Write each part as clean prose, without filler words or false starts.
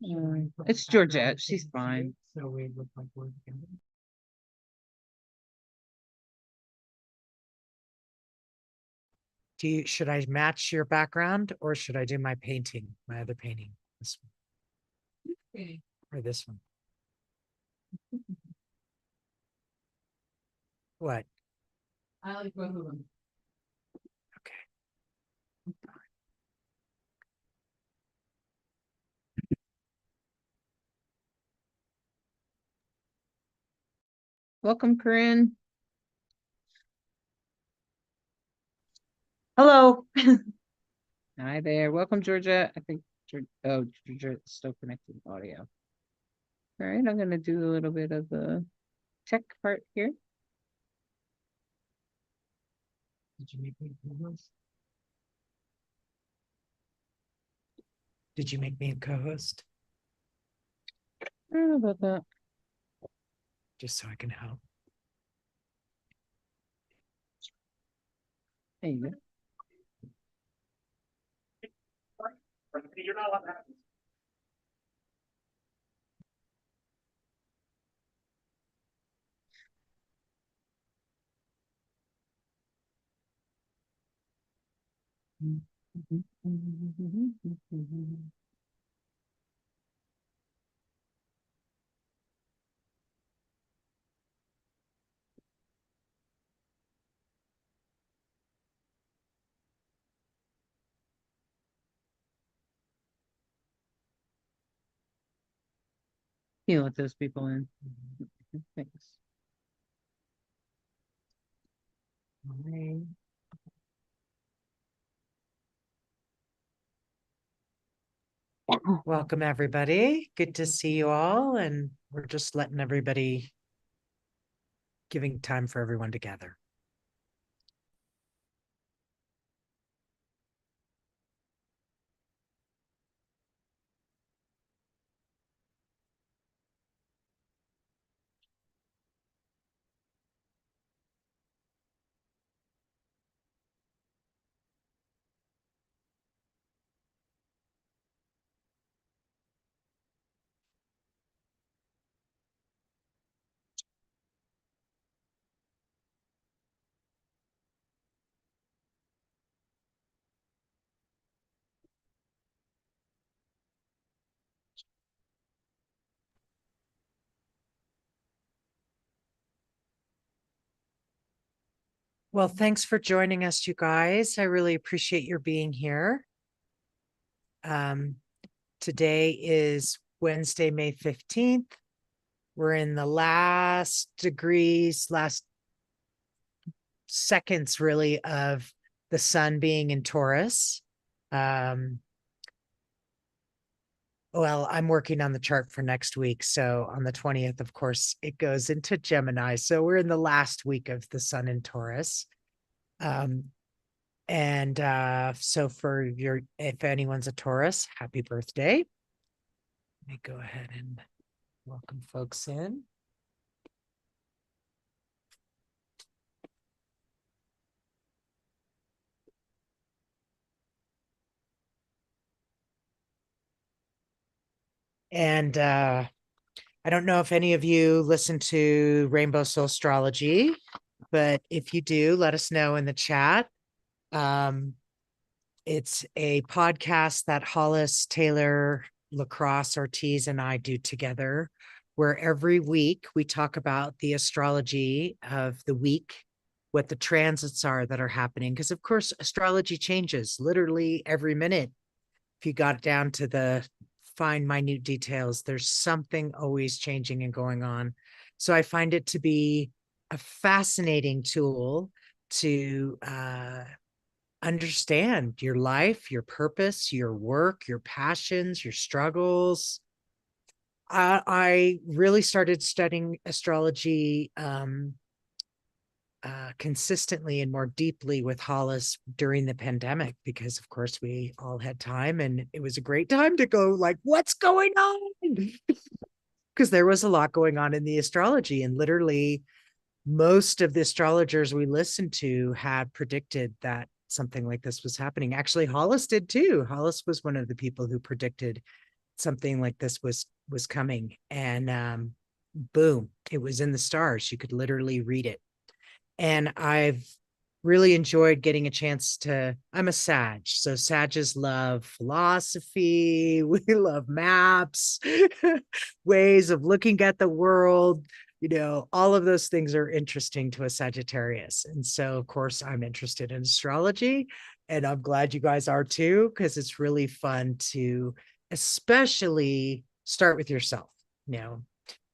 It's Georgette. She's fine. So we look like we're together. Should I match your background or should I do my painting, my other painting? This one. Okay. Or this one? What? I like both of them. Okay. Welcome, Corinne. Hello. Hi there. Welcome, Georgia. I think Georgia's still connected to audio. All right, I'm going to do a little bit of the tech part here. Did you make me a co-host? Did you make me a co-host? I don't know about that. Just so I can help. There you go. You're not allowed to have this. You let those people in. Thanks. Hi. Welcome, everybody. Good to see you all. And we're just letting everybody, giving time for everyone to gather. Well, thanks for joining us, you guys. I really appreciate your being here. Today is Wednesday, May 15th. We're in the last seconds really of the sun being in Taurus. Well, I'm working on the chart for next week. So on the 20th, of course, it goes into Gemini. So we're in the last week of the sun in Taurus. So for if anyone's a Taurus, happy birthday. Let me go ahead and welcome folks in. And I don't know if any of you listen to Rainbow Soul Astrology, but if you do, let us know in the chat. It's a podcast that Hollis, Taylor, Lacrosse, Ortiz, and I do together, where every week we talk about the astrology of the week, what the transits are that are happening. Because, of course, astrology changes literally every minute. If you got down to the fine, minute details, there's something always changing and going on. So I find it to be a fascinating tool to understand your life, your purpose, your work, your passions, your struggles. I really started studying astrology consistently and more deeply with Hollis during the pandemic, because of course we all had time and it was a great time to go like, what's going on? Because there was a lot going on in the astrology, and literally most of the astrologers we listened to had predicted that something like this was happening. Actually, Hollis did too. Hollis was one of the people who predicted something like this was coming, and boom, it was in the stars. You could literally read it. And I've really enjoyed getting a chance to, I'm a Sag, so Sages love philosophy, we love maps, ways of looking at the world, all of those things are interesting to a Sagittarius. And so of course I'm interested in astrology, and I'm glad you guys are too, because it's really fun to especially start with yourself.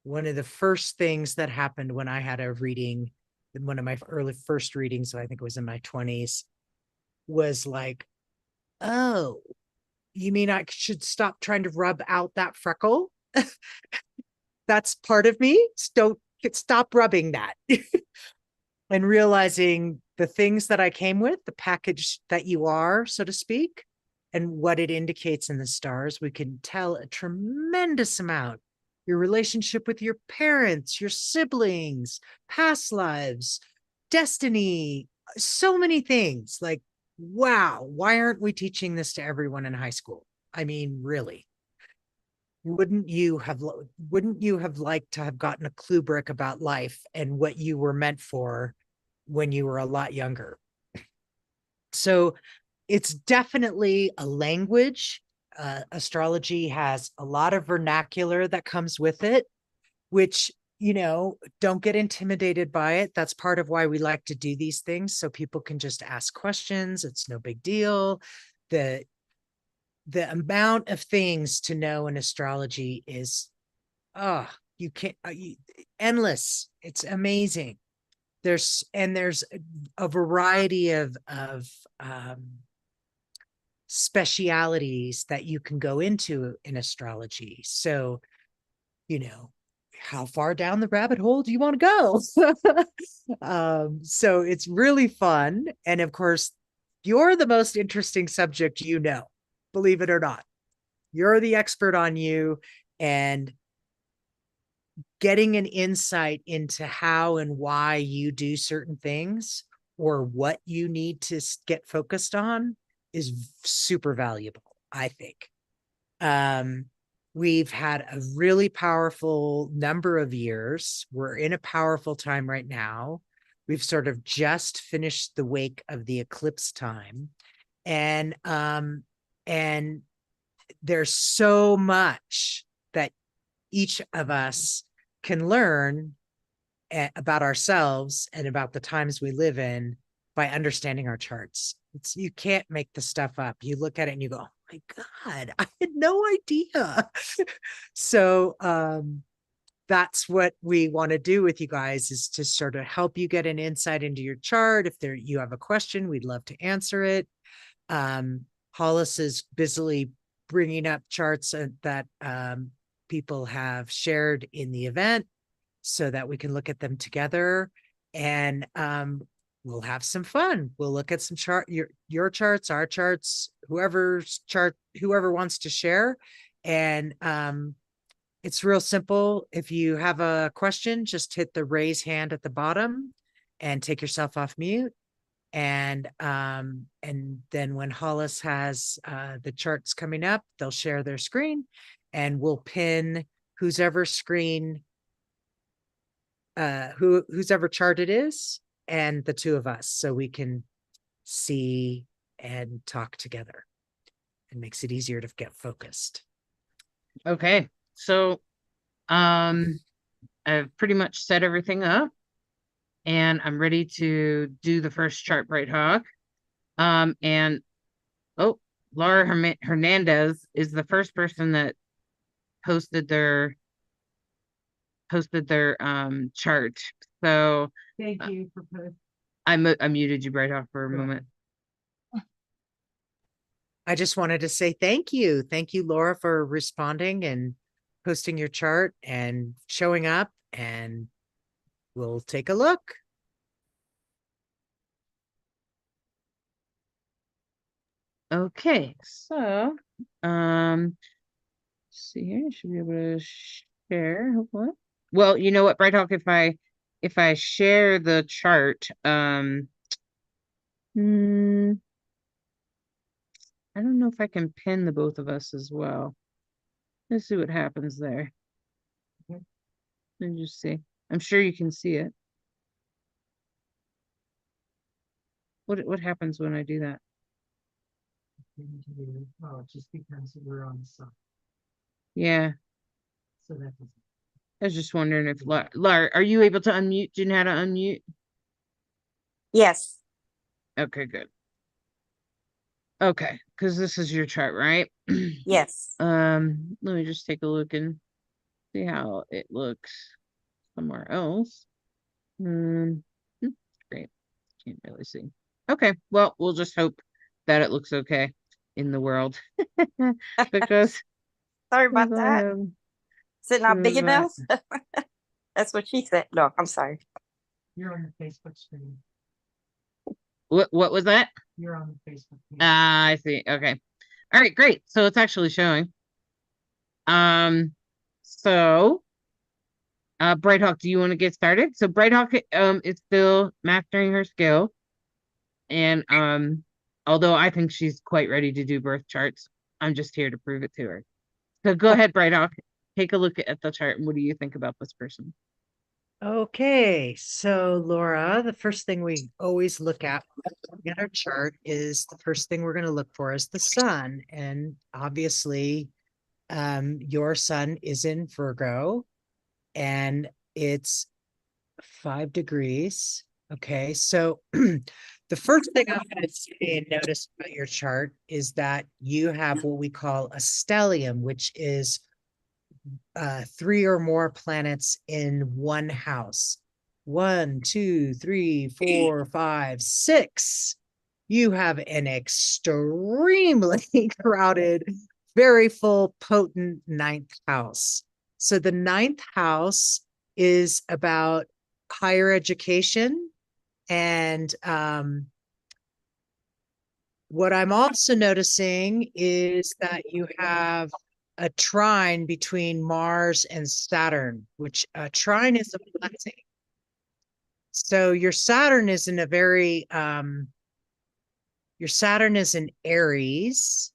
One of the first things that happened when I had a reading, one of my first readings, so I think it was in my 20s, was like, oh, you mean I should stop trying to rub out that freckle? That's part of me. Don't stop rubbing that. And realizing the things that I came with, the package that you are, so to speak, and what it indicates in the stars, we can tell a tremendous amount. Your relationship with your parents, your siblings, past lives, destiny, so many things. Like, wow, why aren't we teaching this to everyone in high school? I mean, really. Wouldn't you have liked to have gotten a clue brick about life and what you were meant for when you were a lot younger? So it's definitely a language. Astrology has a lot of vernacular that comes with it, which, don't get intimidated by it. That's part of why we like to do these things, so people can just ask questions. It's no big deal. The amount of things to know in astrology is, you can't, endless. It's amazing. There's a variety of specialities that you can go into in astrology. So, how far down the rabbit hole do you want to go? So it's really fun. And of course, you're the most interesting subject, believe it or not. You're the expert on you, and getting an insight into how and why you do certain things or what you need to get focused on is super valuable, I think. We've had a really powerful number of years. We're in a powerful time right now. We've sort of just finished the wake of the eclipse time. And there's so much that each of us can learn about ourselves and about the times we live in by understanding our charts. You can't make the stuff up. You look at it and you go, oh my God, I had no idea. So that's what we want to do with you guys, is to sort of help you get an insight into your chart. If you have a question, we'd love to answer it. Hollis is busily bringing up charts that people have shared in the event so that we can look at them together, and we'll have some fun. We'll look at some your charts, our charts, whoever wants to share. And it's real simple. If you have a question, just hit the raise hand at the bottom and take yourself off mute. And then when Hollis has the charts coming up, they'll share their screen, and we'll pin whoever screen, whoever chart it is, and the two of us, so we can see and talk together. It makes it easier to get focused. Okay, so I've pretty much set everything up, and I'm ready to do the first chart, Bright Hawk. And Laura Hernandez is the first person that posted their chart. So Thank you for I muted you, Bright Hawk, for a moment. I just wanted to say thank you. Thank you, Laura, for responding and posting your chart and showing up, and we'll take a look. Okay, so see here, I should be able to share, hopefully. Well, you know what, Bright Hawk, if I share the chart, I don't know if I can pin the both of us as well. Let's see what happens there. Mhm. Let me just see. I'm sure you can see it. What happens when I do that? Oh, it just becomes we're on the sun. Yeah, So that doesn't. I was just wondering if Lar, are you able to unmute? Do you know how to unmute? Yes. Okay, good. Okay, because this is your chart, right? Yes. Let me just take a look and see how it looks somewhere else. Great. Can't really see. Okay, well, we'll just hope that it looks okay in the world because Sorry because about I that. have Is it not big that. enough? That's what she said. No, I'm sorry. You're on the Facebook screen. What was that? You're on the Facebook page. Ah, I see. Okay. All right, great. So it's actually showing. So Bright Hawk, do you want to get started? So Bright Hawk is still mastering her skill. And although I think she's quite ready to do birth charts, I'm just here to prove it to her. So go ahead, Bright Hawk. Take a look at the chart and what do you think about this person? Okay, so Laura, the first thing we always look at in our chart is the first thing we're going to look for is the sun. And obviously, your sun is in Virgo and it's 5 degrees. Okay, so the first thing I'm going to say and notice about your chart is that you have what we call a stellium, which is 3 or more planets in one house. 1, 2, 3, 4, 5, 6. You have an extremely crowded, very full, potent ninth house. So the ninth house is about higher education. And what I'm also noticing is that you have a trine between Mars and Saturn, which a trine is a blessing. So your Saturn is in a very, your Saturn is in Aries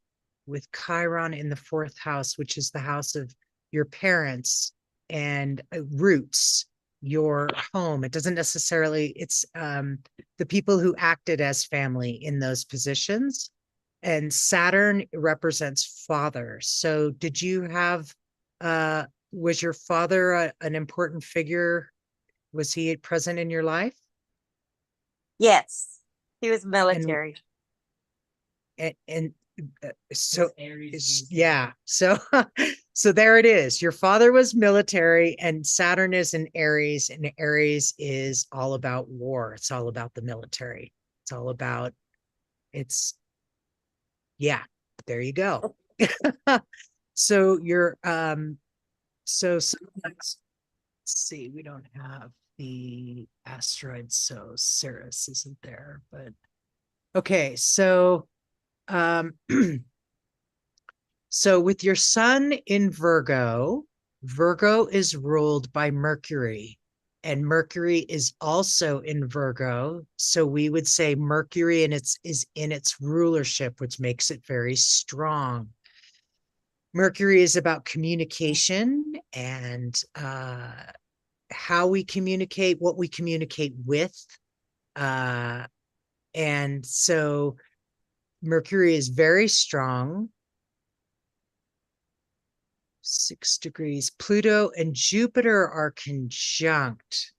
with Chiron in the 4th house, which is the house of your parents and roots, your home. It doesn't necessarily, it's the people who acted as family in those positions. And Saturn represents father. So did you have, was your father an important figure? Was he present in your life? Yes. He was military. And so yeah, so so there it is. Your father was military and Saturn is in Aries, and Aries is all about war. It's all about the military. It's all about yeah, there you go. So you're so let's see, we don't have the asteroid, so Ceres isn't there, but okay, so so with your sun in Virgo, Virgo is ruled by Mercury, and Mercury is also in Virgo. So we would say Mercury is in its rulership, which makes it very strong. Mercury is about communication and how we communicate, what we communicate with. And so Mercury is very strong. 6 degrees. Pluto and Jupiter are conjunct.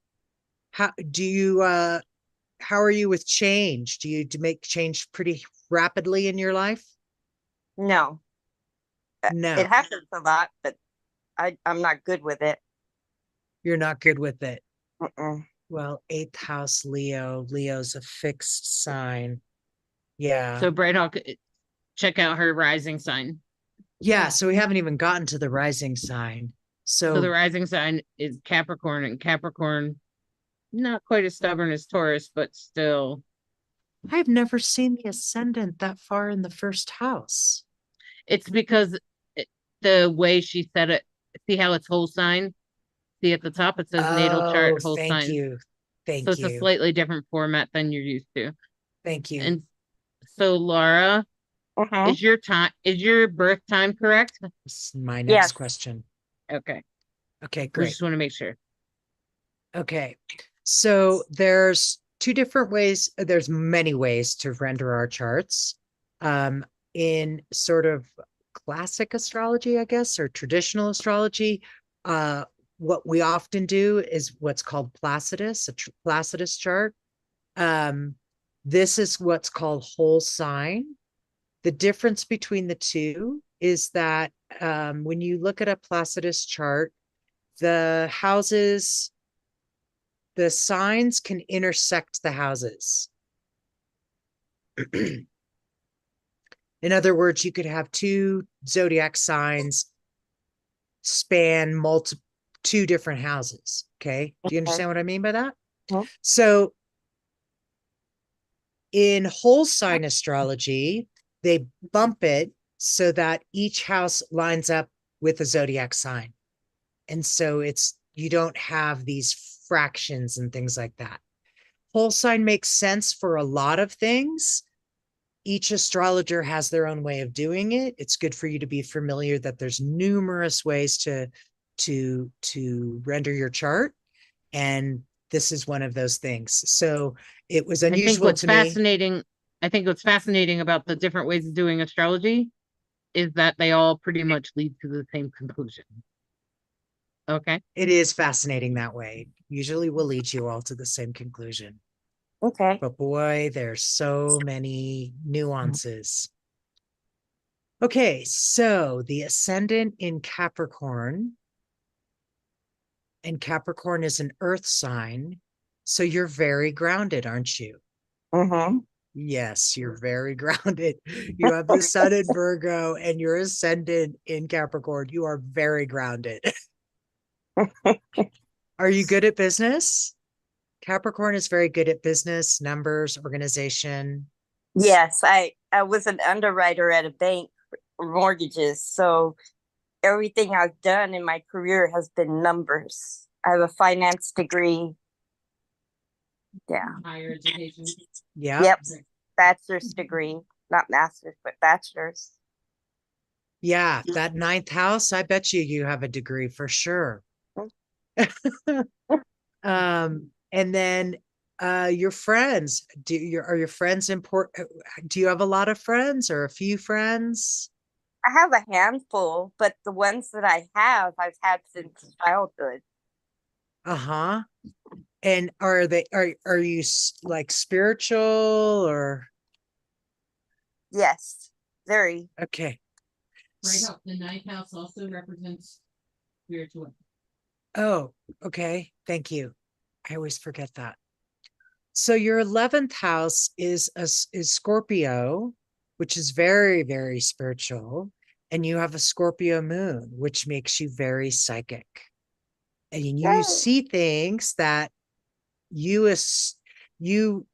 How do you how are you with change? Do you make change pretty rapidly in your life? No. No. It happens a lot, but I'm not good with it. You're not good with it. Mm-mm. Well, 8th house Leo. Leo's a fixed sign. Yeah. So Bright Hawk, check out her rising sign. Yeah, so we haven't even gotten to the rising sign. So the rising sign is Capricorn, and Capricorn, not quite as stubborn as Taurus, but still. I've never seen the ascendant that far in the 1st house. It's because the way she said it, see how it's whole sign? See at the top, it says natal chart, whole thank sign. you. Thank So it's you. a slightly different format than you're used to. Thank you. And so Laura, Mhm. Is your birth time correct? This is my next Yes. question. Okay. Okay, We great. just want to make sure. Okay. So there's two different ways. There's many ways to render our charts. In sort of classic astrology, I guess, or traditional astrology, what we often do is what's called Placidus, Placidus chart. This is what's called whole sign. The difference between the two is that when you look at a Placidus chart, the houses, the signs can intersect the houses. In other words, you could have two zodiac signs span two different houses. Okay. Do you understand what I mean by that? Mhm. So in whole sign astrology, they bump it so that each house lines up with a zodiac sign. And so you don't have these fractions and things like that. Whole sign makes sense for a lot of things. Each astrologer has their own way of doing it. It's good for you to be familiar that there's numerous ways to render your chart, and this is one of those things. So it was unusual to me. I think what's fascinating about the different ways of doing astrology is that they all pretty much lead to the same conclusion. Okay. It is fascinating that way. Usually will lead you all to the same conclusion. Okay. But boy, there's so many nuances. Okay, so the ascendant in Capricorn, and Capricorn is an earth sign. So you're very grounded, aren't you? Mm-hmm. Yes, you're very grounded. You have the sun in Virgo and your ascendant in Capricorn. You are very grounded. Are you good at business? Capricorn is very good at business, numbers, organization. Yes, I was an underwriter at a bank for mortgages, so everything I've done in my career has been numbers. I have a finance degree. Yeah. Higher education. Yeah. Yep. Bachelor's degree, not master's, but bachelor's. Yeah, that ninth house, I bet you have a degree for sure. And then your friends, are your friends important? Do you have a lot of friends or a few friends? I have a handful, but the ones that I have, I've had since childhood. Uh-huh. And are you like spiritual or Yes, very. okay? Right up. The ninth house also represents spiritual. Oh, okay. Thank you. I always forget that. So your 11th house is Scorpio, which is very, very spiritual. And you have a Scorpio moon, which makes you very psychic. And you Yay. see things that you as you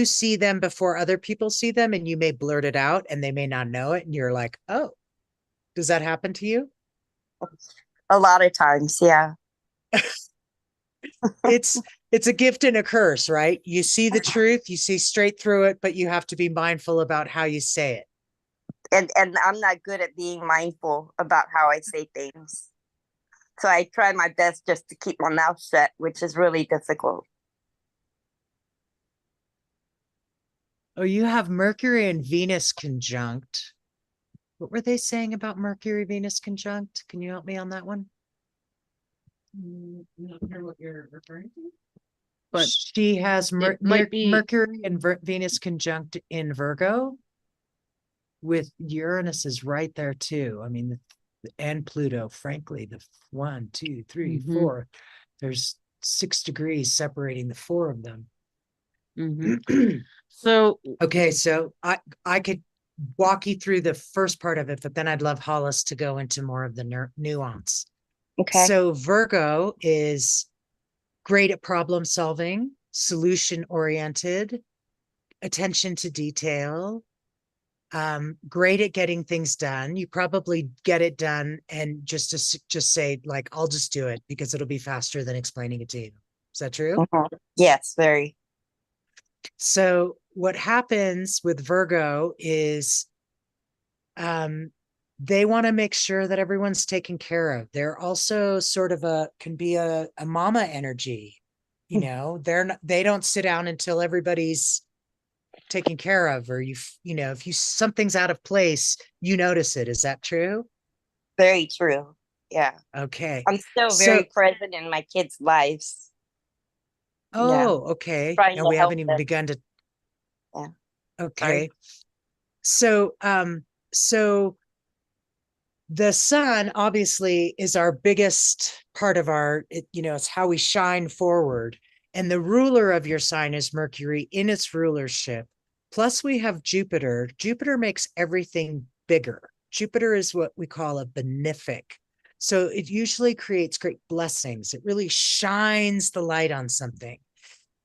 see them before other people see them, and you may blurt it out and they may not know it. And you're like, oh, does that happen to you? A lot of times, yeah. It's a gift and a curse, right? You see the truth, you see straight through it, but you have to be mindful about how you say it. And I'm not good at being mindful about how I say things. So I try my best just to keep my mouth shut, which is really difficult. Oh, you have Mercury and Venus conjunct. What were they saying about Mercury Venus conjunct? Can you help me on that one? I'm not sure what you're referring to. But she has Mercury and Venus conjunct in Virgo, with Uranus is right there too. I mean, and Pluto, frankly, the 1, 2, 3, 4, there's 6 degrees separating the 4 of them. So, okay, so I could walk you through the first part of it, but then I'd love Hollis to go into more of the nuance. Okay. So Virgo is great at problem solving, solution oriented, attention to detail, great at getting things done. You probably get it done and just say like, I'll just do it because it'll be faster than explaining it to you. Is that true? Yes, very. So what happens with Virgo is they want to make sure that everyone's taken care of. They're also sort of can be a mama energy. You know, they don't sit down until everybody's taken care of, or if something's out of place, you notice it. Is that true? Very true. Yeah. Okay. I'm still So, very present in my kids' lives. Yeah. okay. Trying And to we help haven't even them. begun to, Yeah. okay. Sorry. So the sun obviously is our biggest part of it's how we shine forward. And the ruler of your sign is Mercury in its rulership. Plus we have Jupiter. Jupiter makes everything bigger. Jupiter is what we call a benefic. So it usually creates great blessings. It really shines the light on something.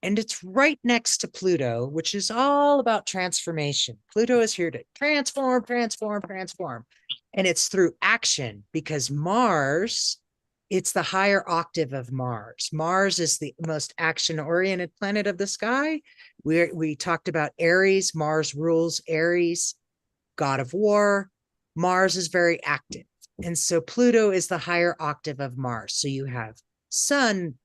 And it's right next to Pluto, which is all about transformation. Pluto is here to transform, transform, transform. And it's through action, because Mars, it's the higher octave of Mars. Mars is the most action-oriented planet of the sky. We talked about Aries. Mars rules Aries, god of war. Mars is very active. And so Pluto is the higher octave of Mars. So you have Sun.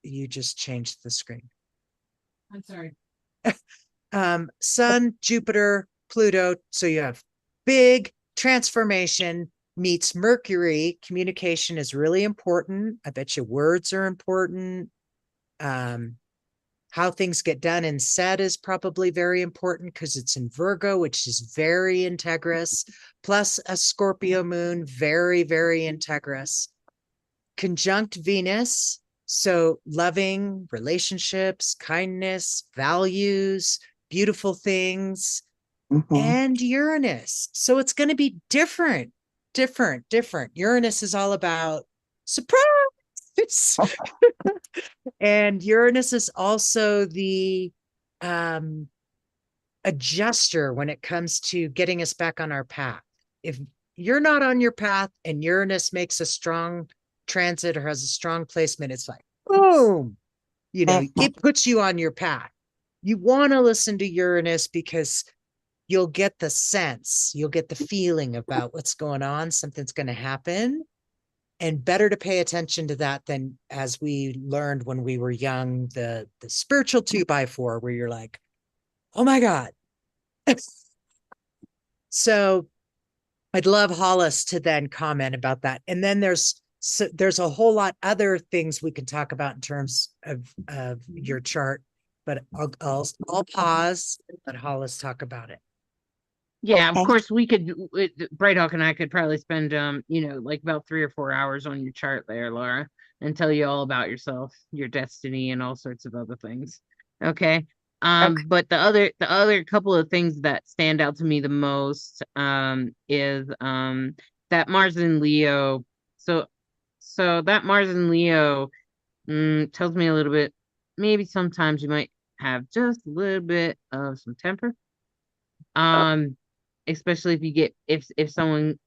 You just changed the screen. I'm sorry. Sun, Jupiter, Pluto. So you have big transformation meets Mercury. Communication is really important. I bet you words are important. How things get done and said is probably very important because it's in Virgo, which is very integrous, plus a Scorpio moon, very, very integrous. Conjunct Venus. So loving relationships, kindness, values, beautiful things, and Uranus. So it's going to be different. Uranus is all about surprise. And Uranus is also the adjuster when it comes to getting us back on our path. If you're not on your path and Uranus makes a strong transit or has a strong placement, it's like, boom, it puts you on your path. You want to listen to Uranus because you'll get the sense, you'll get the feeling about what's going on, something's going to happen. And better to pay attention to that than, as we learned when we were young, the spiritual 2x4, where you're like, oh my God. So I'd love Hollis to then comment about that. And then there's a whole lot other things we can talk about in terms of your chart, but I'll pause and let Hollis talk about it. Yeah, of course we could. Bright Hawk and I could probably spend like about 3 or 4 hours on your chart there, Laura, and tell you all about yourself, your destiny, and all sorts of other things. Okay. But the other couple of things that stand out to me the most is that Mars in Leo. So that Mars in Leo tells me a little bit. Maybe sometimes you might have just a little bit of some temper. Especially if you get if someone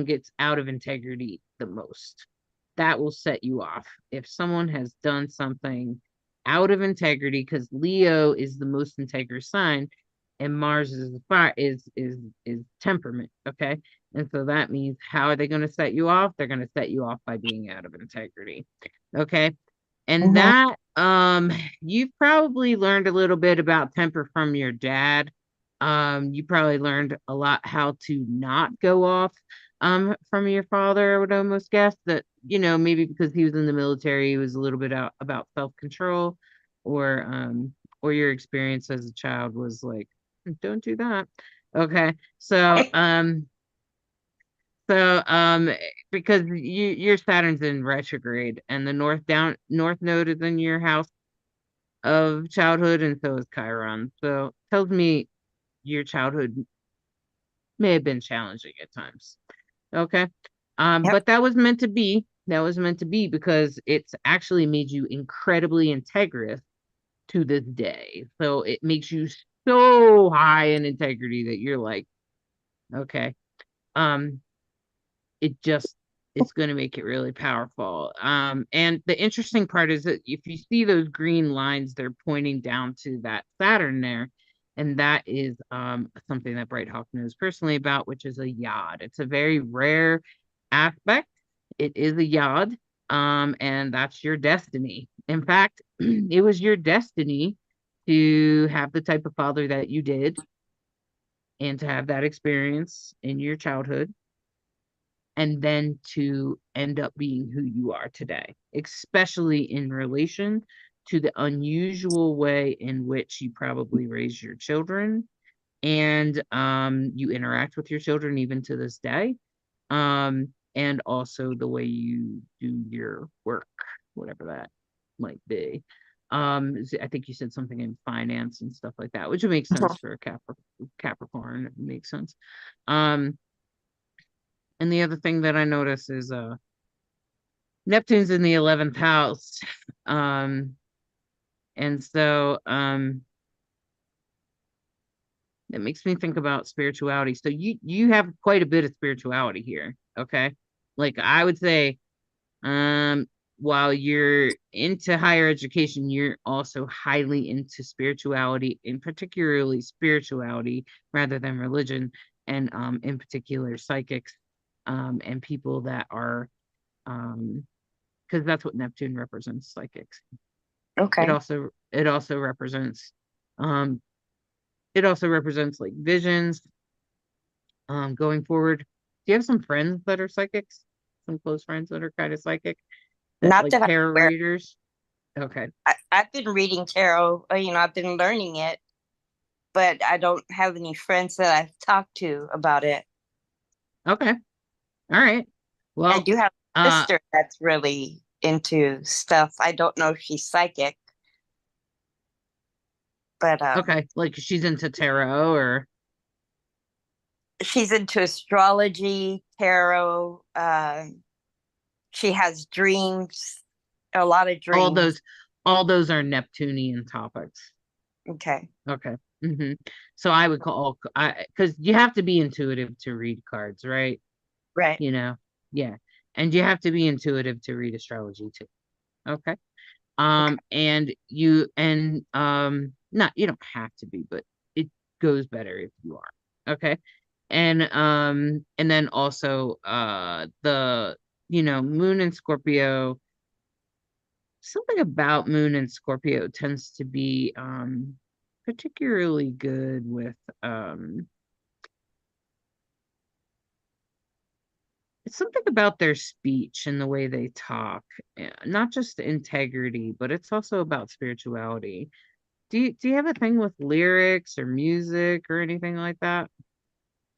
gets out of integrity the most, that will set you off. If someone has done something out of integrity, because Leo is the most integrous sign, and Mars is the fire is temperament. Okay. And so that means, how are they going to set you off? They're going to set you off by being out of integrity. Okay. And that you've probably learned a little bit about temper from your dad. You probably learned a lot how to not go off from your father. I would almost guess that, maybe because he was in the military, he was a little bit out about self-control, or your experience as a child was like, don't do that. Okay. So because your Saturn's in retrograde, and the north node is in your house of childhood, and so is Chiron. So tells me your childhood may have been challenging at times. Okay. But that was meant to be. That was meant to be, because it's actually made you incredibly integrous to this day. So it makes you so high in integrity that you're like, okay. It's going to make it really powerful. And the interesting part is that if you see those green lines, they're pointing down to that Saturn there. And that is something that Bright Hawk knows personally about, which is a yod. It's a very rare aspect. It is a yod, and that's your destiny. In fact, it was your destiny to have the type of father that you did and to have that experience in your childhood and then to end up being who you are today, especially in relation to the unusual way in which you probably raise your children and you interact with your children even to this day, and also the way you do your work, whatever that might be. I think you said something in finance and stuff like that, which would make sense for a Capricorn. It makes sense. Um, and the other thing that I notice is Neptune's in the 11th house. And so it makes me think about spirituality. So you have quite a bit of spirituality here, okay? Like I would say, while you're into higher education, you're also highly into spirituality, in particularly spirituality rather than religion, and in particular psychics, and people that are because that's what Neptune represents, psychics. Okay. It also represents um it also represents like visions going forward. Do you have some friends that are psychics? Some close friends that are kind of psychic, that Not like that I'm tarot aware. readers? Okay. I've been reading tarot, I've been learning it, but I don't have any friends that I've talked to about it. Okay. All right. I Well, do have a uh sister that's really into stuff. I don't know if she's psychic, but okay, like she's into tarot or she's into astrology, tarot. She has dreams, a lot of all dreams. those all those are Neptunian topics. Okay. Okay. So I would call I because you have to be intuitive to read cards, right? Right. You know, yeah. And you have to be intuitive to read astrology too. Okay. Okay. And you and not you don't have to be, but it goes better if you are. Okay. And then also the moon in Scorpio, something about moon in Scorpio tends to be particularly good with it's something about their speech and the way they talk, not just integrity, but it's also about spirituality. Do you have a thing with lyrics or music or anything like that?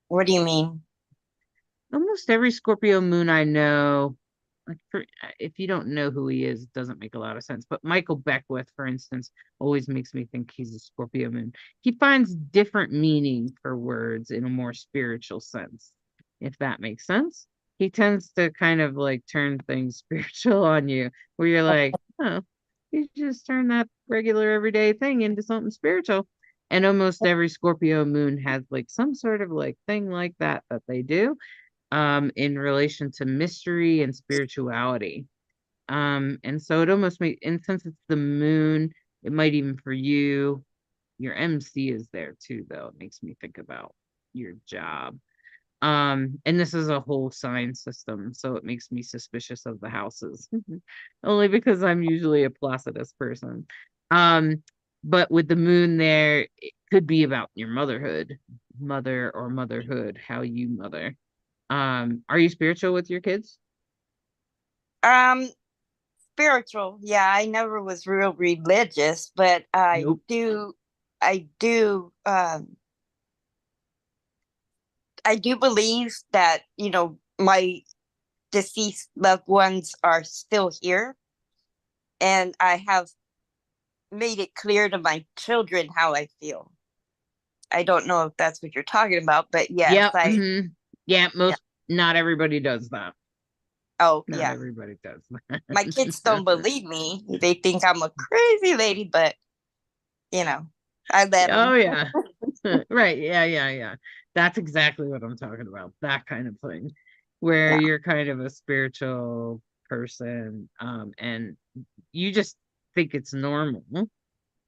What do you mean? Almost every Scorpio moon I know, like if you don't know who he is, it doesn't make a lot of sense. But Michael Beckwith, for instance, always makes me think he's a Scorpio moon. He finds different meaning for words in a more spiritual sense, if that makes sense. He tends to kind of like turn things spiritual on you, where you're like, oh, you just turn that regular everyday thing into something spiritual. And almost every Scorpio moon has like some sort of like thing like that they do in relation to mystery and spirituality. And so it almost makes, and since it's the moon, it might even for you, your MC is there too, though. It makes me think about your job. And this is a whole sign system, so it makes me suspicious of the houses, only because I'm usually a Placidus person. Um, but with the moon there, it could be about your mother or motherhood, how you mother. Are you spiritual with your kids? Um, Spiritual. Yeah, I never was real religious, but Nope. I do, I do believe that, my deceased loved ones are still here. And I have made it clear to my children how I feel. I don't know if that's what you're talking about, but yes, Yep. Yeah, yeah. not everybody does that. Oh, Not yeah. everybody does My kids that. don't believe me. They think I'm a crazy lady, but, I let Oh them. yeah. Right. Yeah. That's exactly what I'm talking about. That kind of thing. Where Yeah. you're kind of a spiritual person, and you just think it's normal. Yeah.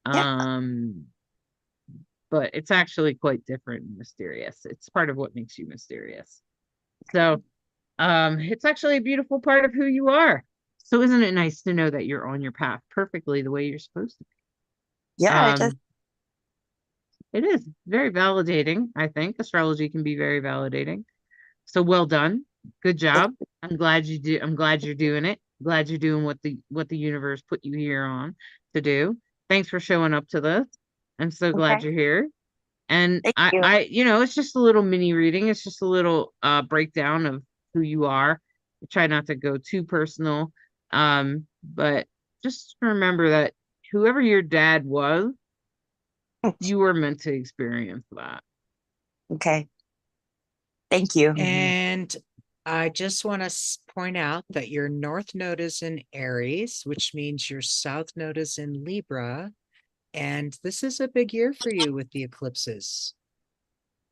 Um, but it's actually quite different and mysterious. It's part of what makes you mysterious. So, it's actually a beautiful part of who you are. So isn't it nice to know that you're on your path perfectly the way you're supposed to be? Yeah, it is. It is very validating, I think. Astrology can be very validating. So well done. Good job. I'm glad you're doing it. Glad you're doing what the universe put you here on to do. Thanks for showing up to this. I'm so glad Okay. you're here. And Thank you. it's just a little mini reading. It's just a little breakdown of who you are. I try not to go too personal. But just remember that whoever your dad was, you were meant to experience that. Okay. Thank you. And I just want to point out that your North Node is in Aries, which means your South Node is in Libra. And this is a big year for you with the eclipses.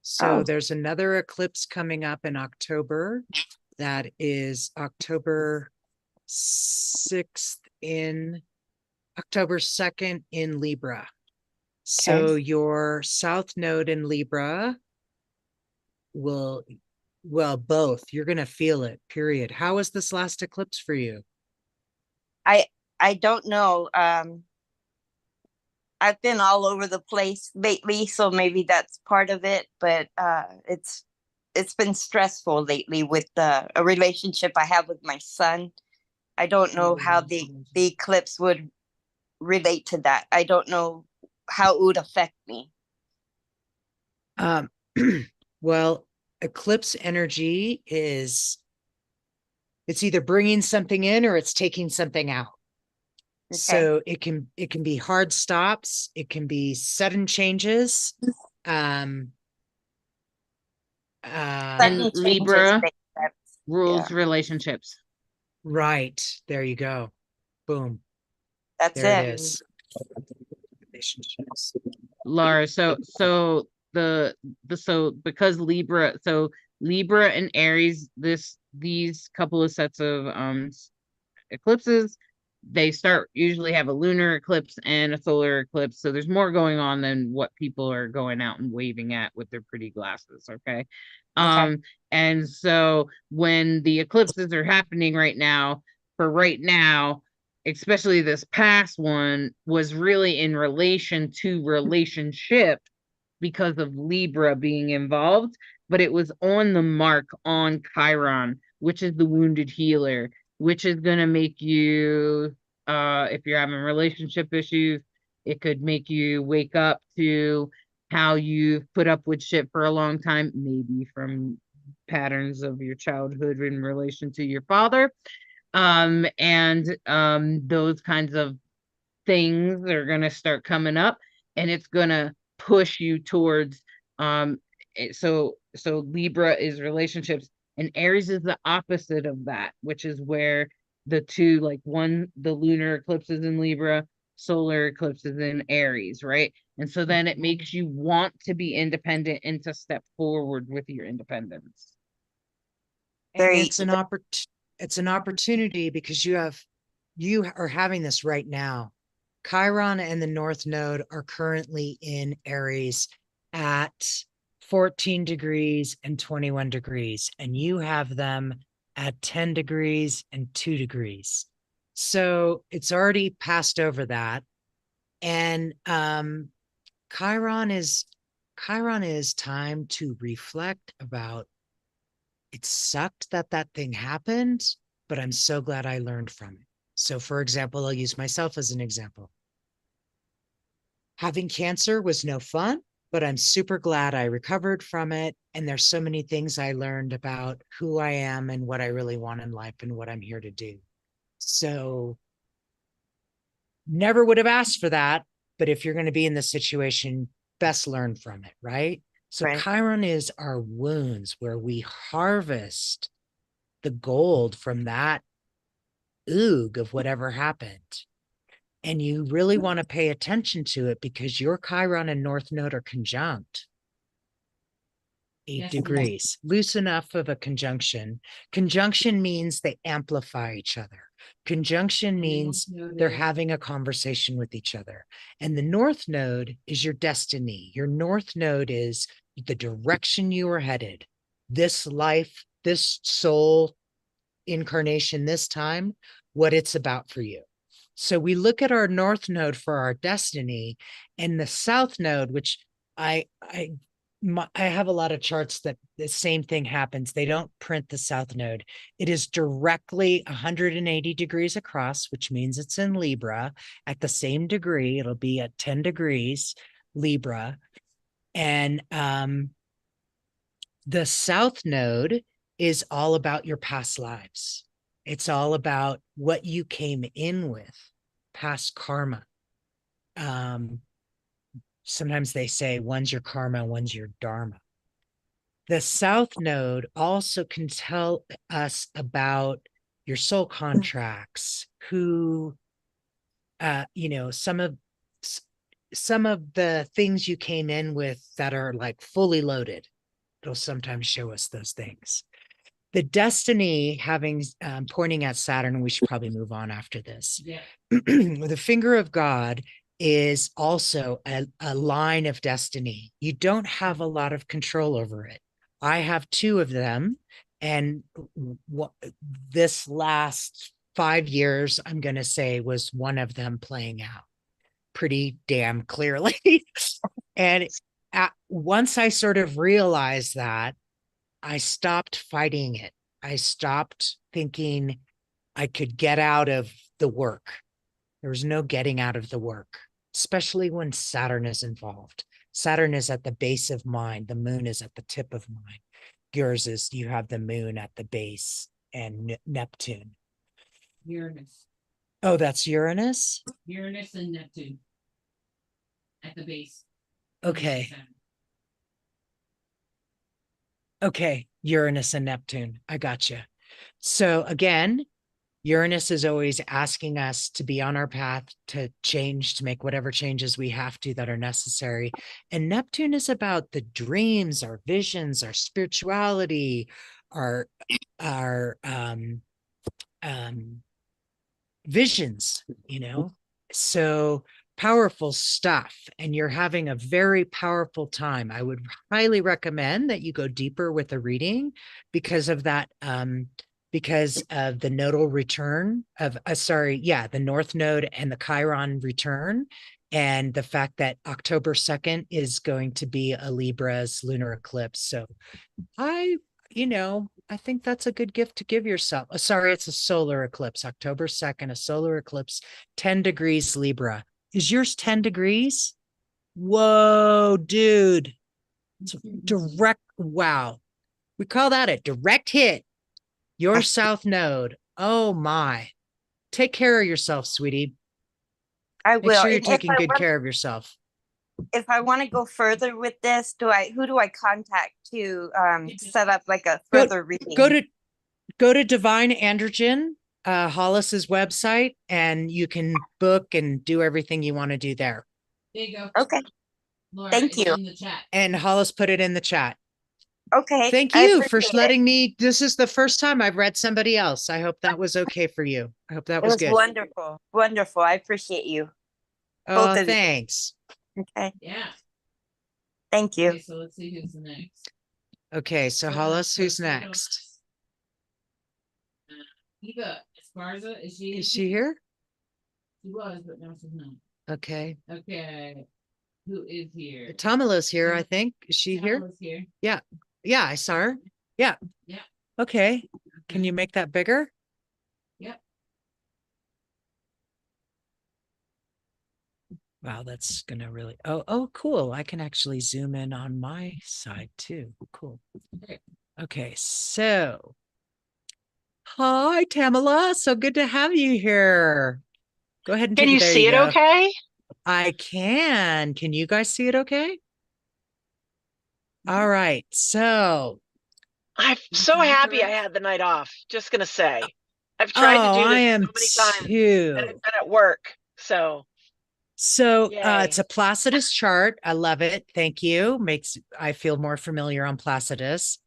So Oh. there's another eclipse coming up in October. That is October 6th in October 2nd in Libra. So your South Node in Libra will, well, both. You're going to feel it, period. How was this last eclipse for you? I don't know. I've been all over the place lately, so maybe that's part of it, but it's been stressful lately with a relationship I have with my son. I don't know how the eclipse would relate to that. I don't know how it would affect me. Well, eclipse energy is, it's either bringing something in or it's taking something out. Okay. So it can be hard stops, it can be sudden changes. And Sudden changes Libra make sense. rules Yeah. relationships. Right. There you go. Boom. That's There it. it is. Relationships. Laura, so because Libra and Aries, these couple of sets of eclipses, they start usually have a lunar eclipse and a solar eclipse. So there's more going on than what people are going out and waving at with their pretty glasses. Okay. And so when the eclipses are happening right now, especially this past one, was really in relation to relationship because of Libra being involved, but it was on the mark on Chiron, which is the wounded healer, which is going to make you, if you're having relationship issues, it could make you wake up to how you've put up with shit for a long time, maybe from patterns of your childhood in relation to your father. And those kinds of things are going to start coming up, and it's going to push you towards so Libra is relationships, and Aries is the opposite of that, which is where the two, like, the lunar eclipse is in Libra, solar eclipse is in Aries, right? And so then it makes you want to be independent and to step forward with your independence. And it's an opportunity because you are having this right now. Chiron and the North Node are currently in Aries at 14 degrees and 21 degrees, and you have them at 10 degrees and 2 degrees. So it's already passed over that. And Chiron is time to reflect about, it sucked that thing happened, but I'm so glad I learned from it. So for example, I'll use myself as an example. Having cancer was no fun, but I'm super glad I recovered from it. And there's so many things I learned about who I am and what I really want in life and what I'm here to do. So never would have asked for that. But if you're going to be in this situation, best learn from it, right? So Chiron is our wounds, where we harvest the gold from that oog of whatever happened. And you really want to pay attention to it because your Chiron and North Node are conjunct. 8 degrees, loose enough of a conjunction. Conjunction means they amplify each other. Conjunction means they're having a conversation with each other. And the North Node is your destiny. Your North Node is the direction you are headed. This life, this soul incarnation, this time, what it's about for you. So we look at our North Node for our destiny, and the South Node, which I have a lot of charts that the same thing happens. They don't print the South Node. It is directly 180 degrees across, which means it's in Libra at the same degree. It'll be at 10 degrees Libra. And the South Node is all about your past lives. It's all about what you came in with, past karma. Sometimes they say one's your karma, one's your dharma. The South Node also can tell us about your soul contracts, who, some of the things you came in with that are like fully loaded. It'll sometimes show us those things. The destiny having pointing at Saturn, we should probably move on after this. Yeah. The finger of God is also a line of destiny. You don't have a lot of control over it. I have two of them. And this last 5 years, I'm going to say, was one of them playing out pretty damn clearly. And once I sort of realized that, I stopped fighting it. I stopped thinking I could get out of the work. There was no getting out of the work, especially when Saturn is involved. Saturn is at the base of mine. The moon is at the tip of mine. Yours is, you have the moon at the base and Neptune. Uranus. Oh, that's Uranus? Uranus and Neptune at the base. Okay. Okay, Uranus and Neptune. I gotcha. So again, Uranus is always asking us to be on our path to change, to make whatever changes we have to that are necessary. And Neptune is about the dreams, our visions, our spirituality, our visions, So powerful stuff, and you're having a very powerful time. I would highly recommend that you go deeper with the reading because of that, because of the nodal return of, the North Node and the Chiron return, and the fact that October 2nd is going to be a Libra's lunar eclipse. So I think that's a good gift to give yourself. Sorry, it's a solar eclipse, October 2nd, a solar eclipse, 10 degrees Libra. Is yours 10 degrees? Whoa, dude. It's direct. Wow. We call that a direct hit. Your South Node. Oh my. Take care of yourself, sweetie. I will. Make sure you're taking good care of yourself. If I want to go further with this, who do I contact to set up like a further reading? Go to Divine Androgen, Hollis's website, and you can book and do everything you want to do there. There you go. Okay. Laura, thank you. in the chat. And Hollis put it in the chat. Okay. Thank you for letting me. This is the first time I've read somebody else. I hope that was okay for you. I hope that was good. Wonderful. Wonderful. I appreciate you. Oh, thanks. Okay. Yeah. Thank you. Okay, so let's see who's next. Okay, so Hollis, who's next? Eva Esparza, is she here? She was, but now she's not. Okay. Okay. Who is here? Tamala's here, I think. Is she here? Yeah. Yeah, I saw her. Yeah. Yeah. Okay. Can you make that bigger? Yep. Wow, that's gonna really. Oh, cool. I can actually zoom in on my side too. Cool. Okay, so hi, Tamala. So good to have you here. Go ahead and Can you see it okay? I can. Can you guys see it okay? All right. So I'm so happy I had the night off. Just gonna say, I've tried to do this so many times, too. and I've been at work. So it's a Placidus chart. I love it. Thank you. I feel more familiar on Placidus.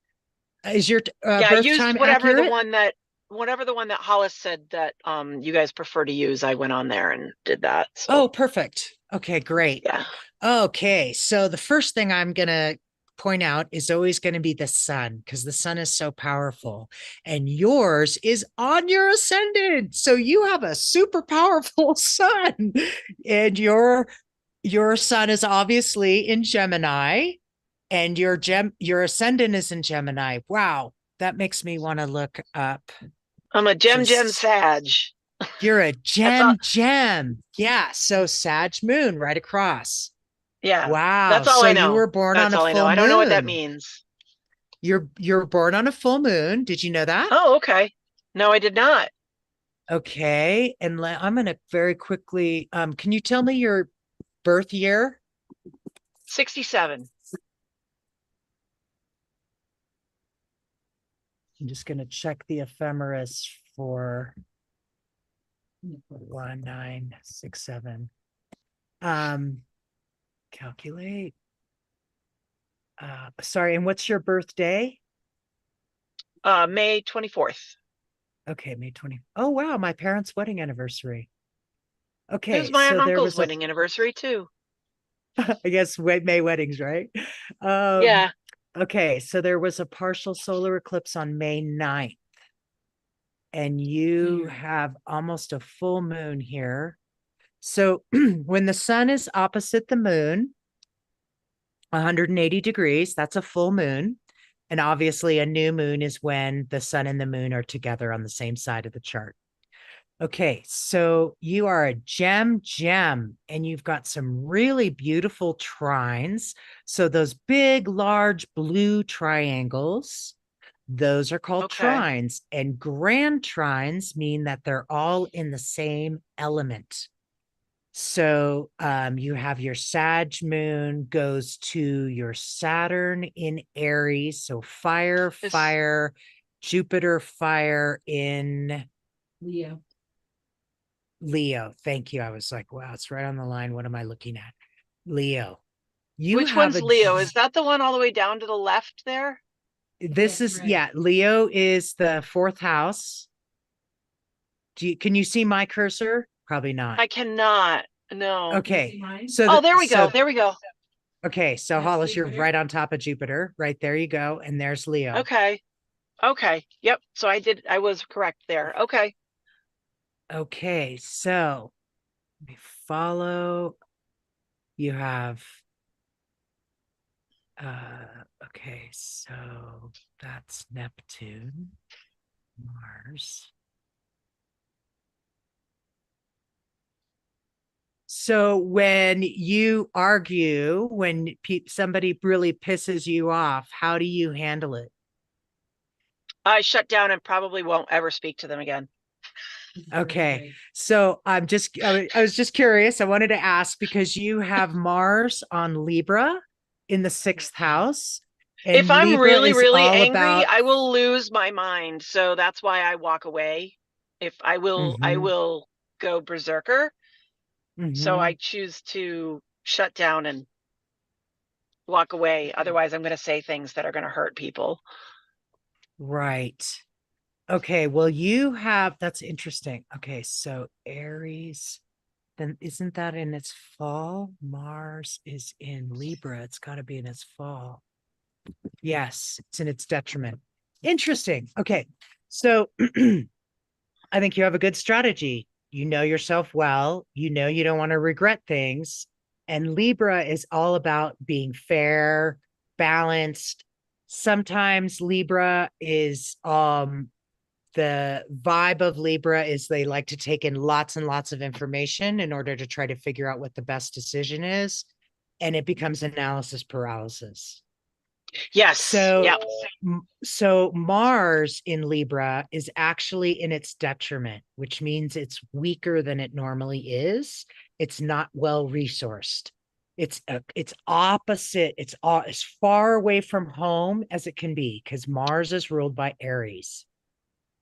Is your birth use time whatever accurate? the one that whatever the one that Hollis said that you guys prefer to use, I went on there and did that. So. Oh, perfect. Okay, great. Yeah. Okay, so the first thing I'm going to point out is always going to be the sun, because the sun is so powerful, and yours is on your ascendant. So you have a super powerful sun, and your sun is obviously in Gemini, and your ascendant is in Gemini. Wow, that makes me want to look up. I'm a gem Sag. You're a gem. Yeah, so Sag moon right across. Yeah. Wow. That's all I know. You were born on a full moon. I don't know what that means. You're born on a full moon. Did you know that? Oh, okay. No, I did not. Okay. And I'm going to very quickly, can you tell me your birth year? 67. I'm just going to check the ephemeris for 1967. Calculate. Sorry, and what's your birthday? May 24th. Okay, May 20. Oh, wow, my parents' wedding anniversary. Okay, it was my so uncle's wedding anniversary too. I guess May weddings, right? Yeah. Okay, so there was a partial solar eclipse on May 9th, and you have almost a full moon here. So when the sun is opposite the moon, 180 degrees, that's a full moon. And obviously a new moon is when the sun and the moon are together on the same side of the chart. Okay, so you are a gem, and you've got some really beautiful trines. So those big, large blue triangles, those are called trines. And grand trines mean that they're all in the same element. So you have your Sag moon goes to your Saturn in Aries. So fire, Jupiter, fire in Leo. Thank you. I was like, wow, it's right on the line. What am I looking at? Leo. Which one's Leo? Is that the one all the way down to the left there? This is, yeah, Leo is the fourth house. Can you see my cursor? Probably not. I cannot. No. Okay. So there we go. There we go. Okay. So Hollis, you're right on top of Jupiter. Right there you go. And there's Leo. Okay. Yep. So I was correct there. Okay. Okay. So let me follow. You have okay, so that's Neptune, Mars. So when you argue, when somebody really pisses you off, how do you handle it? I shut down and probably won't ever speak to them again. Okay. So I was just curious. I wanted to ask because you have Mars on Libra in the 6th house. And if I'm Libra really, really angry, about... I will lose my mind. So that's why I walk away. If I will, I will go berserker. So I choose to shut down and walk away. Otherwise, I'm going to say things that are going to hurt people. Right. Okay. Well, that's interesting. Okay. So Aries, then isn't that in its fall? Mars is in Libra. It's got to be in its fall. Yes, it's in its detriment. Interesting. Okay. So I think you have a good strategy. You know yourself well. You know you don't want to regret things. And Libra is all about being fair, balanced. Sometimes Libra is the vibe of Libra is they like to take in lots and lots of information in order to try to figure out what the best decision is. And it becomes analysis paralysis. Yes. So Mars in Libra is actually in its detriment, which means it's weaker than it normally is. It's not well resourced. It's opposite. It's as far away from home as it can be because Mars is ruled by Aries.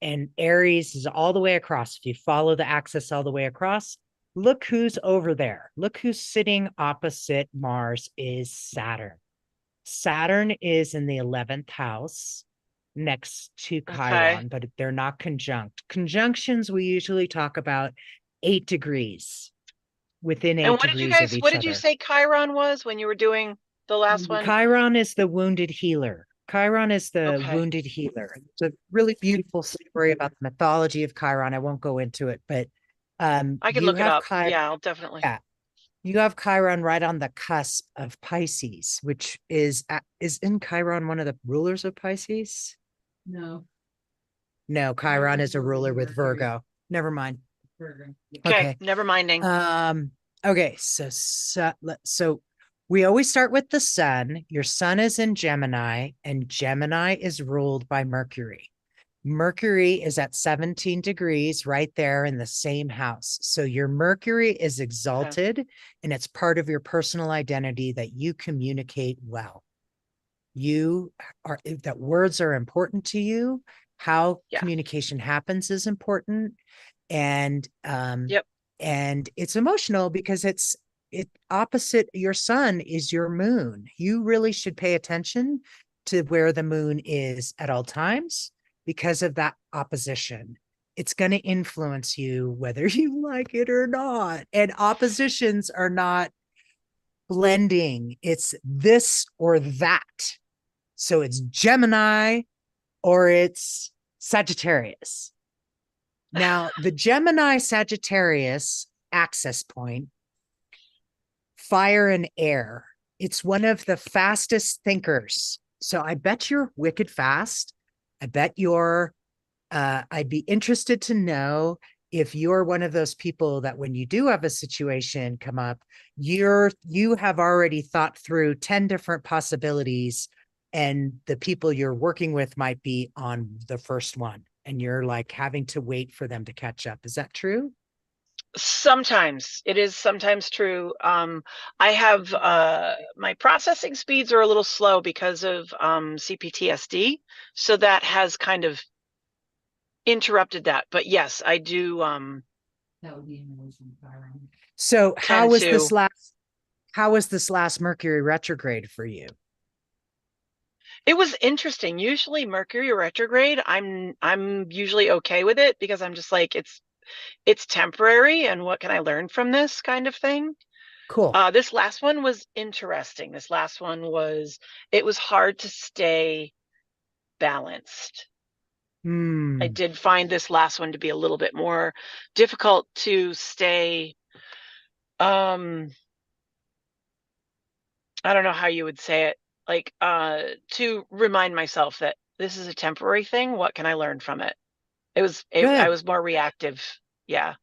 And Aries is all the way across. If you follow the axis all the way across, look who's over there. Look who's sitting opposite Mars is Saturn. Saturn is in the 11th house, next to Okay. Chiron, but they're not conjunct. Conjunctions, we usually talk about 8 degrees, within 8 And what did you degrees of guys, each what did you other. say Chiron was when you were doing the last one? Chiron is the wounded healer. Chiron is the Okay. wounded healer. It's a really beautiful story about the mythology of Chiron. I won't go into it, but I could you look it have up. Chiron. Yeah, I'll definitely. Yeah, you have Chiron right on the cusp of Pisces, which is in Chiron one of the rulers of Pisces? No. No, Chiron is a ruler with Virgo. Never mind. Virgo. Okay, Okay. never minding. Okay, so we always start with the sun. Your sun is in Gemini, and Gemini is ruled by Mercury. Mercury is at 17 degrees right there in the same house. So your Mercury is exalted, and it's part of your personal identity that you communicate well. That words are important to you. How communication happens is important. And and it's emotional because it opposite your sun is your moon. You really should pay attention to where the moon is at all times because of that opposition. It's going to influence you whether you like it or not. And oppositions are not blending. It's this or that. So it's Gemini or it's Sagittarius. Now, the Gemini Sagittarius access point, fire and air, it's one of the fastest thinkers. So I bet you're wicked fast. I bet I'd be interested to know if you're one of those people that when you do have a situation come up, you have already thought through 10 different possibilities, and the people you're working with might be on the first one, and you're like having to wait for them to catch up. Is that true? Sometimes it is sometimes true. I have my processing speeds are a little slow because of CPTSD, so that has kind of interrupted that. But yes, I do. That would be in relation to Chiron. So how was this last Mercury retrograde for you? It was interesting. Usually Mercury retrograde, I'm usually okay with it because I'm just like it's temporary, and what can I learn from this kind of thing? Cool. This last one was interesting. It was hard to stay balanced. I did find this last one to be a little bit more difficult to stay. I don't know how you would say it. Like to remind myself that this is a temporary thing. What can I learn from it? I was more reactive. Yeah.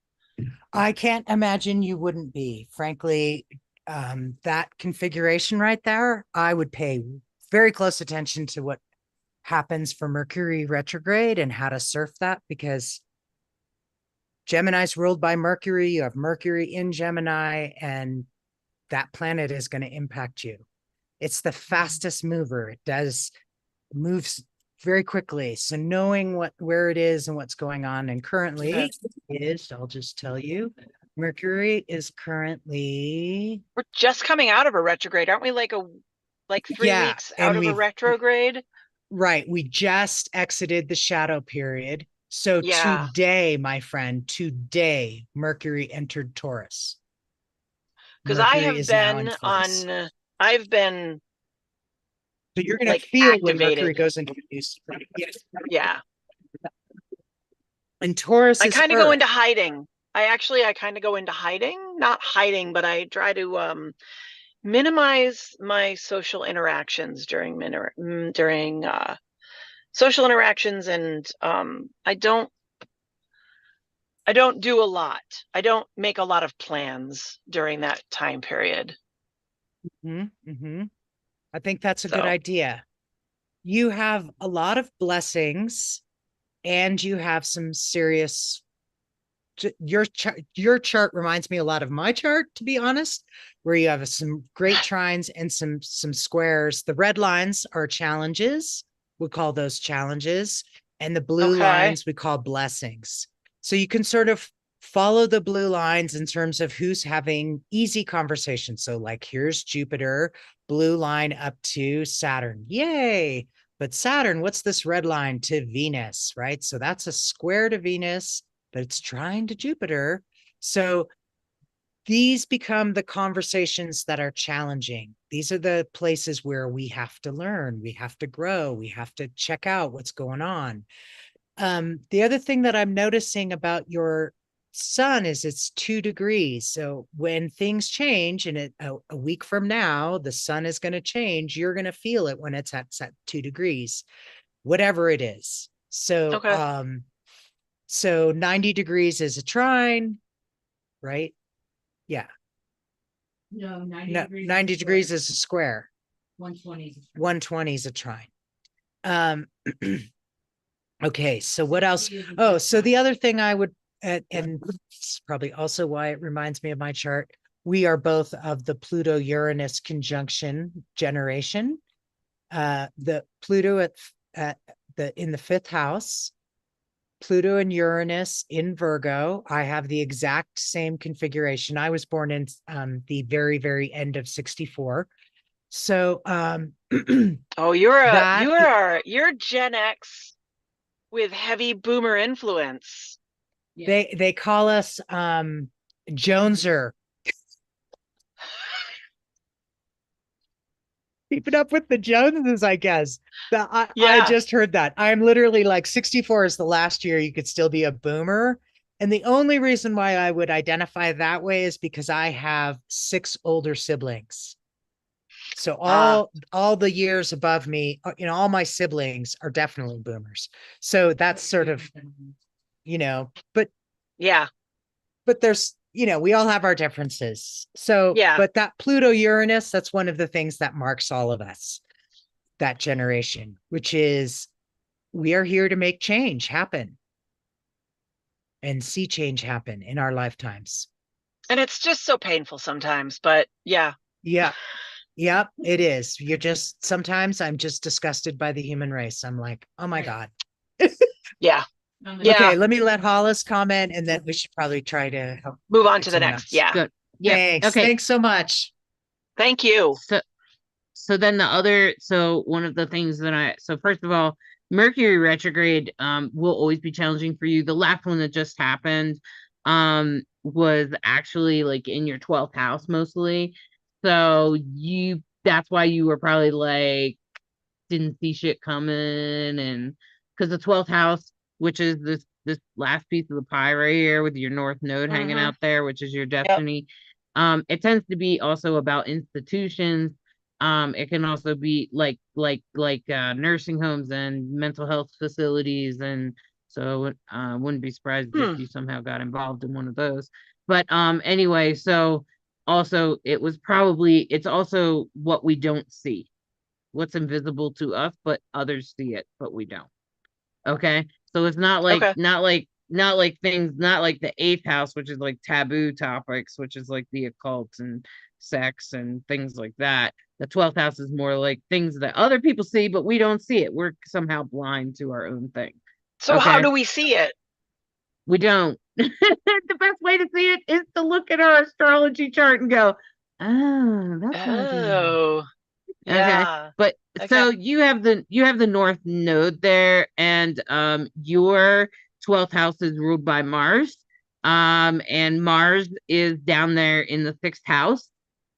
I can't imagine you wouldn't be. Frankly, that configuration right there, I would pay very close attention to what happens for Mercury retrograde and how to surf that, because Gemini's ruled by Mercury. You have Mercury in Gemini, and that planet is going to impact you. It's the fastest mover. Moves very quickly. So knowing where it is and what's going on, and currently I'll just tell you, Mercury is currently, we're just coming out of a retrograde, aren't we? Like 3 weeks out of a retrograde. Right. We just exited the shadow period. So today, my friend, Mercury entered Taurus. Because I've been so you're going to feel activated when Mercury goes into use. Yeah. And Taurus I kind of go into hiding. I kind of go into hiding, not hiding, but I try to minimize my social interactions during social interactions, and I don't do a lot. I don't make a lot of plans during that time period. I think that's a good idea. You have a lot of blessings, and you have some serious. Your chart reminds me a lot of my chart, to be honest, where you have some great trines and some squares. The red lines are challenges. We call those challenges. And the blue lines we call blessings. So you can sort of follow the blue lines in terms of who's having easy conversations. So like here's Jupiter, blue line up to Saturn. Yay. But Saturn, what's this red line to Venus, right? So that's a square to Venus, but it's trine to Jupiter. So these become the conversations that are challenging. These are the places where we have to learn, we have to grow, we have to check out what's going on. The other thing that I'm noticing about your sun is it's 2 degrees. So when things change, and a week from now, the sun is going to change, you're going to feel it when it's at 2 degrees, whatever it is. So, Okay. So 90 degrees is a trine, right? Yeah. No, 90 No, degrees. 90 degrees is a square. 120 is a trine. 120 is a trine. Okay, so what else? Oh, so the other thing I would, and it's probably also why it reminds me of my chart, we are both of the Pluto-Uranus conjunction generation. The Pluto in the 5th house, Pluto and Uranus in Virgo. I have the exact same configuration. I was born in the very, very end of 64. So oh, you're Gen X with heavy boomer influence. Yeah. They call us Joneser. Keeping up with the Joneses, I guess. I just heard that. I'm literally like 64 is the last year you could still be a boomer. And the only reason why I would identify that way is because I have 6 older siblings. So all the years above me, all my siblings are definitely boomers. So that's sort of, but yeah. But there's, we all have our differences. So, yeah. But that Pluto Uranus, that's one of the things that marks all of us, that generation, which is we are here to make change happen and see change happen in our lifetimes. And it's just so painful sometimes, but yeah. Yeah. Yep, it is. Sometimes I'm just disgusted by the human race. I'm like, oh my God. Yeah. Okay, let me let Hollis comment, and then we should probably try to help move on to the next. Else. Yeah. Good. Yeah. Thanks. Okay. Thanks so much. Thank you. So then one of the things that so first of all, Mercury retrograde will always be challenging for you. The last one that just happened was actually like in your 12th house mostly. So that's why you were probably like didn't see shit coming, and because the 12th house, which is this last piece of the pie right here with your north node hanging out there, which is your destiny. Yep. It tends to be also about institutions. It can also be like nursing homes and mental health facilities, and so wouldn't be surprised if you somehow got involved in one of those. But anyway, so also it's also what we don't see, what's invisible to us, but others see it, but we don't. Okay. So it's not like things, not like the 8th house, which is like taboo topics, which is like the occult and sex and things like that. The 12th house is more like things that other people see, but we don't see it. We're somehow blind to our own thing. So how do we see it? We don't. The best way to see it is to look at our astrology chart and go, oh, that's yeah. Okay. But so you have the north node there, and your 12th house is ruled by Mars. And Mars is down there in the 6th house.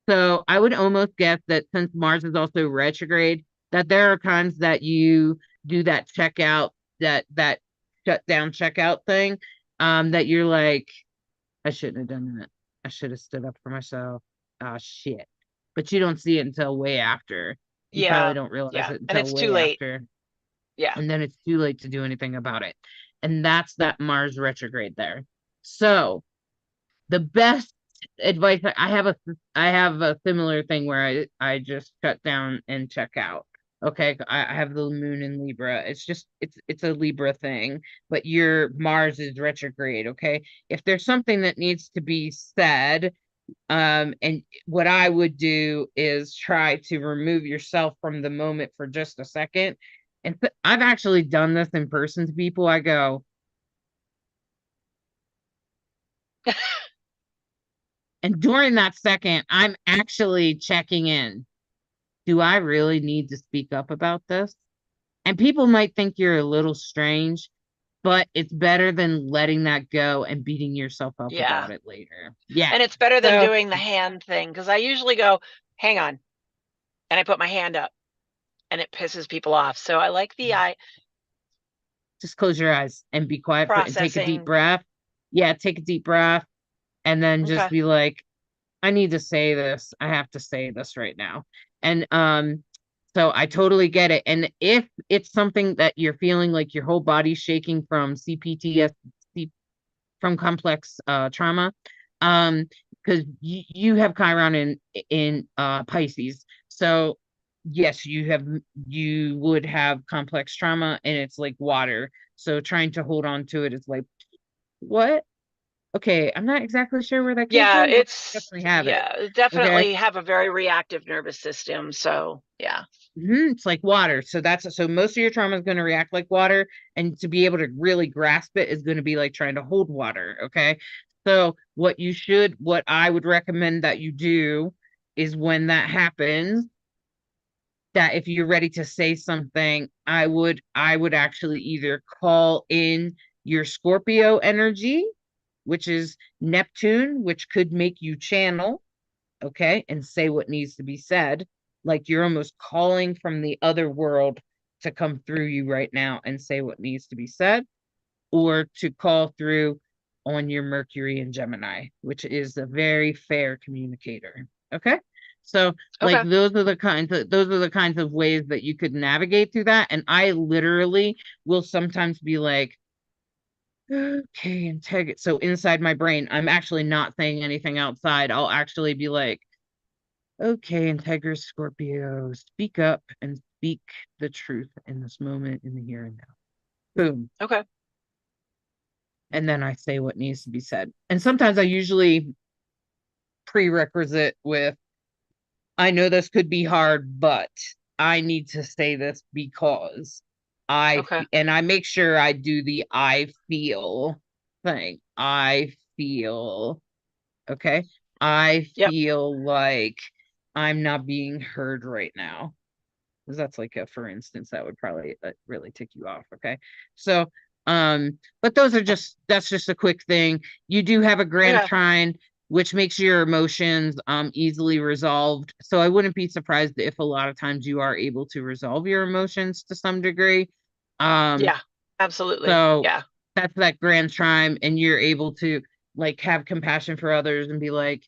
So I would almost guess that since Mars is also retrograde, that there are times that you do that checkout, that shutdown checkout thing, that you're like, I shouldn't have done that. I should have stood up for myself. Oh shit. But you don't see it until way after. You probably don't realize it until way after. Yeah. And then it's too late to do anything about it. And that's that Mars retrograde there. So the best advice, I have a similar thing where I just shut down and check out. Okay, I have the moon in Libra. It's a Libra thing, but your Mars is retrograde. Okay, if there's something that needs to be said, and what I would do is try to remove yourself from the moment for just a second. And I've actually done this in person to people. I go, and during that second, I'm actually checking in. Do I really need to speak up about this? And people might think you're a little strange, but it's better than letting that go and beating yourself up Yeah. about it later. Yeah. And it's better than So doing the hand thing, because I usually go, hang on, and I put my hand up and it pisses people off. So I like the eye just close your eyes and be quiet for and take a deep processing. breath. Yeah, take a deep breath and then just Okay. be like, I need to say this. I have to say this right now. And so I totally get it. And if it's something that you're feeling like your whole body's shaking from CPTSD, from complex trauma, because you have Chiron in Pisces. So yes, you would have complex trauma and it's like water. So trying to hold on to it is like, what? Okay, I'm not exactly sure where that came Yeah, from, but I it's, definitely have it. yeah, Okay. definitely have a very reactive nervous system. So yeah. It's like water. So most of your trauma is going to react like water, and to be able to really grasp it is going to be like trying to hold water. Okay. So what I would recommend that you do is when that happens, that if you're ready to say something, I would actually either call in your Scorpio energy, which is Neptune, which could make you channel, okay, and say what needs to be said. Like you're almost calling from the other world to come through you right now and say what needs to be said, or to call through on your Mercury and Gemini, which is a very fair communicator. Okay. So like Okay. those are the kinds of ways that you could navigate through that. And I literally will sometimes be like, okay, and tag it. So inside my brain, I'm actually not saying anything outside. I'll actually be like, okay, Integra Scorpio, speak up and speak the truth in this moment, in the here and now. Boom. Okay. And then I say what needs to be said. And sometimes I usually prerequisite with, I know this could be hard, but I need to say this because Okay. and I make sure I do the I feel thing. I feel, okay. I Yep. feel like I'm not being heard right now. Because that's like a, for instance, that would probably really tick you off. Okay. So, but that's just a quick thing. You do have a grand Okay. trine, which makes your emotions easily resolved. So I wouldn't be surprised if a lot of times you are able to resolve your emotions to some degree. Yeah, absolutely. So Yeah. that's that grand trine, and you're able to like have compassion for others and be like,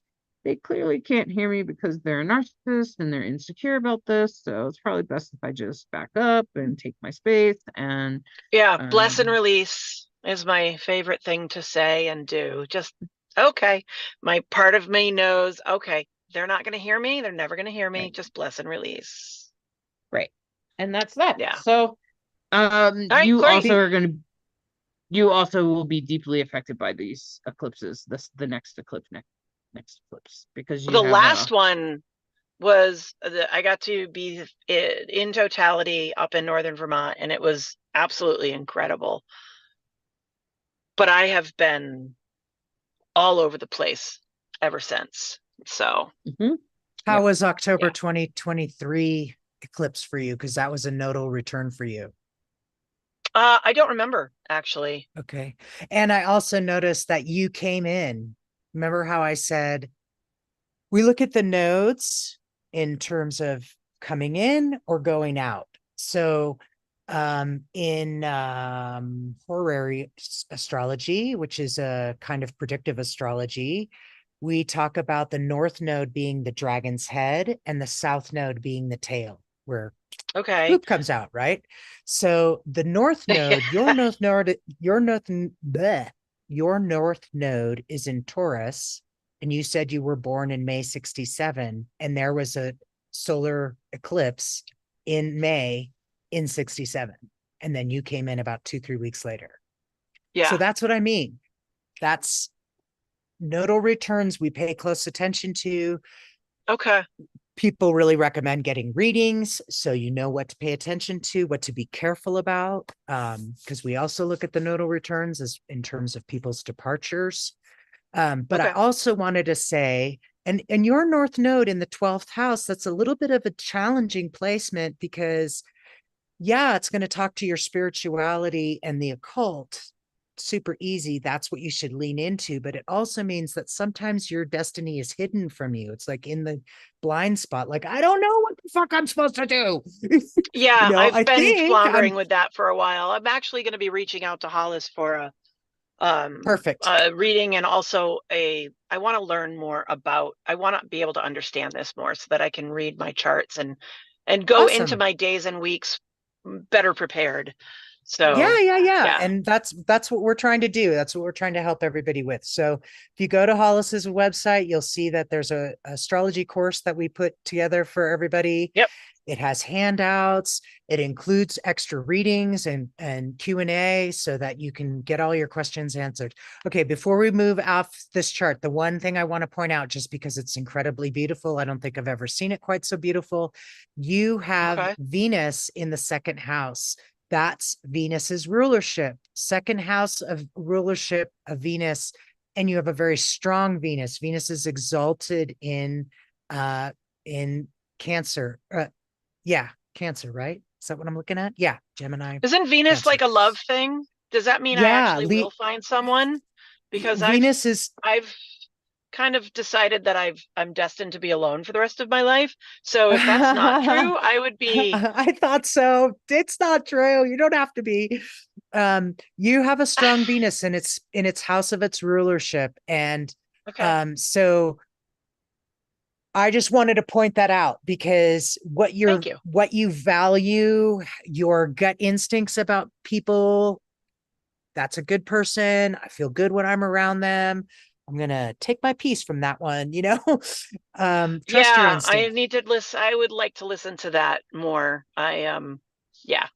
they clearly can't hear me because they're a narcissist and they're insecure about this. So it's probably best if I just back up and take my space. And Yeah. Bless and release is my favorite thing to say and do. Just, okay. My part of me knows, okay, they're not going to hear me. They're never going to hear me. right, Just bless and release. right. And that's that. Yeah. So All right, great. you also will be deeply affected by these eclipses, the next eclipse, next eclipse, because you The have last one was I got to be in totality up in northern Vermont, and it was absolutely incredible. But I have been all over the place ever since. So How was October Yeah. 2023 eclipse for you? Because that was a nodal return for you. I don't remember actually. Okay. And I also noticed that you came in. Remember how I said we look at the nodes in terms of coming in or going out. So in horary astrology, which is a kind of predictive astrology, we talk about the north node being the dragon's head and the south node being the tail, where Okay. poop comes out, right? So the north node, your north node, your north node is in Taurus, and you said you were born in May 67, and there was a solar eclipse in May in 67. And then you came in about 2-3 weeks later. Yeah. So that's what I mean. That's nodal returns we pay close attention to. Okay. People really recommend getting readings so you know what to pay attention to, what to be careful about, because we also look at the nodal returns as in terms of people's departures. But Okay. I also wanted to say, and your north node in the 12th house, that's a little bit of a challenging placement because yeah, it's going to talk to your spirituality and the occult. Super easy. That's what you should lean into. But it also means that sometimes your destiny is hidden from you. It's like in the blind spot. Like, I don't know what the fuck I'm supposed to do. Yeah, I I've been think I'm floundering with that for a while. I'm actually going to be reaching out to Hollis for perfect. a reading, and also I want to learn more about, I want to be able to understand this more so that I can read my charts and go into Awesome. my days and weeks better prepared. Yeah, So yeah. yeah. And that's what we're trying to do. That's what we're trying to help everybody with. So if you go to Hollis's website, you'll see that there's a astrology course that we put together for everybody. Yep. It has handouts. It includes extra readings and Q&A so that you can get all your questions answered. Okay, before we move off this chart, the one thing I want to point out, just because it's incredibly beautiful, I don't think I've ever seen it quite so beautiful. You have Okay. Venus in the second house. That's Venus's rulership, second house of rulership of Venus. And you have a very strong Venus. Venus is exalted in Cancer. Yeah, Cancer, right? Is that what I'm looking at? Yeah, Gemini, Isn't Venus Cancer. like a love thing? Does that mean I Yeah, actually will find someone? Because Venus is I've kind of decided that I'm destined to be alone for the rest of my life. So if that's not true, I would be I thought so. It's not true. You don't have to be. You have a strong Venus and it's in its house of its rulership. And okay. so I just wanted to point that out because Thank you. what you value, your gut instincts about people, that's a good person. I feel good when I'm around them. I'm going to take my piece from that one, trust your Yeah, I instinct. need to listen. I would like to listen to that more. Yeah.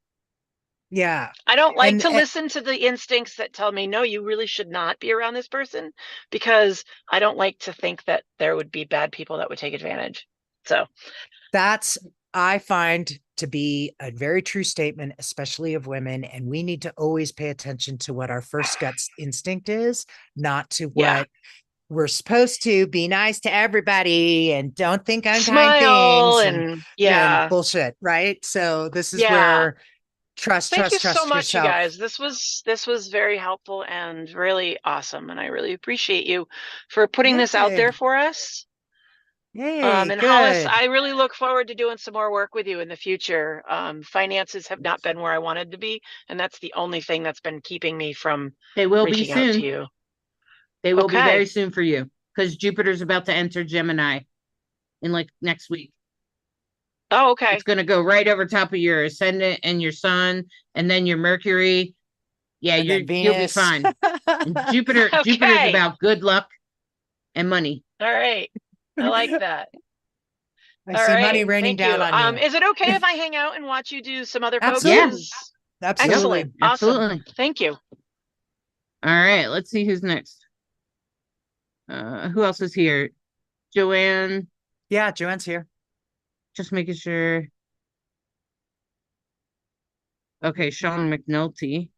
Yeah. I don't like And, to listen to the instincts that tell me, no, you really should not be around this person, because I don't like to think that there would be bad people that would take advantage. So that's, I find to be a very true statement, especially of women. And we need to always pay attention to what our first gut instinct is, not to yeah, what we're supposed to be nice to everybody and don't think unkind smile things and and yeah, bullshit. Right. So this is yeah. where trust, Thank you trust, so trust much, you yourself. guys. This was very helpful and really awesome, and I really appreciate you for putting this out there Yay. for us. Yay. And Hollis, Good. I really look forward to doing some more work with you in the future. Finances have not been where I wanted to be, and that's the only thing that's been keeping me from They will be reaching out to soon. you. They will be Okay. very soon for you because Jupiter's about to enter Gemini in like next week. Oh, okay. It's going to go right over top of your ascendant and your sun, and then your Mercury. Yeah, And then you'll be Venus. fine. And Jupiter's Okay. about good luck and money. All right. I like that. I All see right. money raining Thank you. down on you. Is it okay if I hang out and watch you do some other folks? Yeah. Absolutely. Absolutely. Excellent. Awesome. Absolutely. Thank you. All right, let's see who's next. Who else is here? Joanne, Yeah, Joanne's here. just making sure. Okay, Sean McNulty.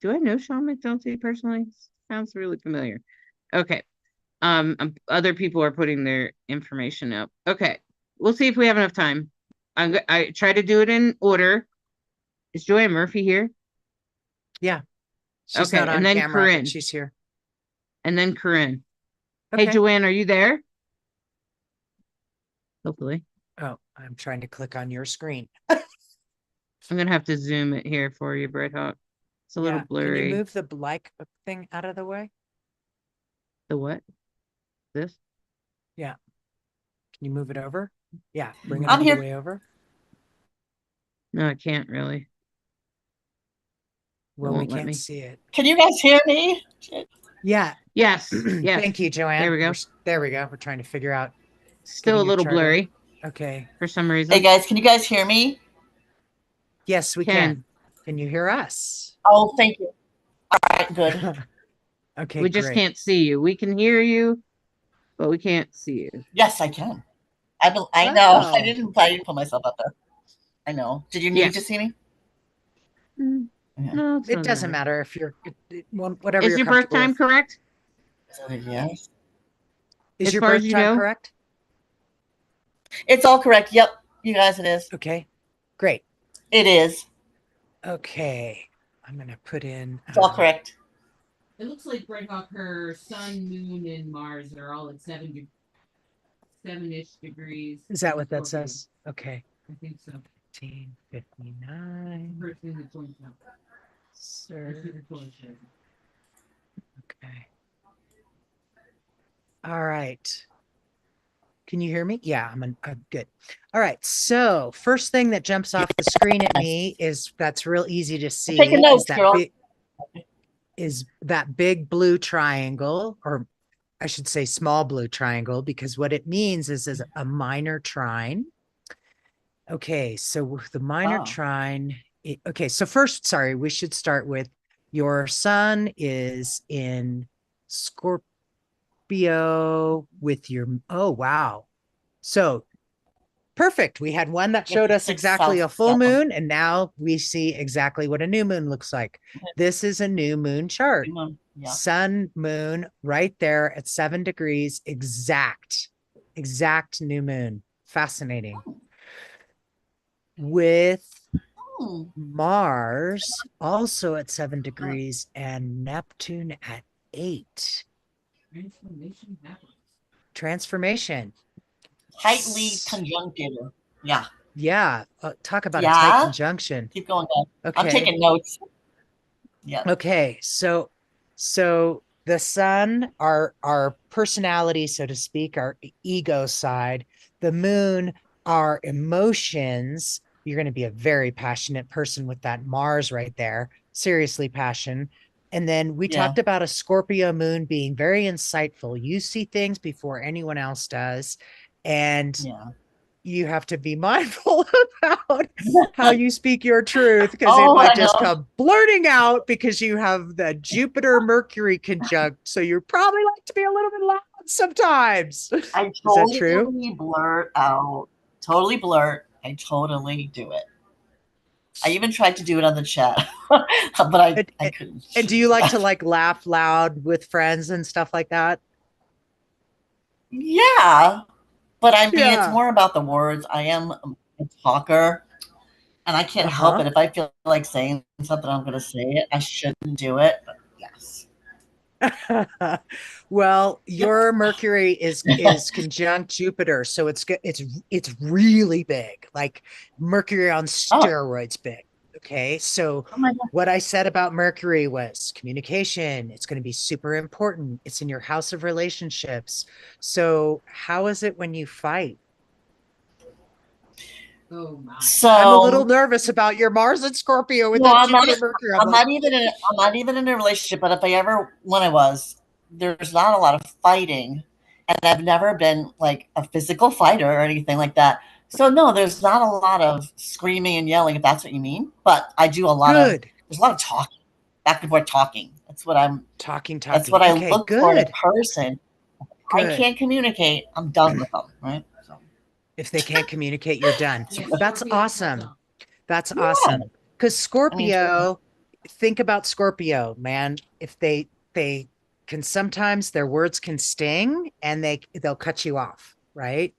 Do I know Sean McNulty personally? Sounds really familiar. Okay. Other people are putting their information up. Okay. We'll see if we have enough time. I try to do it in order. Is Joanne Murphy here? Yeah. She's Okay, not on and then camera, Corinne. but she's here. And then Corinne. Okay. Hey, Joanne, are you there? Hopefully. Oh, I'm trying to click on your screen. I'm gonna have to zoom it here for you, Bright Hawk. It's a little Can blurry. you move the like thing out of the way? The what? This? Yeah. Can you move it over? Yeah, bring it I'm all here. the way over. No, I can't really. Well, we won't let can't me. see it. Can you guys hear me? Yeah. Yes. Yes. Thank you, Joanne. There we go. There we go. We're trying to figure out. Still a getting your little chart up. blurry Okay. for some reason. Hey guys, can you guys hear me? Yes, we can. Can you hear us? Oh, thank you. All right, good. Okay, We just great. can't see you. We can hear you, but we can't see you. Yes, I can. I know. Oh. I didn't put myself up there. I know. Did you need Yeah. to see me? Yeah. No, It doesn't matter if you're whatever Is you're your birth comfortable time with. correct? Yes. Is as your far as birth you time know? correct? It's all correct. Yep. You guys, it is. Okay, great. It is. Okay. I'm going to put in. It's all correct. It looks like Bright Hawk, her sun, moon, and Mars are all at 7-ish degrees. Is that what that says? Okay. I think so. 1559. First thing that points out. Sir. Okay. All right. Can you hear me? Yeah, I'm good. All right. So first thing that jumps off the screen at me is that's real easy to see. Taking notes, girl. Is that big blue triangle, or I should say small blue triangle, because what it means is a minor trine. Okay, so the minor trine. Okay, so first, sorry, we should start with your sun is in Scorpio with your, oh, wow. So perfect. We had one that showed us exactly a full moon, and now we see exactly what a new moon looks like. This is a new moon chart. Yeah. Sun, moon, right there at 7 degrees, exact new moon. Fascinating. With Mars also at 7 degrees and Neptune at 8. Transformation. Tightly conjuncted. Yeah. Yeah. Talk about a tight conjunction. Keep going, guys. Okay. I'm taking notes. Yeah. Okay. So the sun, our personality, so to speak, our ego side, the moon, our emotions. You're going to be a very passionate person with that Mars right there. Seriously passion. And then we talked about a Scorpio moon being very insightful. You see things before anyone else does. And you have to be mindful about how you speak your truth, because it might just come blurting out because you have the Jupiter Mercury conjunct. So you probably like to be a little bit loud sometimes. I totally blurt out. Totally blurt. I totally do it. I even tried to do it on the chat, but I couldn't. And do you like to like laugh loud with friends and stuff like that? Yeah, but I mean, it's more about the words. I am a talker, and I can't help it. If I feel like saying something, I'm going to say it. I shouldn't do it, but yes. Well, your Mercury is conjunct Jupiter, so it's really big, like Mercury on steroids big. Okay, so what I said about Mercury was communication. It's going to be super important. It's in your house of relationships. So how is it when you fight? Oh my! So I'm a little nervous about your Mars and Scorpio with that Jupiter Mercury. I'm not even in a relationship, but if I ever, when I was, there's not a lot of fighting, and I've never been like a physical fighter or anything like that. So no, there's not a lot of screaming and yelling, if that's what you mean. But I do a lot of, there's a lot of talking, back and forth talking. That's what I'm talking. That's what I look for in a person. I can't communicate, I'm done with them, right? So. If they can't communicate, you're done. That's awesome. That's awesome. Because Scorpio, think about Scorpio, man. If they can, sometimes their words can sting and they'll cut you off, right?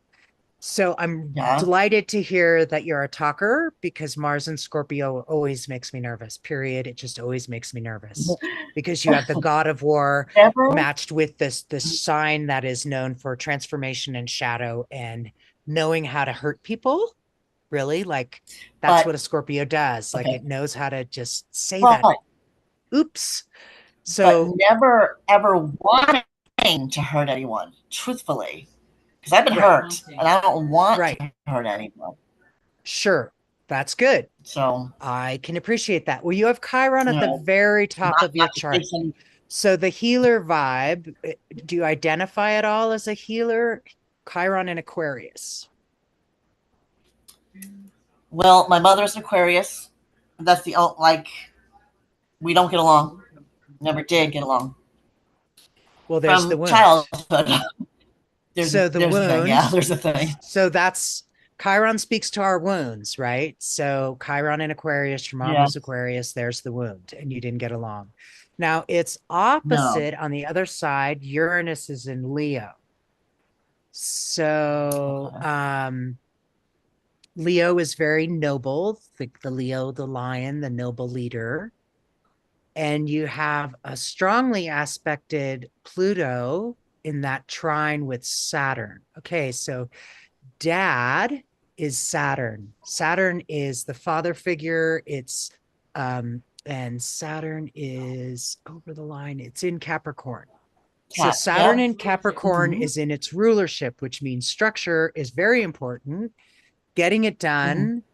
So I'm delighted to hear that you're a talker, because Mars and Scorpio always makes me nervous, period. It just always makes me nervous because you have the god of war matched with this sign that is known for transformation and shadow and knowing how to hurt people. Really, like that's what a Scorpio does. Like it knows how to just say that. Oops. So but never ever wanting to hurt anyone, truthfully. Because I've been hurt, and I don't want to hurt anyone. Sure, that's good. So I can appreciate that. Well, you have Chiron at the very top of your chart. So the healer vibe, do you identify at all as a healer? Chiron in Aquarius. Well, my mother's an Aquarius. That's the we don't get along. Never did get along. Well, there's the wound. Childhood. There's a thing. So that's Chiron speaks to our wounds, right? So Chiron in Aquarius, your mom was Aquarius, there's the wound, and you didn't get along. Now it's opposite on the other side. Uranus is in Leo. So Leo is very noble, the Leo, the lion, the noble leader. And you have a strongly aspected Pluto in that trine with Saturn. Okay, so dad is Saturn. Saturn is the father figure. It's and Saturn is over the line. It's in Capricorn. So Saturn in Capricorn is in its rulership, which means structure is very important, getting it done,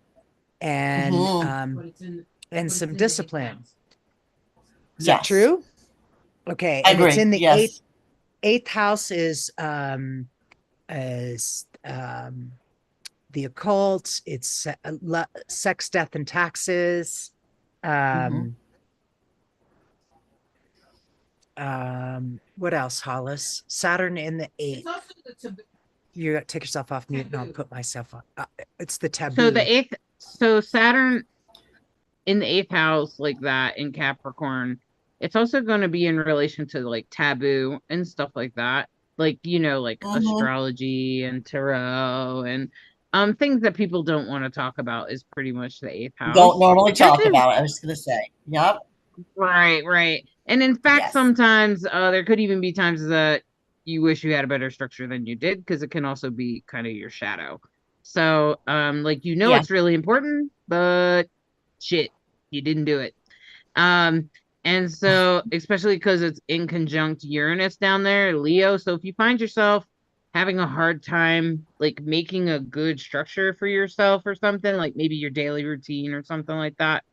and some discipline. Is that true? Okay, and it's in the eighth house is the occult. It's sex, death, and taxes. What else, Hollis? Saturn in the eighth. You got to take yourself off mute, and I'll put myself on. It's the taboo. So the eighth. So Saturn in the eighth house, like that in Capricorn, it's also going to be in relation to like taboo and stuff like that. Like, you know, like astrology and tarot and things that people don't want to talk about is pretty much the eighth house. Don't normally talk about it. I was going to say. Yep. Right. And in fact, sometimes there could even be times that you wish you had a better structure than you did, because it can also be kind of your shadow. So, like, you know, it's really important, but shit, you didn't do it. And so, especially because it's in conjunct Uranus down there, Leo. So if you find yourself having a hard time, like, making a good structure for yourself or something, like maybe your daily routine or something like that,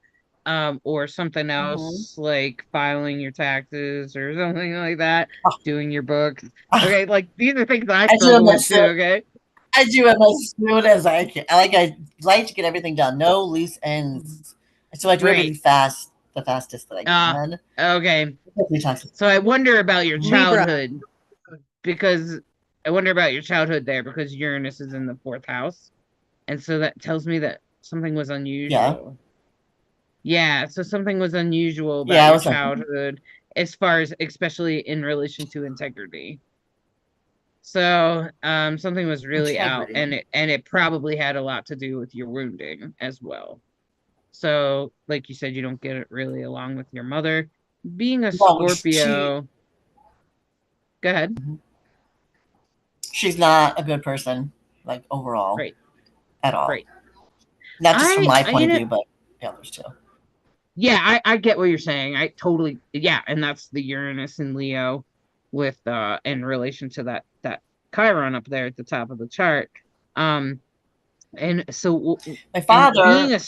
or something else, like filing your taxes or something like that, doing your books. Okay, like, these are things I struggle with too, okay? I do it as soon as I can. I like to get everything done. No loose ends. So I do everything fast, the fastest that I can. Okay. So I wonder about your childhood, because I wonder about your childhood there, because Uranus is in the fourth house. And so that tells me that something was unusual. Yeah, so something was unusual about your childhood, as far as, especially in relation to integrity. So something was really out, and it probably had a lot to do with your wounding as well. So, like you said, you don't get it really along with your mother. Being a Scorpio. Go ahead. She's not a good person, like, overall. Right. At all. Right. Not just from my point of view, but the others too. Yeah, I get what you're saying. I totally, and that's the Uranus in Leo with in relation to that Chiron up there at the top of the chart. And so my father being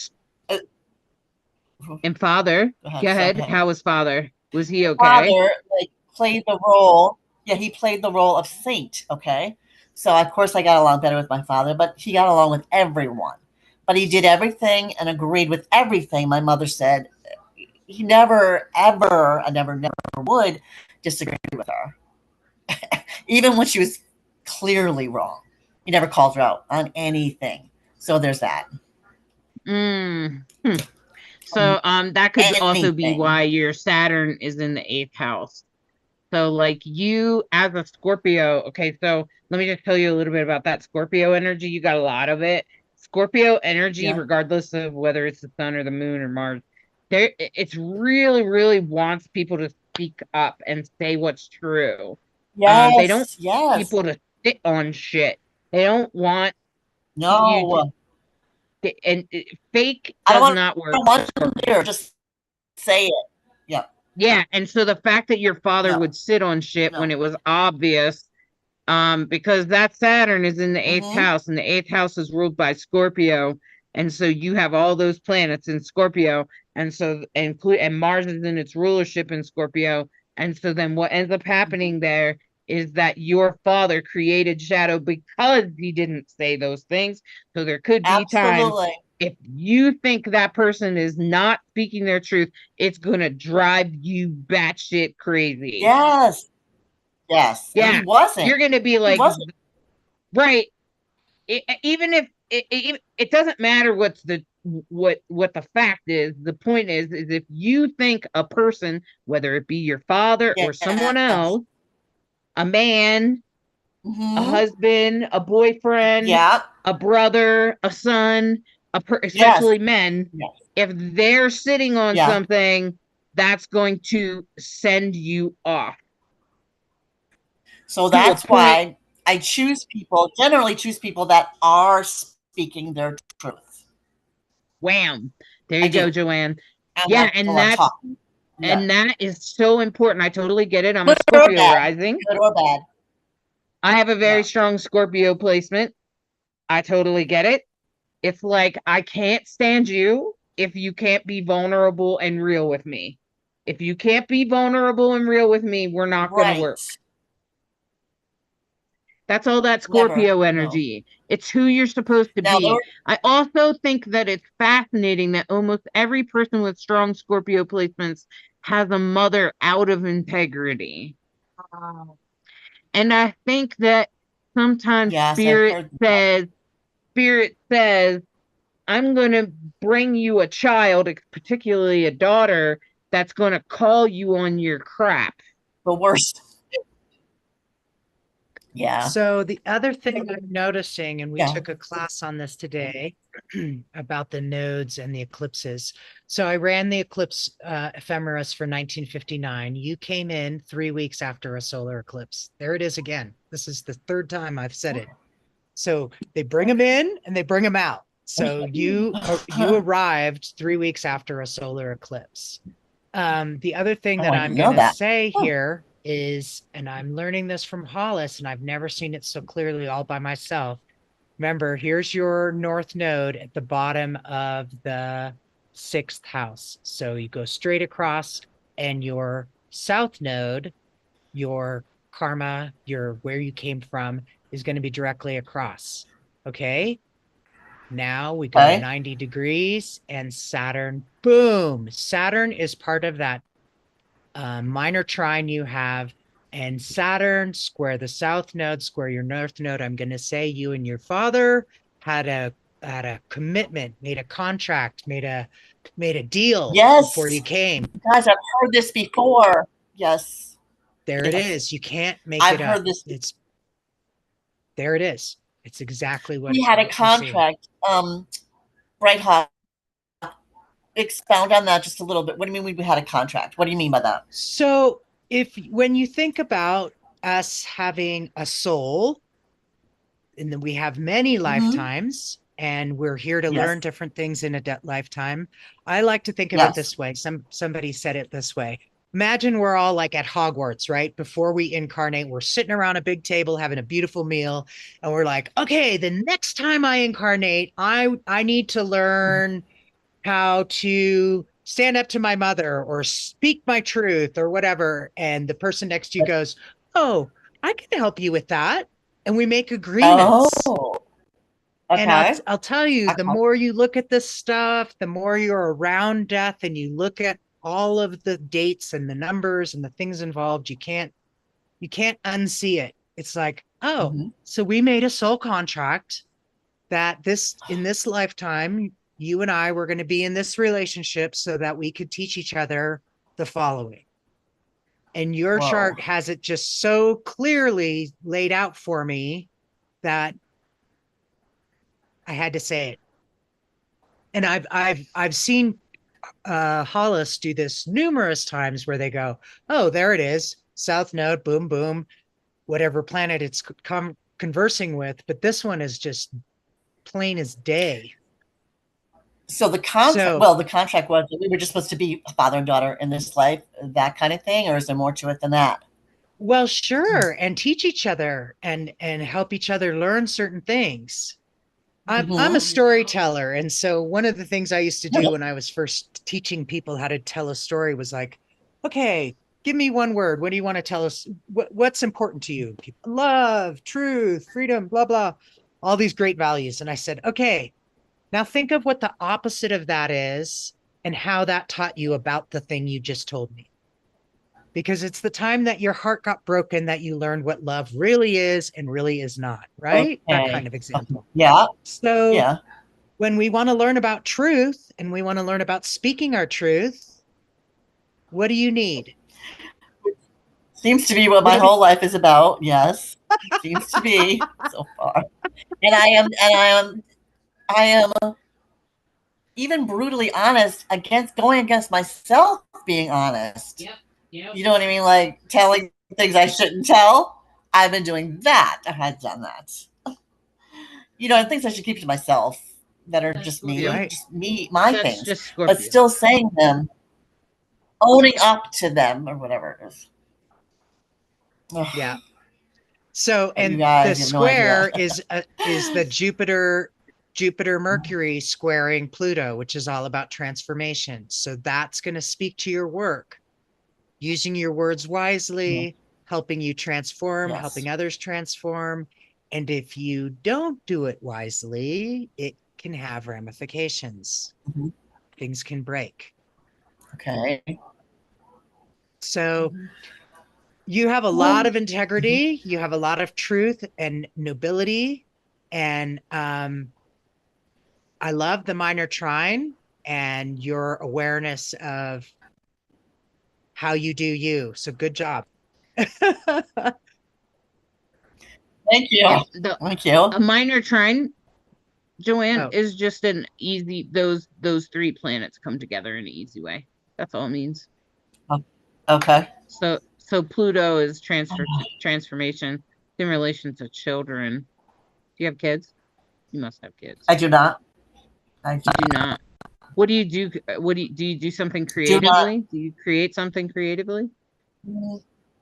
and father, go ahead. How was father? Was he okay? Father, like, played the role. Yeah, he played the role of saint. Okay, so of course I got along better with my father, but he got along with everyone. But he did everything and agreed with everything my mother said. He never, ever, I never would disagree with her. Even when she was clearly wrong. He never called her out on anything. So there's that. So that could also be why your Saturn is in the eighth house. So, like, you as a Scorpio, okay, so let me just tell you a little bit about that Scorpio energy. You got a lot of it. Scorpio energy, regardless of whether it's the sun or the moon or Mars, it's really, really wants people to speak up and say what's true. They don't want people to sit on shit. They don't want you to, and fake does not work. I don't want them there. Just say it. Yeah, and so the fact that your father would sit on shit when it was obvious, because that Saturn is in the eighth house, and the eighth house is ruled by Scorpio, and so you have all those planets in Scorpio, and so and Mars is in its rulership in Scorpio, and so then what ends up happening there is that your father created shadow because he didn't say those things. So there could be times, if you think that person is not speaking their truth, it's going to drive you batshit crazy. Yes. Yeah. He wasn't. You're going to be like, right. Even if it doesn't matter what the fact is, the point is if you think a person, whether it be your father or someone else, a man, a husband, a boyfriend, Yeah. a brother, a son, especially men, Yes. if they're sitting on Yeah. something, that's going to send you off. So To a that's point. why I generally choose people that are speaking their truth. Wham. There I you go, do. Joanne. And Yeah, let the love talk. Yeah. and that is so important. I totally get it. I'm a Good or Scorpio bad. rising. Good or bad. I have a very Yeah. strong Scorpio placement. I totally get it. It's like, I can't stand you if you can't be vulnerable and real with me. If you can't be vulnerable and real with me, we're not going to Right. work. That's all that Never. Scorpio No. energy. It's who you're supposed to Now, be. I also think that it's fascinating that almost every person with strong Scorpio placements has a mother out of integrity. And I think that sometimes yes, I've heard that. Spirit says, I'm going to bring you a child, particularly a daughter, that's going to call you on your crap. The worst. Yeah. So the other thing I'm noticing, and we Yeah. took a class on this today about the nodes and the eclipses. So I ran the eclipse ephemeris for 1959. You came in 3 weeks after a solar eclipse. There it is again. This is the third time I've said it. So they bring them in and they bring them out. So you arrived 3 weeks after a solar eclipse. The other thing that I I'm didn't know going to that. say here is, and I'm learning this from Hollis, and I've never seen it so clearly all by myself. Remember, here's your north node at the bottom of the 6th house. So you go straight across, and your south node, your karma, your where you came from, is going to be directly across. Okay. Now we go Okay. 90 degrees and Saturn, boom. Saturn is part of that minor trine you have, and Saturn square the south node, square your north node. I'm going to say you and your father had a commitment, made a contract, made a deal before you Yes. came. Guys, I've heard this before. Yes. There it Yes. is. You can't make I've it up. heard this. There it is. It's exactly what We had a what you're seeing. contract. Bright Hawk, expound on that just a little bit. What do you mean we had a contract? What do you mean by that? So when you think about us having a soul, and then we have many lifetimes, and we're here to learn different things in a lifetime. I like to think of it this way. Somebody said it this way. Imagine we're all like at Hogwarts, right? Before we incarnate, we're sitting around a big table having a beautiful meal, and we're like, okay, the next time I incarnate, I need to learn how to stand up to my mother or speak my truth or whatever. And the person next to you goes, oh, I can help you with that. And we make agreements. Oh, okay. And I'll tell you, the more you look at this stuff, the more you're around death and you look at all of the dates and the numbers and the things involved, you can't unsee it. It's like, oh, so we made a soul contract that in this lifetime, you and I were going to be in this relationship so that we could teach each other the following. And your chart has it just so clearly laid out for me that I had to say it. And I've seen Hollis do this numerous times where they go, oh, there it is, south node, boom, boom, whatever planet it's conversing with. But this one is just plain as day. So the contract, the contract was that we were just supposed to be a father and daughter in this life, that kind of thing, or is there more to it than that? Well, sure, and teach each other and help each other learn certain things. I'm a storyteller, and so one of the things I used to do when I was first teaching people how to tell a story was like, okay, give me one word. What do you want to tell us? What's important to you? Love, truth, freedom, blah, blah, all these great values. And I said, okay, now think of what the opposite of that is and how that taught you about the thing you just told me. Because it's the time that your heart got broken that you learned what love really is and really is not, right? Okay. That kind of example. Yeah. So when we want to learn about truth and we want to learn about speaking our truth, what do you need? Seems to be what my whole life is about. Yes, seems to be so far. And I am even brutally honest going against myself being honest. Yep. You know what I mean? Like telling things I shouldn't tell. I've been doing that. I had done that. And things I should keep to myself that are That's just me, Scorpio. Right. just me, my That's things, just but Scorpio. still saying them, owning up to them or whatever it is. Ugh. Yeah. So, But you and guys, the you have no idea. square is the Jupiter Mercury squaring Pluto, which is all about transformation. So that's going to speak to your work, using your words wisely, helping you transform, Yes. helping others transform. And if you don't do it wisely, it can have ramifications. Mhm. Things can break. Okay. So you have a lot of integrity, you have a lot of truth and nobility. And I love the minor trine and your awareness of how you do you. So good job. Thank you. Yeah, Thank you. a minor trine, Joanne, Oh. is just an easy, those three planets come together in an easy way. That's all it means. Okay. So Pluto is transformation in relation to children. Do you have kids? You must have kids. I do not. I You do not. What do you do? What do you do something do not. creatively? Do you create something creatively?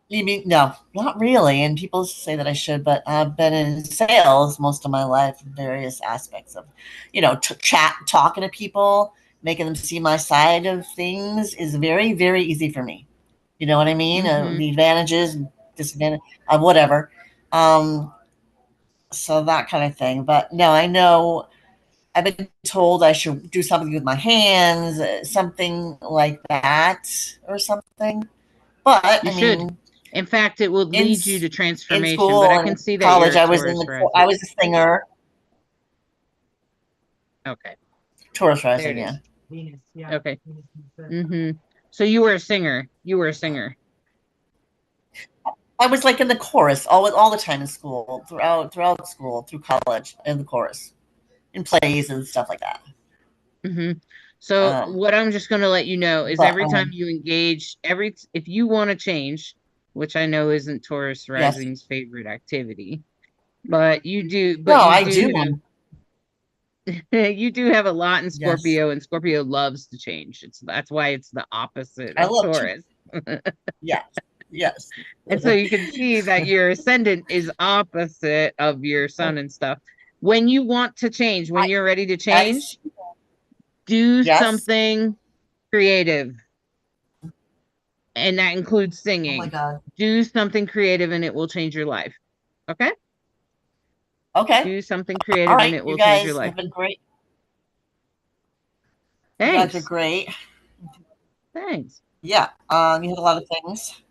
You mean no, not really. And people say that I should, but I've been in sales most of my life, various aspects of, talking to people, making them see my side of things is very, very easy for me. You know what I mean? Mm-hmm. The advantages, disadvantages, whatever. So that kind of thing. But no, I know I've been told I should do something with my hands, something like that, or something. But You I should. mean, In fact, it will in lead you to in transformation, but school I and can see that you're college, a I was Taurus rising. I was a singer. Okay. Taurus There rising, it yeah. is. Venus, yeah. Okay. Mm-hmm. So you were a singer. You were a singer. I was like in the chorus all the time in school, throughout school, through college, in the chorus, in plays and stuff like that. Mm-hmm. So Um, what I'm just going to let you know is but every time you engage, if you want to change, which I know isn't Taurus yes, rising's favorite activity, but you do, no, but you I do do. you do have a lot in Yes, Scorpio, and Scorpio loves to change. That's why it's the opposite I of love to. Taurus. Yes, yes. And so you can see that your ascendant is opposite of your sun and stuff. When you want to change, when I you're ready to I change, do yes. something creative. And that includes Oh my singing. god. Do something creative and it will change your life. Okay? Okay. Do something All creative and right. it You will change your guys life. have been great. You guys are Thanks. great. Thanks. Yeah. You had a lot of things.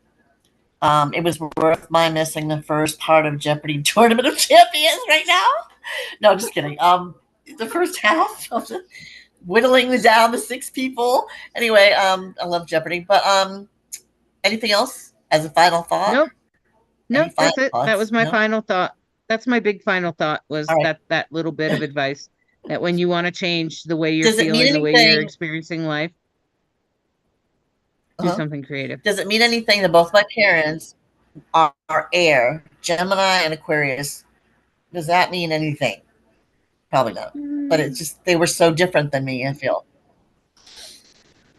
It was worth my missing the first part of Jeopardy Tournament of Champions right now. No, just kidding. The first half of the whittling down the 6 people. Anyway, I love Jeopardy. But anything else as a final thought? Nope. Any Nope. final That's it. That thoughts? was my No. final thought. That's my big final thought All was right. that little bit of advice that when you want to change the way you're Does it mean feeling, the way you're anything? experiencing life, do something creative. Does it mean anything that both my parents are air, Gemini and Aquarius? Does that mean anything? Probably not. But it's just they were so different than me, I feel.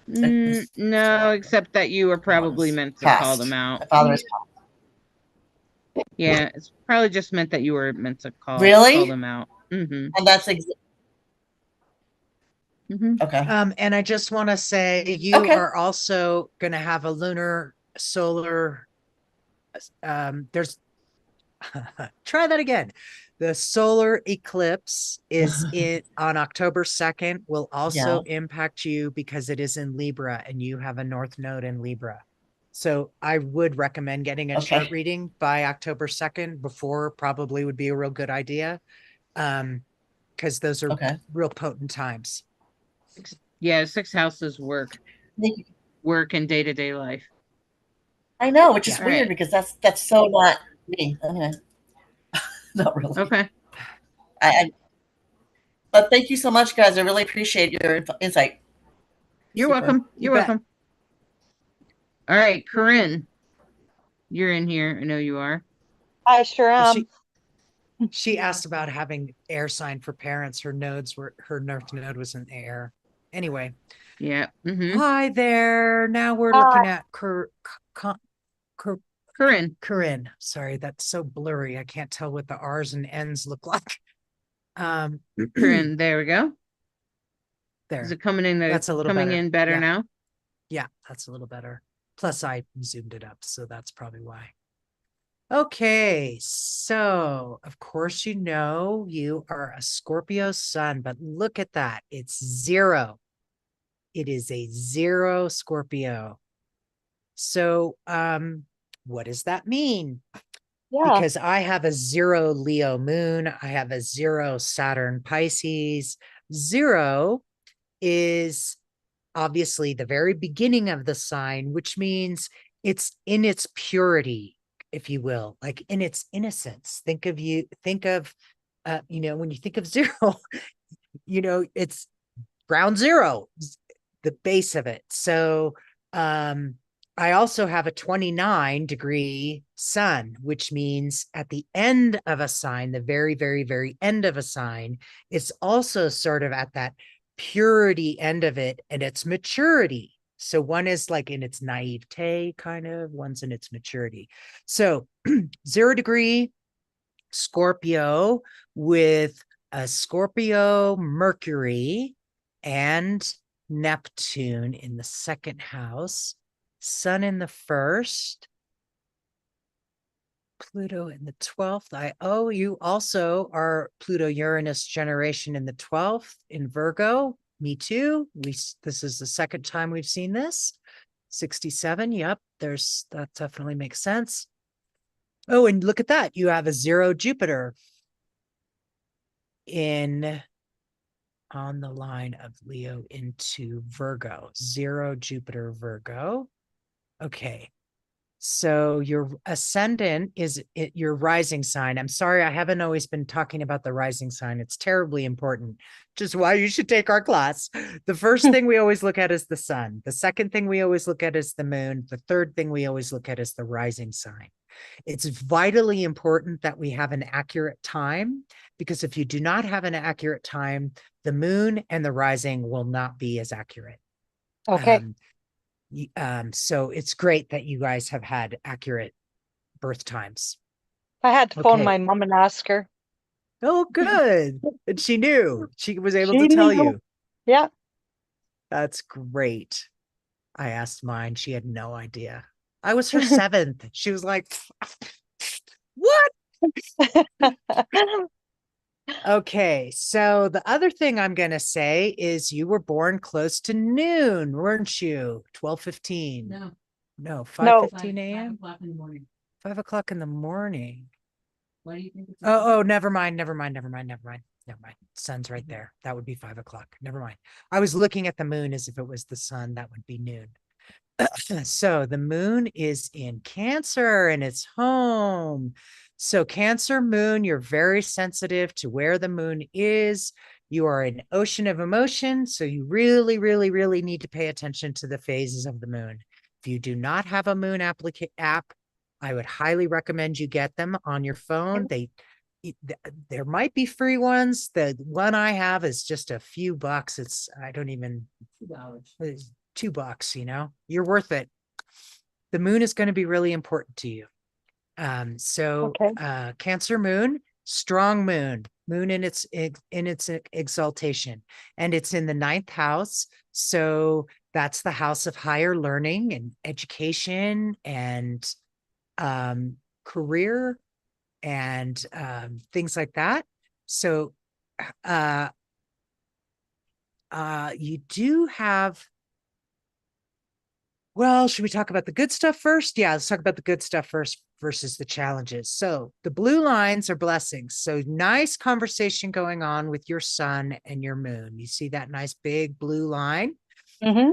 No, except that you were probably meant to call them Past. out. My father is Yeah, it's probably just meant that you were meant to call really, them out. Mm-hmm. and that's Mm-hmm. okay. And I just want to say you Okay. are also going to have a lunar solar. There's try that again. The solar eclipse is on October 2nd, will also impact you because it is in Libra and you have a North Node in Libra. So I would recommend getting a chart reading by October 2nd before probably would be a real good idea. Because those are real potent times. Yeah, 6 houses work and day-to-day life. I know, which is Yeah. weird Right. because that's so not me. Anyway, not really. Okay. I but thank you so much, guys. I really appreciate your insight. You're Super. welcome. You You're bet. welcome. All right, Corinne, you're in here. I know you are. I sure Well, am. she asked about having air sign for parents. Her North node was in air. Anyway, Yeah. Mm-hmm. hi there. Now we're Hi. looking at Corinne. Corinne. Sorry, that's so blurry. I can't tell what the R's and N's look like. Corinne, there we go. There. Is it coming in? That's a little coming better. in better Yeah. now? Yeah, that's a little better. Plus, I zoomed it up, so that's probably why. Okay, so of course, you know you are a Scorpio sun, but look at that. It's 0. It is a 0 Scorpio. So, what does that mean? Yeah. Because I have a 0 Leo moon, I have a 0 Saturn Pisces. 0 is obviously the very beginning of the sign, which means it's in its purity, if you will, like in its innocence. Think of, when you think of 0, it's ground zero, the base of it. So, I also have a 29-degree sun, which means at the end of a sign, the very, very, very end of a sign, it's also sort of at that purity end of it and its maturity. So one is like in its naivete, kind of, one's in its maturity. So 0-degree Scorpio with a Scorpio Mercury and Neptune in the 2nd house, Sun in the 1st, Pluto in the 12th. You also are Pluto Uranus generation in the 12th in Virgo. Me too. This is the 2nd time we've seen this. 67. Yep, that definitely makes sense. Oh, and look at that. You have a 0 Jupiter on the line of Leo into Virgo. 0 Jupiter Virgo. Okay. So your ascendant is your rising sign. I'm sorry, I haven't always been talking about the rising sign. It's terribly important, which is why you should take our class. The first thing we always look at is the sun. The second thing we always look at is the moon. The third thing we always look at is the rising sign. It's vitally important that we have an accurate time, because if you do not have an accurate time, the moon and the rising will not be as accurate. Okay. So it's great that you guys have had accurate birth times. I had to phone Okay. my mom and ask her. Oh, good. And she knew. She was able She to tell knew. you. Yeah. That's great. I asked mine. She had no idea. I was her 7th. She was like, what? Okay, so the other thing I'm going to say is you were born close to noon, weren't you? 12:15. No, 5:15 a.m. 5 o'clock in the morning. 5 o'clock in the morning. Why do you think it's Oh, never mind. Sun's right there. That would be 5 o'clock. Never mind. I was looking at the moon as if it was the sun. That would be noon. So the moon is in Cancer and it's home. So Cancer moon, you're very sensitive to where the moon is. You are an ocean of emotion. So you really, really, really need to pay attention to the phases of the moon. If you do not have a moon app, I would highly recommend you get them on your phone. There might be free ones. The one I have is just a few bucks. It's $2, you're worth it. The moon is going to be really important to you. Cancer moon, strong moon in its exaltation, and it's in the 9th house. So that's the house of higher learning and education and career and things like that. So you do have, well, should we talk about the good stuff first? Yeah, let's talk about the good stuff first versus the challenges. So the blue lines are blessings. So nice conversation going on with your sun and your moon. You see that nice big blue line? Mm-hmm.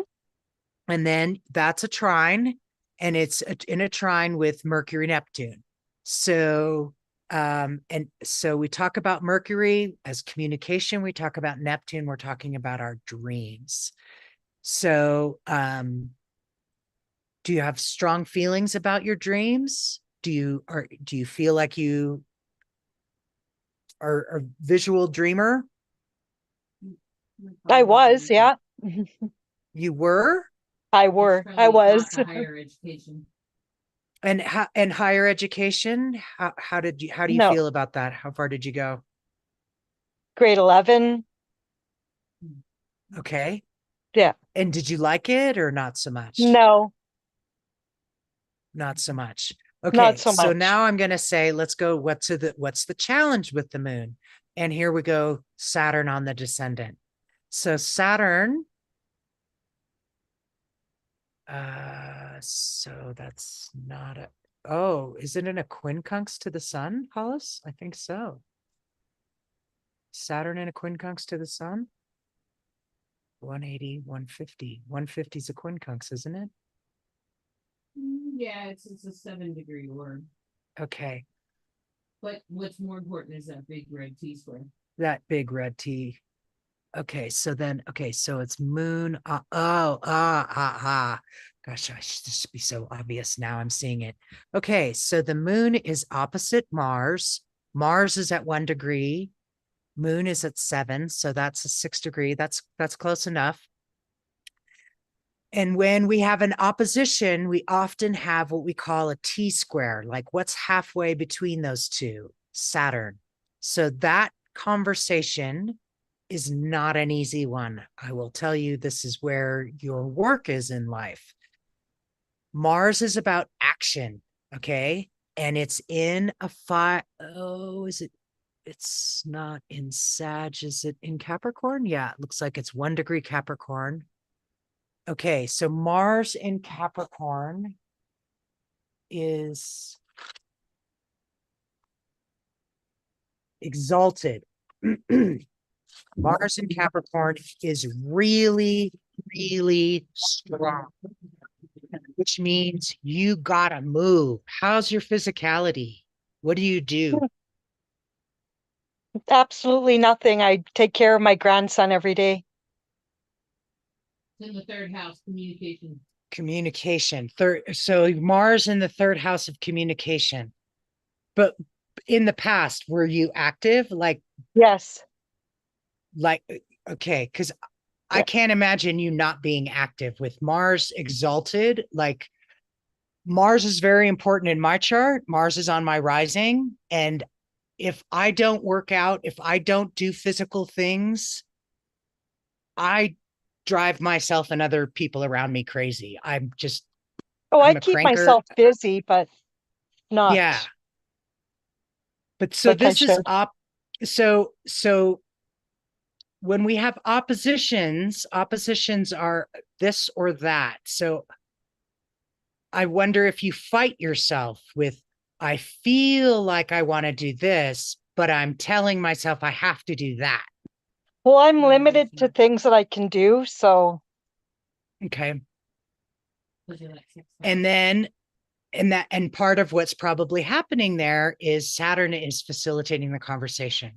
And then that's a trine. and it's in a trine with Mercury, Neptune. So, and so we talk about Mercury as communication. We talk about Neptune. We're talking about our dreams. So, do you have strong feelings about your dreams? Do you feel like you are a visual dreamer? I was, yeah. You were? I was. Higher education. And higher education? How do you No, feel about that? How far did you go? grade 11. Okay. Yeah. And did you like it or not so much? No, Not so much. not Okay, so so much. now I'm going to say, let's go. What's the challenge with the moon? And here we go, Saturn on the descendant. So Saturn, so that's not a, oh, is it in a quincunx to the sun, Hollis? I think so. Saturn in a quincunx to the sun? 180, 150. 150 is a quincunx, isn't it? Yeah, it's a 7-degree orb. Okay. But what's more important is that big red T square. That big red T. Okay, so it's moon. Gosh, this should be so obvious now. I'm seeing it. Okay, so the moon is opposite Mars. Mars is at 1 degree. Moon is at 7, so that's a 6 degree. That's close enough. And when we have an opposition, we often have what we call a T square, like what's halfway between those two? Saturn. So that conversation is not an easy one. I will tell you, this is where your work is in life. Mars is about action, okay? And it's in a fire. Oh, is it? It's not in Sag. Is it in Capricorn? Yeah, it looks like it's 1 degree Capricorn. Okay, so Mars in Capricorn is exalted. Mars in Capricorn is really, really strong, which means you gotta move. How's your physicality? What do you do? Absolutely nothing. I take care of my grandson every day. In the 3rd house, communication. Communication. So Mars in the 3rd house of communication. But in the past, were you active? Yes. Okay, because I Yeah. can't imagine you not being active with Mars exalted. Like, Mars is very important in my chart. Mars is on my rising. And if I don't work out, if I don't do physical things, I drive myself and other people around me crazy. Oh, I I'm a keep cranker. myself busy, but not Yeah. But so like I this is should. so when we have oppositions are this or that. So I wonder if you fight yourself with, I feel like I want to do this, but I'm telling myself I have to do that. Well, I'm limited to things that I can do, so Okay. And then, and part of what's probably happening there is Saturn is facilitating the conversation.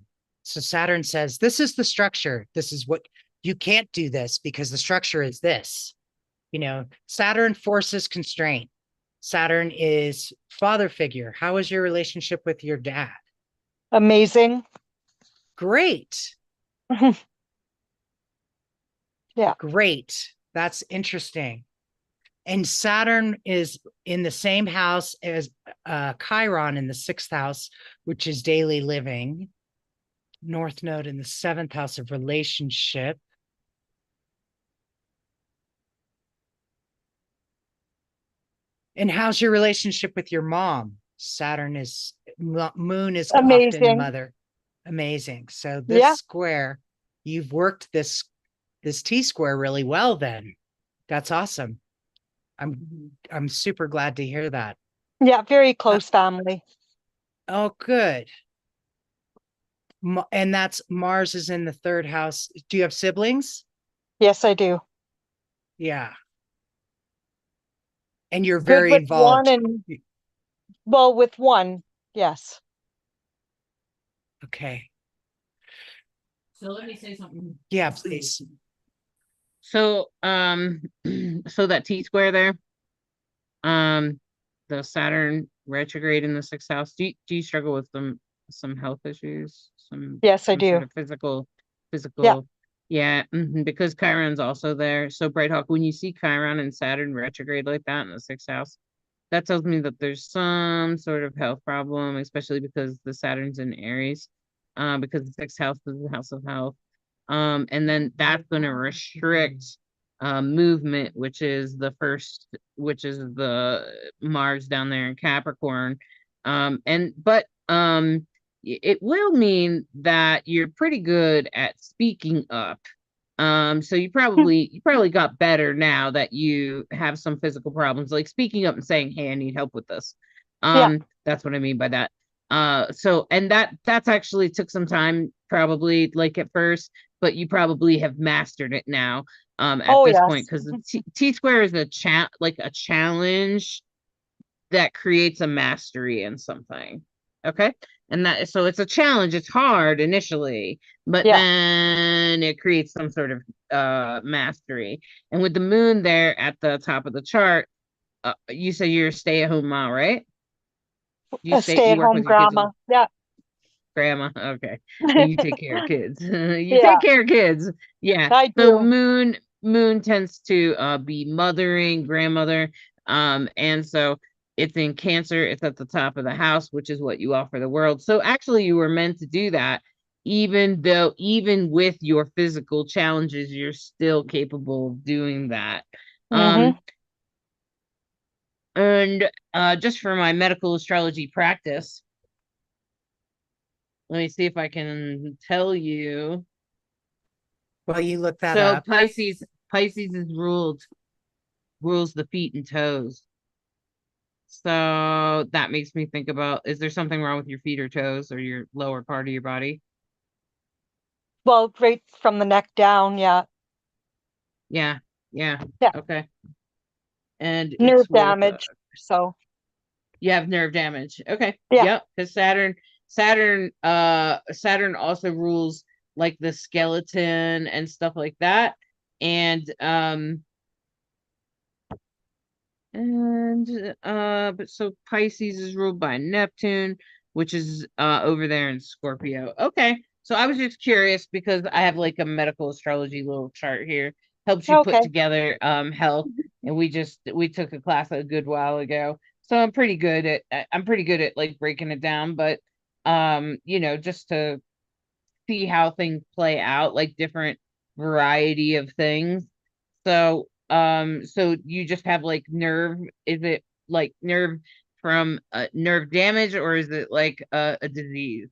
So Saturn says, this is the structure. This is what you can't do this because the structure is this. Saturn forces constraint. Saturn is father figure. How is your relationship with your dad? amazing. Great. Yeah. Great. That's interesting. And Saturn is in the same house as Chiron in the 6th house, which is daily living. North Node in the 7th house of relationship. And how's your relationship with your mom? Moon is often Amazing. mother. Amazing. So this Yeah. square, you've worked this T square really well then. That's awesome. I'm super glad to hear that. Yeah, very close family. Oh, good. And that's Mars is in the 3rd house. Do you have siblings? Yes, I do. Yeah. And you're Good very with one involved. and, well, with one, yes. Okay. So let me say something. Yeah, please. So, so that T square there, um, the Saturn retrograde in the sixth house. Do you struggle with some health issues, Yes, I some sort do. of physical, Yeah. Yeah, because Chiron's also there. So Bright Hawk, when you see Chiron and Saturn retrograde like that in the sixth house, that tells me that there's some sort of health problem, especially because the Saturn's in Aries, because the sixth house is the house of health. And then that's going to restrict movement, which is the Mars down there in Capricorn. But it will mean that you're pretty good at speaking up. So you probably got better now that you have some physical problems, like speaking up and saying, "Hey, I need help with this." Yeah. That's what I mean by that. So and that's actually took some time, probably like at first, but you probably have mastered it now. At Oh, this point, yes. because the T square is a challenge that creates a mastery in something. Okay. And that so it's a challenge, it's hard initially, but Yeah. then it creates some sort of mastery. And with the moon there at the top of the chart, you say you're a stay-at-home mom, right? A You work stay-at-home with your kids grandma. Yeah. grandma. Okay. And you take care of kids. You Yeah, take care of kids. Yeah. I So do. moon tends to be mothering, grandmother. And so it's in Cancer, it's at the top of the house, which is what you offer the world. So actually you were meant to do that, even with your physical challenges, you're still capable of doing that. Mm-hmm. Um and just for my medical astrology practice, let me see if I can tell you. Well, you look that So up. Pisces is rules the feet and toes. So that makes me think about, is there something wrong with your feet or toes or your lower part of your body? Well, right from the neck down. Yeah. Yeah, yeah. Yeah. Okay. And Nerve it's with damage. So, you have nerve damage. Okay. yeah. Yep. Because Saturn also rules like the skeleton and stuff like that. And but so Pisces is ruled by Neptune, which is over there in Scorpio. Okay. So I was just curious because I have like a medical astrology little chart here. Helps you put Okay. together health. And we took a class a good while ago. So I'm pretty good at like breaking it down, but just to see how things play out, like different variety of things. So you just have like nerve, is it like nerve from nerve damage, or is it like a disease?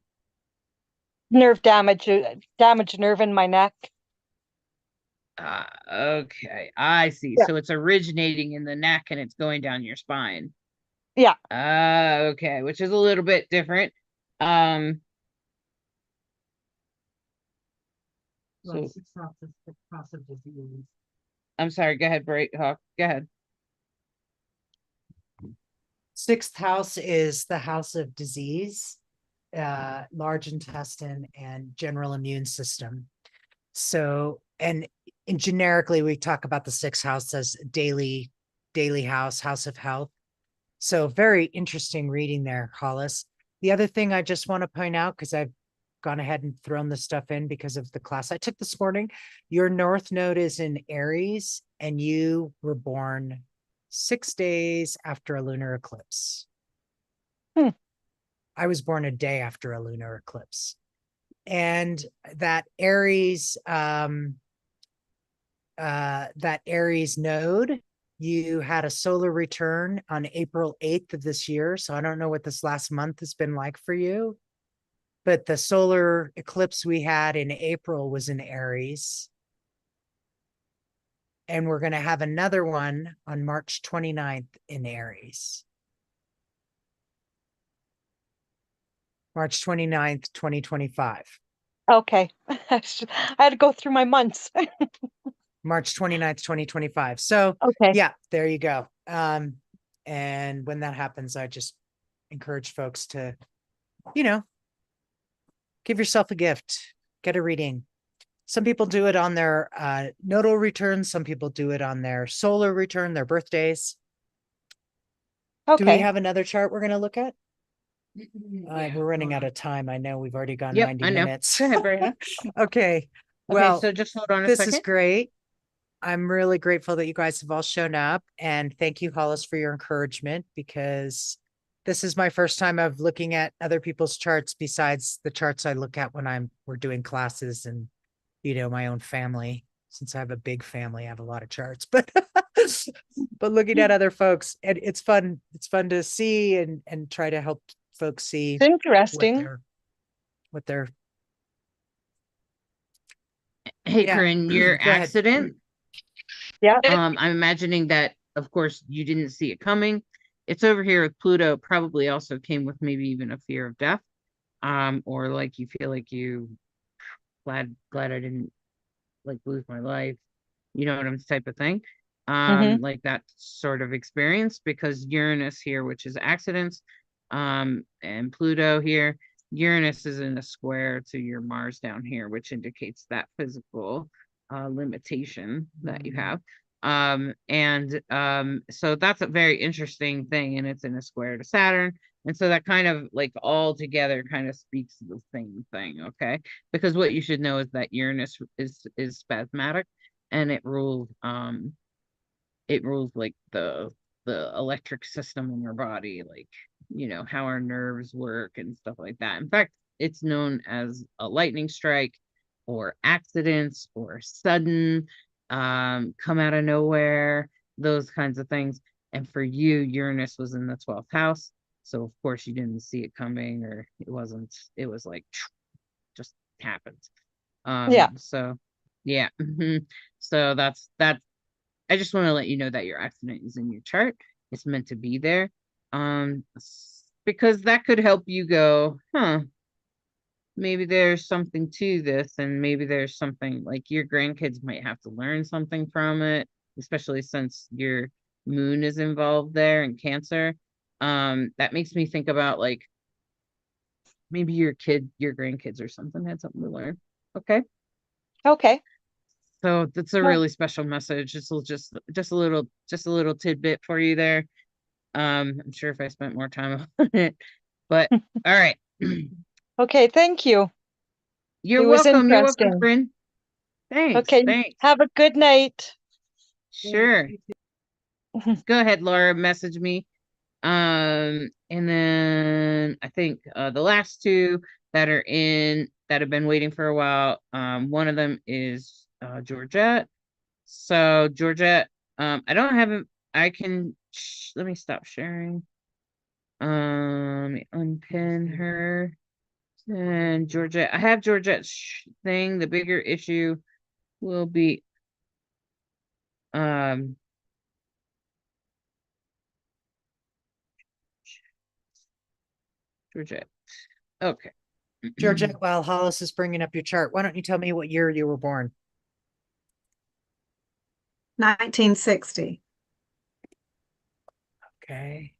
Nerve damage. Damaged nerve in my neck. Okay, I see. Yeah. So it's originating in the neck and it's going down your spine. Yeah. Okay, which is a little bit different. Um, so I'm sorry, go ahead, Bright Hawk. Go ahead. Sixth house is the house of disease, large intestine, and general immune system. So, and generically, we talk about the sixth house as daily house of health. So very interesting reading there, Hollis. The other thing I just want to point out, because I've gone ahead and thrown the stuff in because of the class I took this morning, your North Node is in Aries, and you were born 6 days after a lunar eclipse. I was born a day after a lunar eclipse. And that Aries node, you had a solar return on April 8th of this year. So I don't know what this last month has been like for you, but the solar eclipse we had in April was in Aries. And we're going to have another one on March 29th in Aries. March 29th, 2025. Okay. I had to go through my months. March 29th, 2025. So Okay. yeah, there you go. And when that happens, I just encourage folks to, you know, give yourself a gift, get a reading. Some people do it on their nodal return. Some people do it on their solar return, their birthdays. Do we Okay. have another chart we're going to look at? We're running out of time. I know we've already gone Yep, 90 I know. minutes. Go ahead, Brandon. Okay. Okay, Well, so just hold on a this second. is great. I'm really grateful that you guys have all shown up, and thank you, Hollis, for your encouragement, because this is my first time of looking at other people's charts besides the charts I look at when we're doing classes and, you know, my own family. Since I have a big family, I have a lot of charts, but but looking at other folks, and it's fun. It's fun to see and try to help folks see It's interesting. what they're Hey, yeah. Corinne, your Go ahead. accident. Yeah. I'm imagining that, of course, you didn't see it coming. It's over here with Pluto. Probably also came with maybe even a fear of death. Or like you feel like you glad I didn't like lose my life. You know what I'm type of thing. Like that sort of experience, because Uranus here, which is accidents, and Pluto here. Uranus is in a square to your Mars down here, which indicates that physical limitation that you have. So that's a very interesting thing, and it's in a square to Saturn. And so that kind of like all together kind of speaks to the same thing, okay? Because what you should know is that Uranus is spasmodic, and it rules like the electric system in your body, like, you know, how our nerves work and stuff like that. In fact, it's known as a lightning strike or accidents or sudden come out of nowhere, those kinds of things. And for you, Uranus was in the 12th house. So of course you didn't see it coming, or it was like just happened. Yeah. So yeah. So that's I just want to let you know that your accident is in your chart. It's meant to be there. Because that could help you go, maybe there's something to this, and maybe there's something like your grandkids might have to learn something from it, especially since your moon is involved there in Cancer. That makes me think about like maybe your grandkids or something had something to learn. Okay. Okay. So that's a Yeah. really special message. Just a little tidbit for you there. I'm sure if I spent more time on it, but all right. Okay. Thank you. You're It was welcome. You're welcome, interesting. friend. Thanks. Okay. Thanks. Have a good night. Sure. Go ahead, Laura. Message me. And then I think the last two that have been waiting for a while. One of them is Georgette. So Georgette, I don't have it. I can let me stop sharing. Let me unpin her. And Georgette, I have Georgette's thing. The bigger issue will be Georgette. Okay. Georgette, while Hollis is bringing up your chart, why don't you tell me what year you were born? 1960. Okay.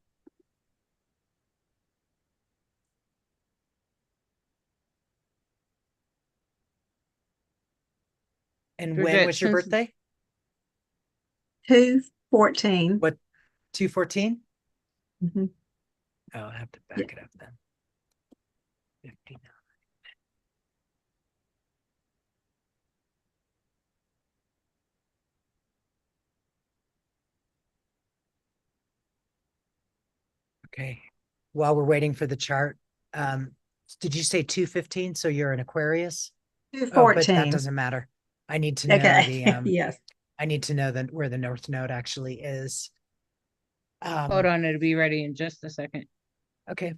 And when Georgette, was your birthday? 2/14. What, 2/14? Mhm. Oh, I'll have to back Yeah. it up then. 59. Okay. While we're waiting for the chart, did you say 2/15? So you're an Aquarius? Oh, but that 2/14. doesn't matter. I need to know Okay. Yes. I need to know where the North Node actually is. hold on, it'll be ready in just a second. Okay. Here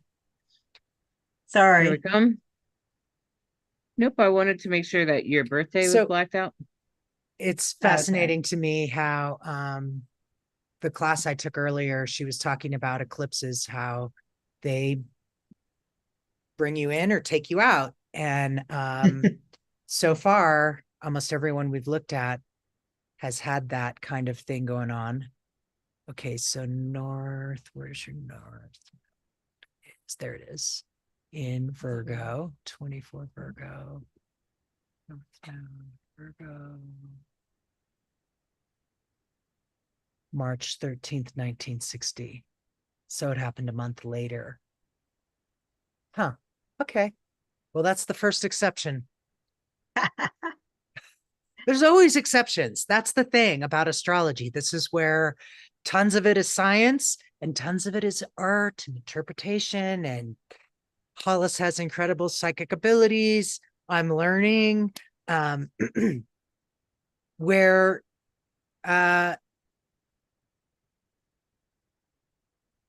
Sorry. we come. Nope, I wanted to make sure that your birthday was blacked out. It's fascinating to me how the class I took earlier, she was talking about eclipses, how they bring you in or take you out. And so far, almost everyone we've looked at has had that kind of thing going on. Okay, so north, where's your north? There it is. In Virgo, 24 Virgo. North down, Virgo. March 13th, 1960. So it happened a month later. Huh. Okay. Well, that's the first exception. There's always exceptions. That's the thing about astrology. This is where tons of it is science and tons of it is art and interpretation. And Hollis has incredible psychic abilities. I'm learning where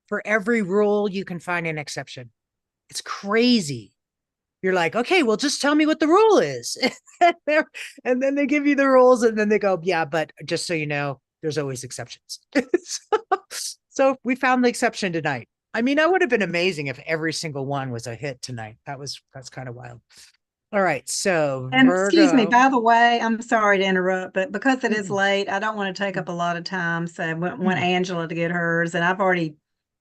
for every rule, you can find an exception. It's crazy. You're like, okay, well, just tell me what the rule is. And then they give you the rules and then they go, yeah, but just so you know, there's always exceptions. So we found the exception tonight. I mean, that would have been amazing if every single one was a hit tonight. That's kind of wild. All right. So And excuse me, Virgo. by the way, I'm sorry to interrupt, but because it is late, I don't want to take up a lot of time. So I want Angela to get hers, and I've already,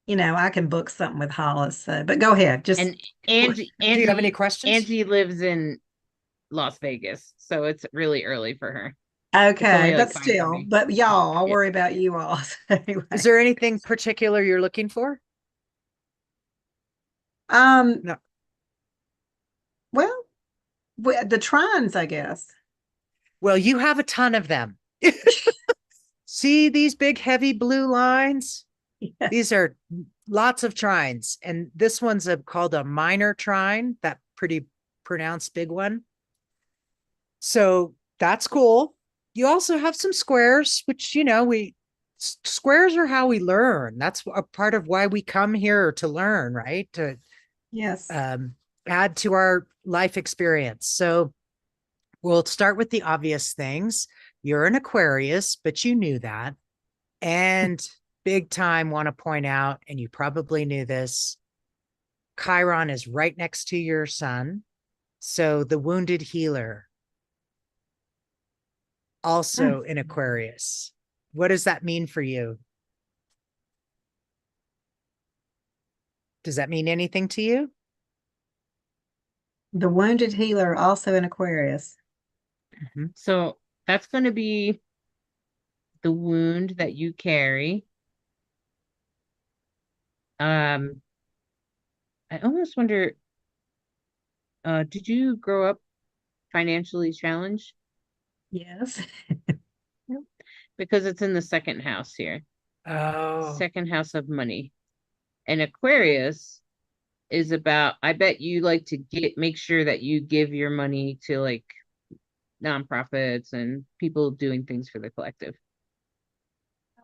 I can book something with Hollis. So, but go ahead. Just And Angie, do you have any questions? Angie lives in Las Vegas, so it's really early for her. okay, like but still, but y'all, I'll worry about you all. So anyway. Is there anything particular you're looking for? No. Well, the trines, I guess. Well, you have a ton of them. See these big, heavy blue lines? Yeah. These are lots of trines. And this one's called a minor trine, that pretty pronounced big one. So that's cool. You also have some squares, which, squares are how we learn. That's a part of why we come here to learn, right? To add to our life experience. So we'll start with the obvious things. You're an Aquarius, but you knew that. And big time want to point out, and you probably knew this, Chiron is right next to your sun. So the wounded healer, also in Aquarius. What does that mean for you? Does that mean anything to you? The wounded healer, also in Aquarius. Mm-hmm. So that's going to be the wound that you carry. I almost wonder, did you grow up financially challenged? Yes. Because it's in the second house here. Oh. Second house of money. And Aquarius is about, I bet you like to make sure that you give your money to like nonprofits and people doing things for the collective.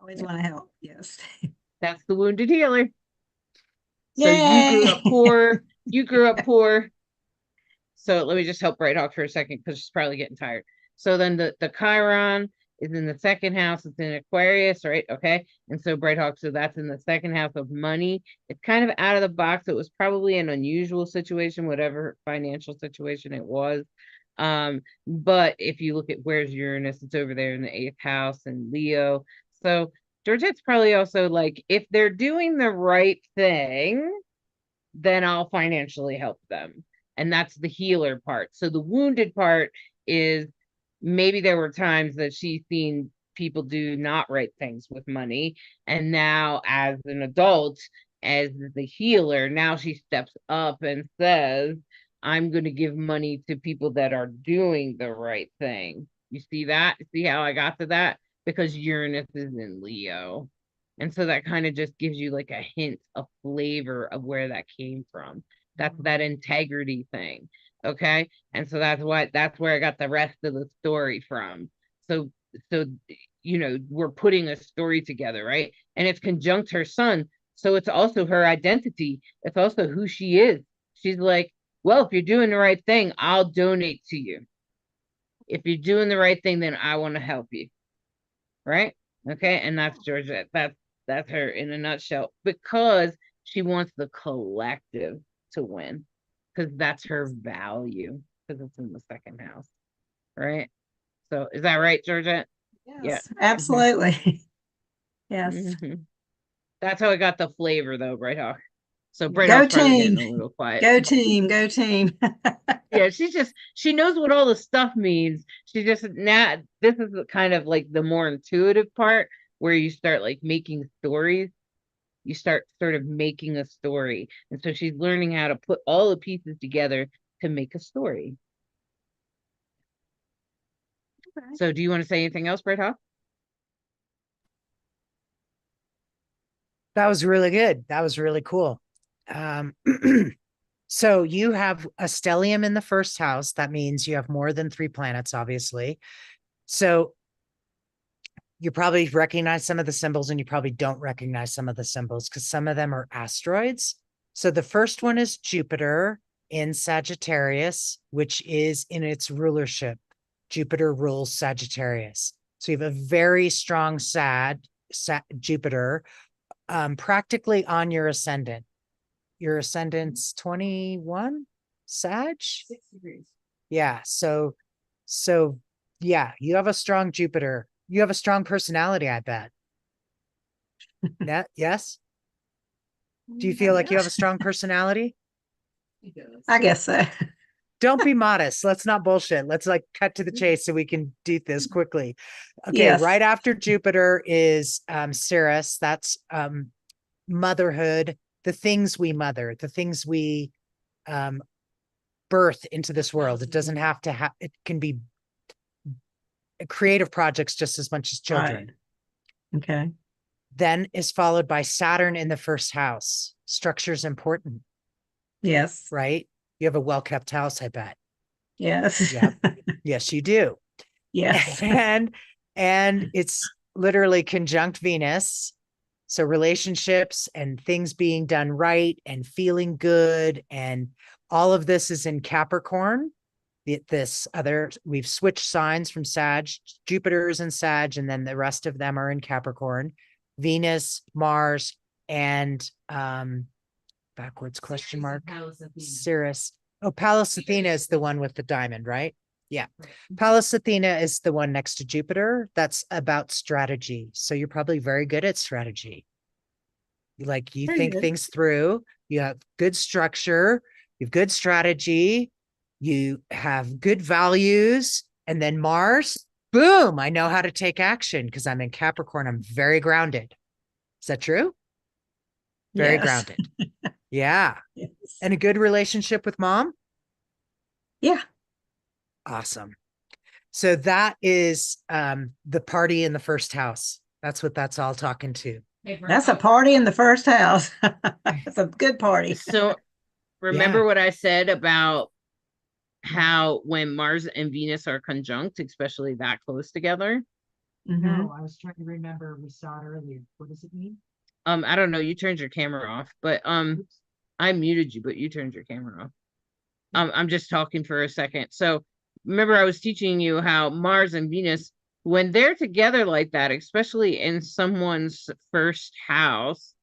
Always want to help. Yes. That's the wounded healer. So Yay! you grew up poor. You grew up poor. So let me just help Bright Hawk for a second because she's probably getting tired. So then the Chiron is in the second house. It's in Aquarius, right? Okay. And so Bright Hawk, so that's in the second house of money. It's kind of out of the box. It was probably an unusual situation, whatever financial situation it was. But if you look at where's Uranus, it's over there in the 8th house and Leo. So Georgette's probably also like, if they're doing the right thing, then I'll financially help them. And that's the healer part. So the wounded part is maybe there were times that she's seen people do not right things with money. And now as an adult, as the healer, now she steps up and says, I'm going to give money to people that are doing the right thing. You see that? See how I got to that? Because Uranus is in Leo. And so that kind of just gives you like a hint, a flavor of where that came from. That's that integrity thing. Okay. And so that's where I got the rest of the story from. So, we're putting a story together, right? And it's conjunct her sun. So it's also her identity. It's also who she is. She's like, well, if you're doing the right thing, I'll donate to you. If you're doing the right thing, then I want to help you. Right? Okay. And that's Georgette. That's her in a nutshell, because she wants the collective to win, because that's her value, because it's in the second house. Right? So is that right, Georgette? Yes, yeah. Absolutely. Yes. That's how I got the flavor though, Bright Hawk. So Bright Go Hawk's probably team. getting a little quiet. Go team. Go team. Yeah, she knows what all the stuff means. She just now this is kind of like the more intuitive part where you start like making stories. You start sort of making a story. And so she's learning how to put all the pieces together to make a story. Okay. So do you want to say anything else, Bright Hawk? That was really good. That was really cool. So you have a stellium in the first house. That means you have more than 3 planets, obviously. So you probably recognize some of the symbols and you probably don't recognize some of the symbols because some of them are asteroids. So the first one is Jupiter in Sagittarius, which is in its rulership. Jupiter rules Sagittarius. So you have a very strong Jupiter, practically on your ascendant. Your ascendant's 21 Sag? 6 degrees. Yeah. So yeah, you have a strong Jupiter. You have a strong personality, I bet. Yes? Do you feel like you have a strong personality? I guess so. Don't be modest. Let's not bullshit. Let's like cut to the chase so we can do this quickly. Okay, Yes. right after Jupiter is Ceres. That's motherhood, the things we mother, the things we birth into this world. It doesn't have to have, it can be creative projects just as much as children. Right. Okay. Then is followed by Saturn in the first house. Structure is important. Yes. Right? You have a well-kept house, I bet. Yes. Yep. Yes, you do. Yes. And it's literally conjunct Venus. So relationships and things being done right and feeling good. And all of this is in Capricorn. We've switched signs from Sag. Jupiter is in Sag, and then the rest of them are in Capricorn. Venus, Mars, and backwards question mark. Ceres. Oh, Pallas Athena is the one with the diamond, right? Yeah. Pallas Athena is the one next to Jupiter. That's about strategy. So you're probably very good at strategy. Like you think things through, you have good structure, you have good strategy, you have good values, and then Mars, boom, I know how to take action because I'm in Capricorn. I'm very grounded. Is that true? Very grounded. Yeah. Yes. And a good relationship with mom? Yeah. Awesome. So that is the party in the first house. That's what that's all talking to. That's a party in the first house. It's a good party. So remember what I said about how when Mars and Venus are conjunct, especially that close together? No, I was trying to remember. We saw it earlier. What does it mean? I don't know. You turned your camera off, but I muted you, but you turned your camera off. I'm just talking for a second. So remember I was teaching you how Mars and Venus, when they're together like that, especially in someone's first house,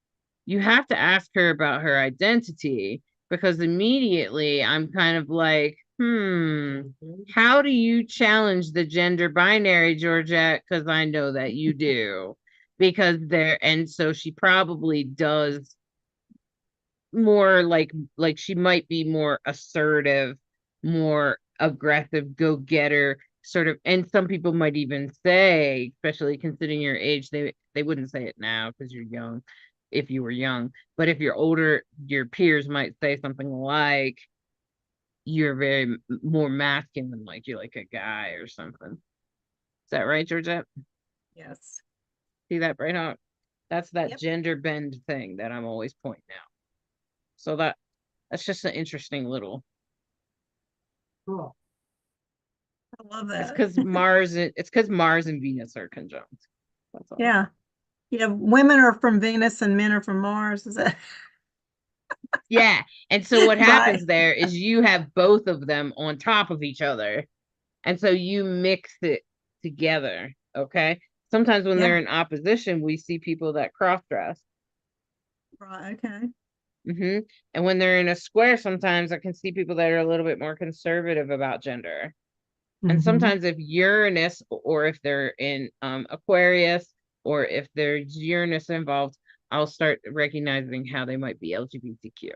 you have to ask her about her identity, because immediately I'm kind of like, how do you challenge the gender binary, Georgette? Because I know that you do. Because and so she probably does more like she might be more assertive, more aggressive, go-getter sort of. And some people might even say, especially considering your age, they wouldn't say it now because you're young, if you were young, but if you're older, your peers might say something like, you're very more masculine, like you're like a guy or something. Is that right, Georgette? Yes. See that, Bright Hawk? That's that gender bend thing that I'm always pointing out. So that's just an interesting little. Cool. I love that. It's because Mars and Venus are conjunct. That's all. Yeah. Yeah. Women are from Venus and men are from Mars. Is that? Yeah. And so what happens there is you have both of them on top of each other. And so you mix it together. Okay. Sometimes when they're in opposition, we see people that cross dress. Right. Okay. And when they're in a square, sometimes I can see people that are a little bit more conservative about gender. And sometimes if Uranus, or if they're in Aquarius or if there's Uranus involved, I'll start recognizing how they might be LGBTQ.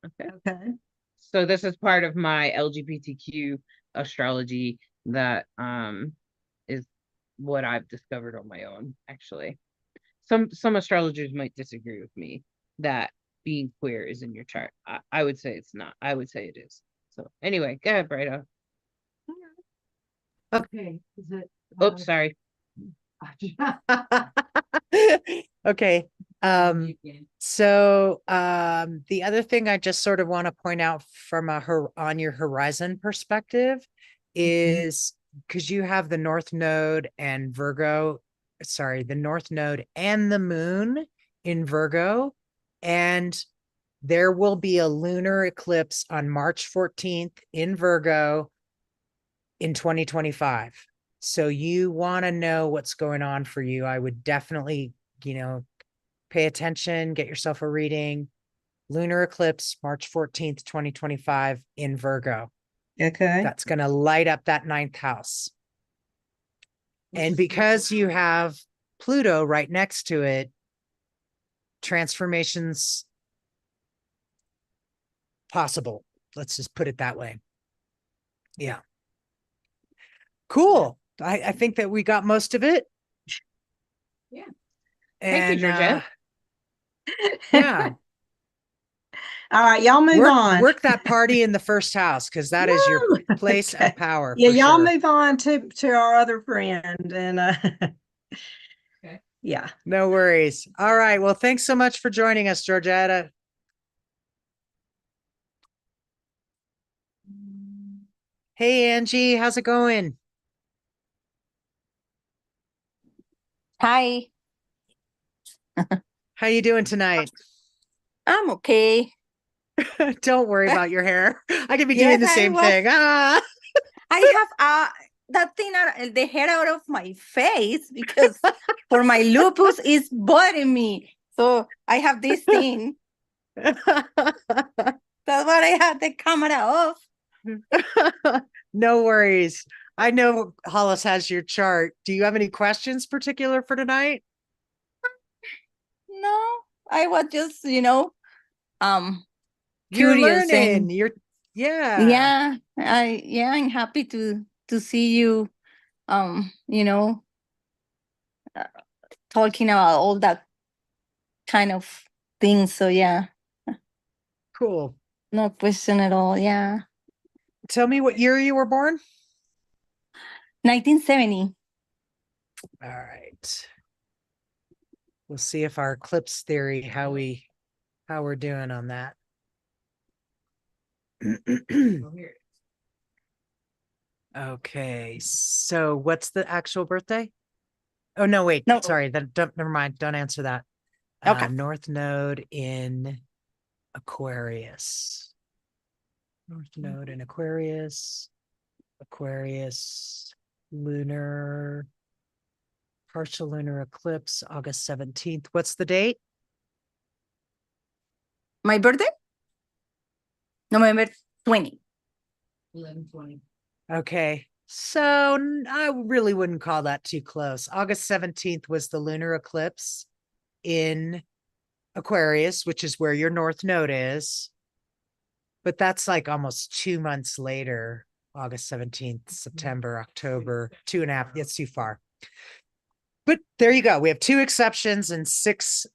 Okay. Okay. So this is part of my LGBTQ astrology that is what I've discovered on my own, actually. Some astrologers might disagree with me that being queer is in your chart. I would say it's not. I would say it is. So anyway, go ahead, Brighto. Okay. Is it? Oops, sorry. Okay. So the other thing I just sort of want to point out from on your horizon perspective is because you have the North Node and Virgo, sorry, the North Node and the Moon in Virgo, and there will be a lunar eclipse on March 14th in Virgo in 2025. So you want to know what's going on for you. I would definitely, pay attention, get yourself a reading. Lunar eclipse, March 14th, 2025 in Virgo. Okay. That's going to light up that 9th house. And because you have Pluto right next to it, transformations possible. Let's just put it that way. Yeah. Cool. I think that we got most of it. Yeah. And, thank you, Georgette. Yeah. All right, y'all move on. Work that party in the first house, because that is your place Okay. of power. Yeah, for y'all sure. move on to our other friend, and Okay. yeah. No worries. All right. Well, thanks so much for joining us, Georgetta. Hey, Angie, how's it going? Hi, How you doing tonight? I'm okay. Don't worry about your hair. I could be Yes, doing the same thing. Ah. I have that thing the hair out of my face because for my lupus is bothering me. So I have this thing. That's why I had the camera off. No worries. I know Hollis has your chart. Do you have any questions particular for tonight? No, I was just, You're curious learning. and I'm happy to see you uh, talking about all that kind of things. So yeah, Cool. no question at all. Yeah. Tell me what year you were born. 1970. All right. We'll see if our eclipse theory, how we're doing on that. Okay, so what's the actual birthday? Oh no, wait, No. sorry, never mind. Don't answer that. Okay. North Node in Aquarius. North Node in Aquarius. Aquarius, lunar, partial lunar eclipse, August 17th. What's the date? My birthday? November 20. 11/20. Okay, so I really wouldn't call that too close. August 17th was the lunar eclipse in Aquarius, which is where your North Node is. But that's like almost 2 months later, August 17th, September, October, 2.5. It's too far. But there you go. We have 2 exceptions and six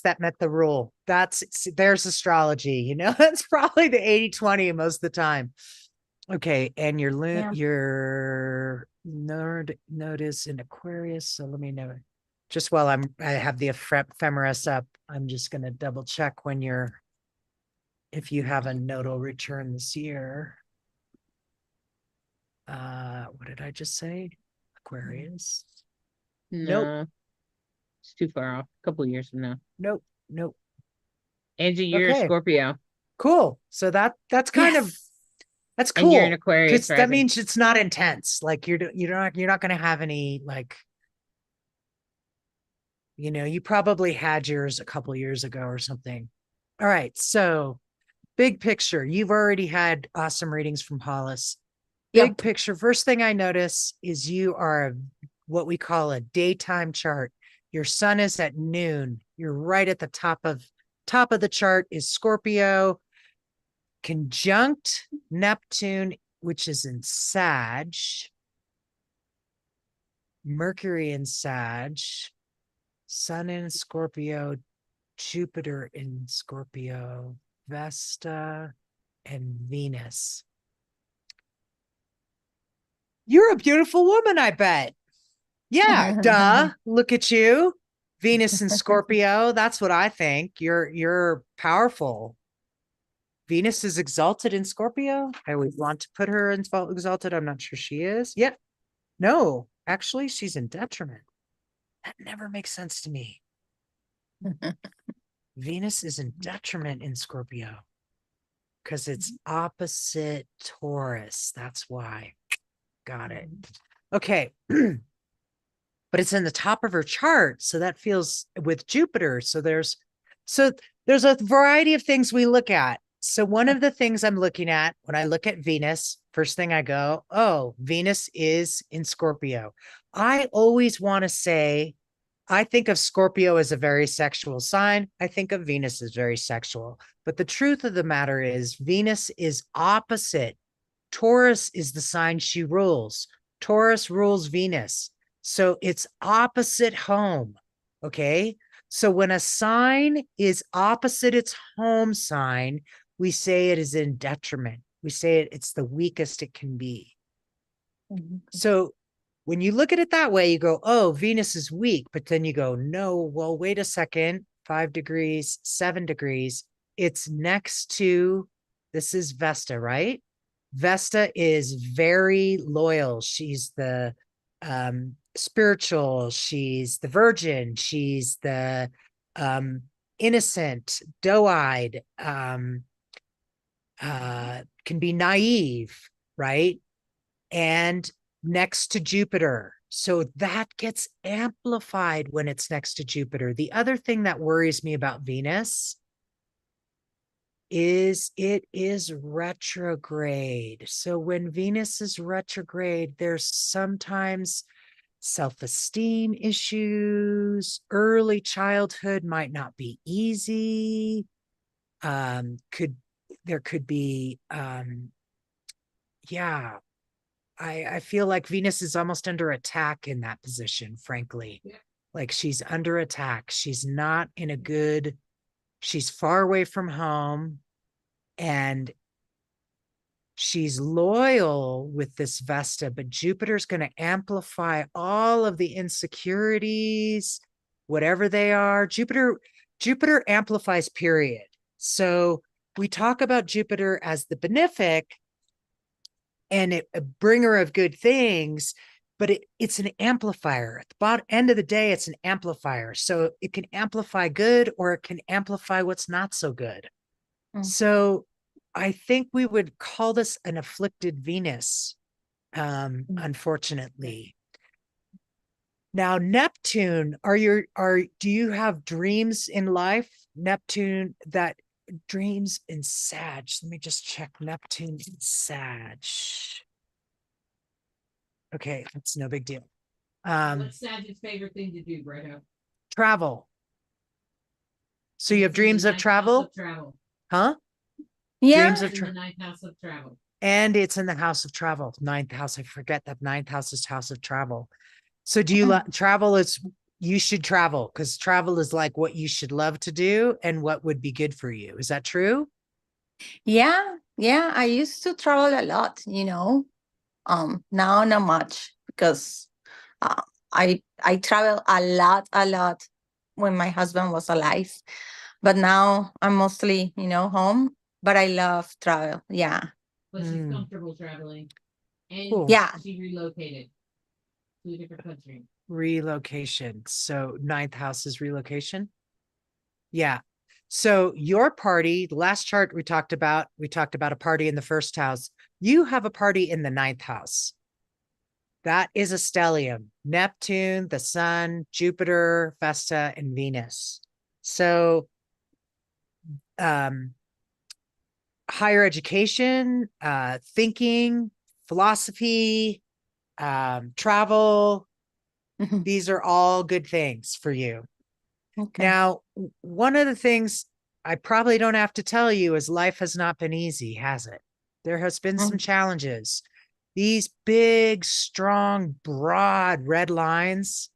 that met the rule. There's astrology, that's probably the 80-20 most of the time. Okay. And your node is in Aquarius. So let me know. Just while I have the ephemeris up, I'm just going to double check if you have a nodal return this year. What did I just say? Aquarius. No, Nope. it's too far off. A couple of years from now. Nope. Angie, you're Okay. a Scorpio. Cool. So that's kind of that's cool. And you're in Aquarius, because that rising. means it's not intense. Like you're not going to have any you probably had yours a couple years ago or something. All right. So big picture, you've already had awesome readings from Hollis. Big picture. First thing I notice is you are what we call a daytime chart. Your sun is at noon. You're right at the top of the chart is Scorpio, conjunct Neptune, which is in Sag, Mercury in Sag, Sun in Scorpio, Jupiter in Scorpio, Vesta, and Venus. You're a beautiful woman, I bet. Yeah, duh. Look at you. Venus in Scorpio. That's what I think. You're powerful. Venus is exalted in Scorpio. I would want to put her in exalted. I'm not sure she is. Yep. No, actually, she's in detriment. That never makes sense to me. Venus is in detriment in Scorpio because it's opposite Taurus. That's why. Got it. Okay. But it's in the top of her chart. So that feels with Jupiter. So there's a variety of things we look at. So one of the things I'm looking at when I look at Venus, first thing I go, oh, Venus is in Scorpio. I always want to say, I think of Scorpio as a very sexual sign. I think of Venus as very sexual. But the truth of the matter is Venus is opposite. Taurus is the sign she rules. Taurus rules Venus. So it's opposite home. Okay. So when a sign is opposite its home sign, we say it is in detriment. We say it's the weakest it can be. So when you look at it that way, you go, oh, Venus is weak. But then you go, no, well, wait a second, 5 degrees, 7 degrees. It's next to, this is Vesta, right? Vesta is very loyal. She's the spiritual. She's the virgin. She's the innocent, doe-eyed, can be naive, right? And next to Jupiter. So that gets amplified when it's next to Jupiter. The other thing that worries me about Venus is it is retrograde. So when Venus is retrograde, there's sometimes self-esteem issues. Early childhood might not be easy. There could be I feel like Venus is almost under attack in that position, frankly. Yeah. Like she's under attack. She's not in a good, she's far away from home and she's loyal with this Vesta, but Jupiter's going to amplify all of the insecurities, whatever they are. Jupiter amplifies, period. So we talk about Jupiter as the benefic and a bringer of good things, but it's an amplifier. At the end of the day, it's an amplifier. So it can amplify good or it can amplify what's not so good. So I think we would call this an afflicted Venus, unfortunately. Now, Neptune, do you have dreams in life? Neptune, that dreams in Sag. Let me just check Neptune in Sag. Okay, that's no big deal. What's Sag's favorite thing to do, Brett? Travel. So you have dreams of travel? Huh? Yeah. Dreams of the 9th house of travel. And it's in the house of travel. 9th house. I forget that 9th house is house of travel. So do you travel you should travel because travel is like what you should love to do and what would be good for you. Is that true? Yeah. I used to travel a lot, now not much because I travel a lot when my husband was alive. But now I'm mostly, home, but I love travel. Yeah. But she's comfortable traveling. And cool. Yeah. She relocated to a different country. Relocation. So 9th house is relocation. Yeah. So your party, the last chart we talked about a party in the 1st house. You have a party in the 9th house. That is a stellium. Neptune, the sun, Jupiter, Vesta, and Venus. So higher education, thinking, philosophy, travel, These are all good things for you. Okay. Now, one of the things I probably don't have to tell you is life has not been easy, has it? There has been some challenges. These big, strong, broad red lines,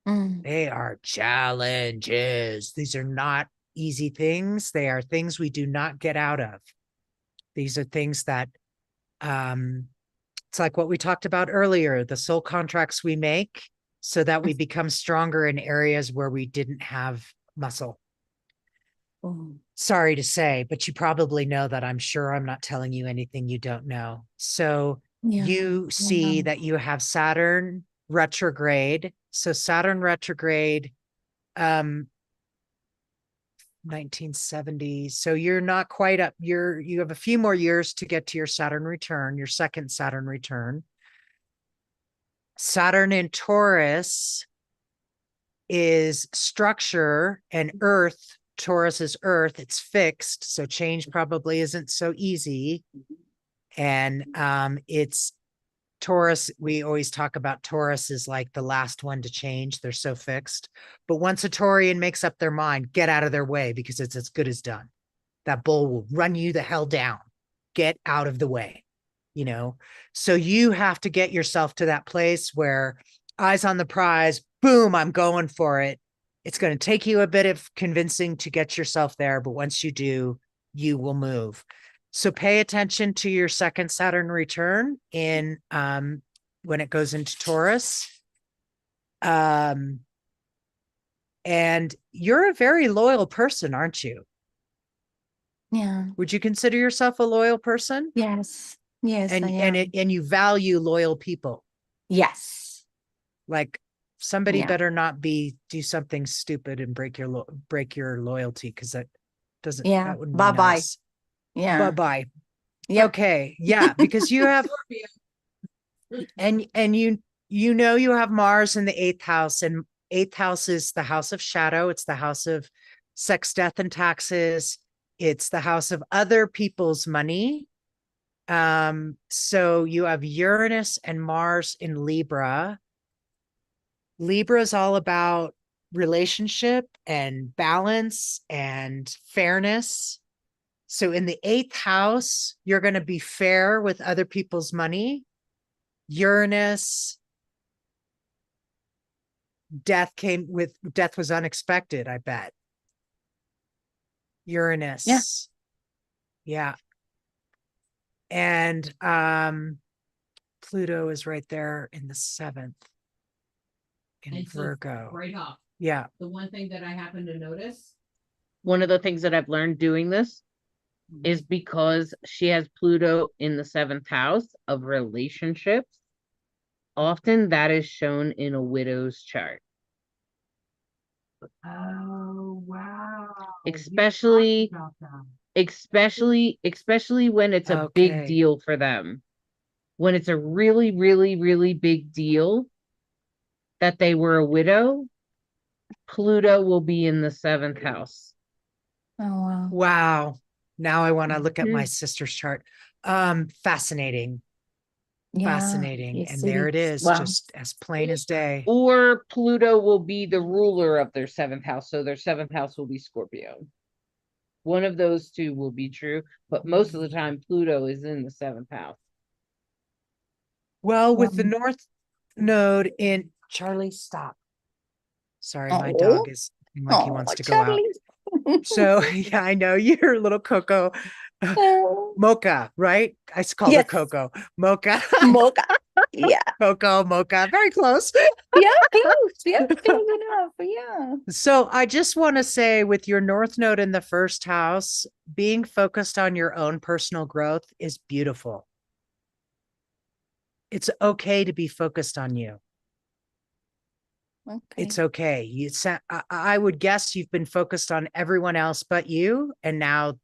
they are challenges. These are not easy things. They are things we do not get out of. These are things that, it's like what we talked about earlier, the soul contracts we make so that we become stronger in areas where we didn't have muscle. Sorry to say, but you probably know that. I'm sure I'm not telling you anything you don't know. So you see that you have Saturn retrograde. So Saturn retrograde, 1970. So you're not quite up. You have a few more years to get to your Saturn return, your second Saturn return. Saturn in Taurus is structure, and Earth, Taurus is Earth, it's fixed. So change probably isn't so easy. And it's Taurus. We always talk about Taurus is like the last one to change. They're so fixed. But once a Taurian makes up their mind, get out of their way because it's as good as done. That bull will run you the hell down. Get out of the way, you know? So you have to get yourself to that place where eyes on the prize, boom, I'm going for it. It's going to take you a bit of convincing to get yourself there. But once you do, you will move. So pay attention to your second Saturn return in when it goes into Taurus. And you're a very loyal person, aren't you? Yeah. Would you consider yourself a loyal person? Yes. Yes. And I am. and you value loyal people. Yes. Like somebody Yeah. better not do something stupid and break your loyalty, because that doesn't. Yeah. That would be Bye bye. nice. Yeah. Bye-bye. Yep. Okay. Yeah, because you have and you know you have Mars in the eighth house, and eighth house is the house of shadow. It's the house of sex, death, and taxes. It's the house of other people's money. So you have Uranus and Mars in Libra. Libra is all about relationship and balance and fairness. So in the eighth house, you're going to be fair with other people's money. Uranus, death was unexpected, I bet. Uranus. Yeah. And Pluto is right there in the seventh in Virgo. Bright Hawk. Yeah. The one thing that I happen to notice, one of the things that I've learned doing this is because she has Pluto in the seventh house of relationships. Often that is shown in a widow's chart. Oh, wow. Especially when it's a big deal for them. When it's a really, really, really big deal that they were a widow, Pluto will be in the seventh house. Oh, wow. Wow. Now I want to look at my sister's chart. Fascinating. Yeah, Fascinating. And there it is, wow. just as plain as day. Or Pluto will be the ruler of their seventh house. So their seventh house will be Scorpio. One of those two will be true, but most of the time Pluto is in the seventh house. Well, with the North Node in Charlie, stop. Sorry, my dog is like he wants to go out. So yeah, I know you're a little Coco. Mocha, right? I call her Coco. Mocha. Mocha. Yeah. Coco, Mocha. Very close. Yeah, close. Yeah, close enough. Yeah. So I just want to say, with your North Node in the first house, being focused on your own personal growth is beautiful. It's okay to be focused on you. Okay. It's okay. I would guess you've been focused on everyone else but you, and now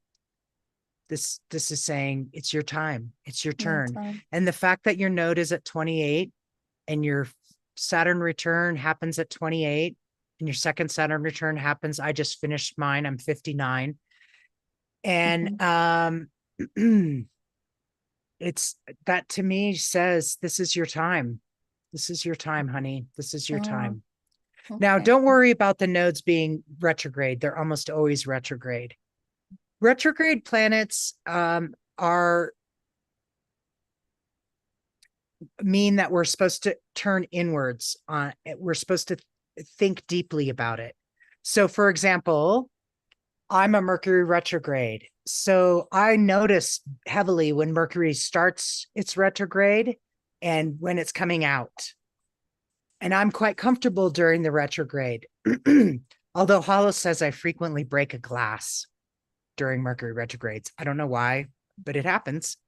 this is saying it's your time. It's your turn. And the fact that your node is at 28 and your Saturn return happens at 28 and your second Saturn return happens. I just finished mine. I'm 59. And it's that, to me, says this is your time. This is your time, honey. This is your Oh, time. Now, okay. don't worry about the nodes being retrograde. They're almost always retrograde. Retrograde planets mean that we're supposed to turn inwards on it. We're supposed to think deeply about it. So, for example, I'm a Mercury retrograde. So I notice heavily when Mercury starts its retrograde and when it's coming out. And I'm quite comfortable during the retrograde. Although Hollis says I frequently break a glass during Mercury retrogrades. I don't know why, but it happens.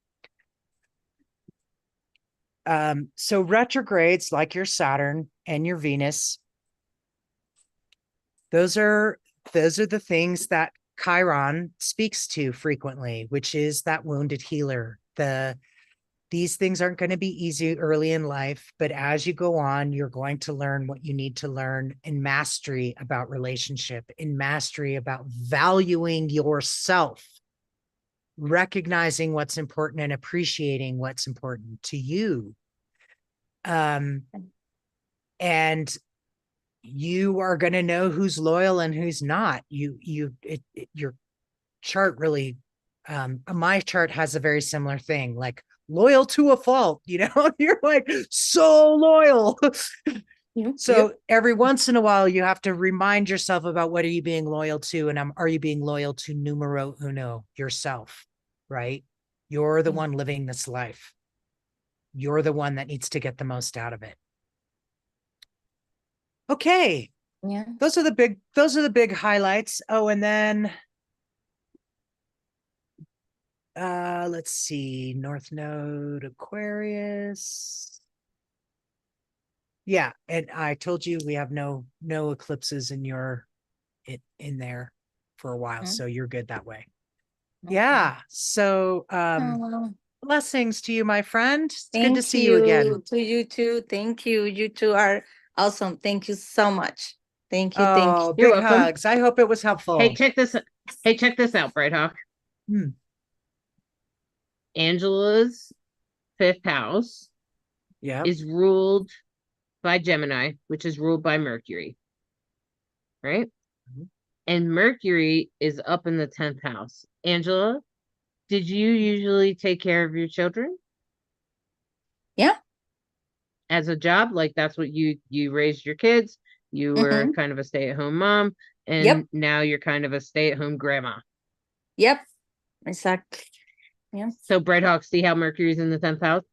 So retrogrades like your Saturn and your Venus, those are the things that Chiron speaks to frequently, which is that wounded healer. These things aren't going to be easy early in life, but as you go on, you're going to learn what you need to learn in mastery about relationship, in mastery about valuing yourself, recognizing what's important and appreciating what's important to you. And you are going to know who's loyal and who's not. Your chart really, my chart has a very similar thing, like loyal to a fault, you're like so loyal. So every once in a while, you have to remind yourself about what are you being loyal to? And are you being loyal to numero uno, yourself, right? You're the one living this life. You're the one that needs to get the most out of it. Okay. Yeah. Those are the big highlights. Oh, and then let's see, North Node Aquarius. Yeah, and I told you we have no eclipses in there for a while, so you're good that way. Okay. Yeah. So blessings to you, my friend. It's good to see you again. To you too. Thank you. You two are awesome. Thank you so much. Thank you. Oh, big hugs. I hope it was helpful. Hey, check this out, Bright Hawk. Angela's 5th house is ruled by Gemini, which is ruled by Mercury. Right? Mm-hmm. And Mercury is up in the 10th house. Angela, did you usually take care of your children? Yeah. As a job, like that's what you raised your kids. You were kind of a stay-at-home mom, and now you're kind of a stay-at-home grandma. Yep. Exactly. Yeah. So Bright Hawk, see how Mercury's in the 10th house?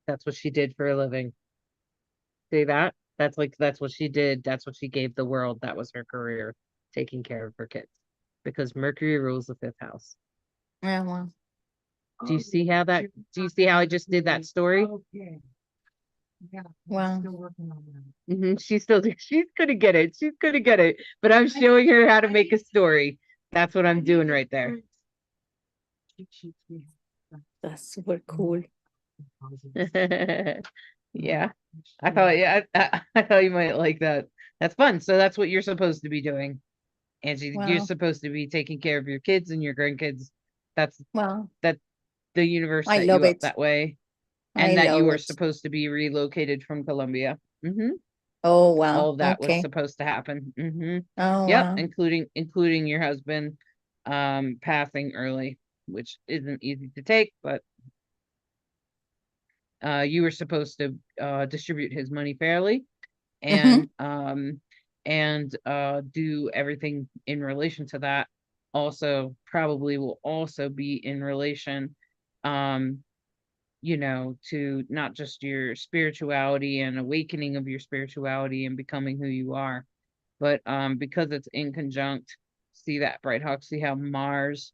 That's what she did for a living. See that? That's what she did. That's what she gave the world. That was her career, taking care of her kids. Because Mercury rules the 5th house. Yeah, well. Do you see how I just did that story? Yeah. Wow. She's gonna get it. She's gonna get it. But I'm showing her how to make a story. That's what I'm doing right there. That's super cool. Yeah. I thought you might like that. That's fun. So that's what you're supposed to be doing. Angie, you're supposed to be taking care of your kids and your grandkids. That's the universe set you up that way. And that you were supposed to be relocated from Colombia. Oh wow! All of that was supposed to happen. Oh yep, wow. including your husband passing early, which isn't easy to take, but you were supposed to distribute his money fairly, and do everything in relation to that. Also, probably will also be in relation to not just your spirituality and awakening of your spirituality and becoming who you are, but because it's in conjunct, see that, Bright Hawk, see how Mars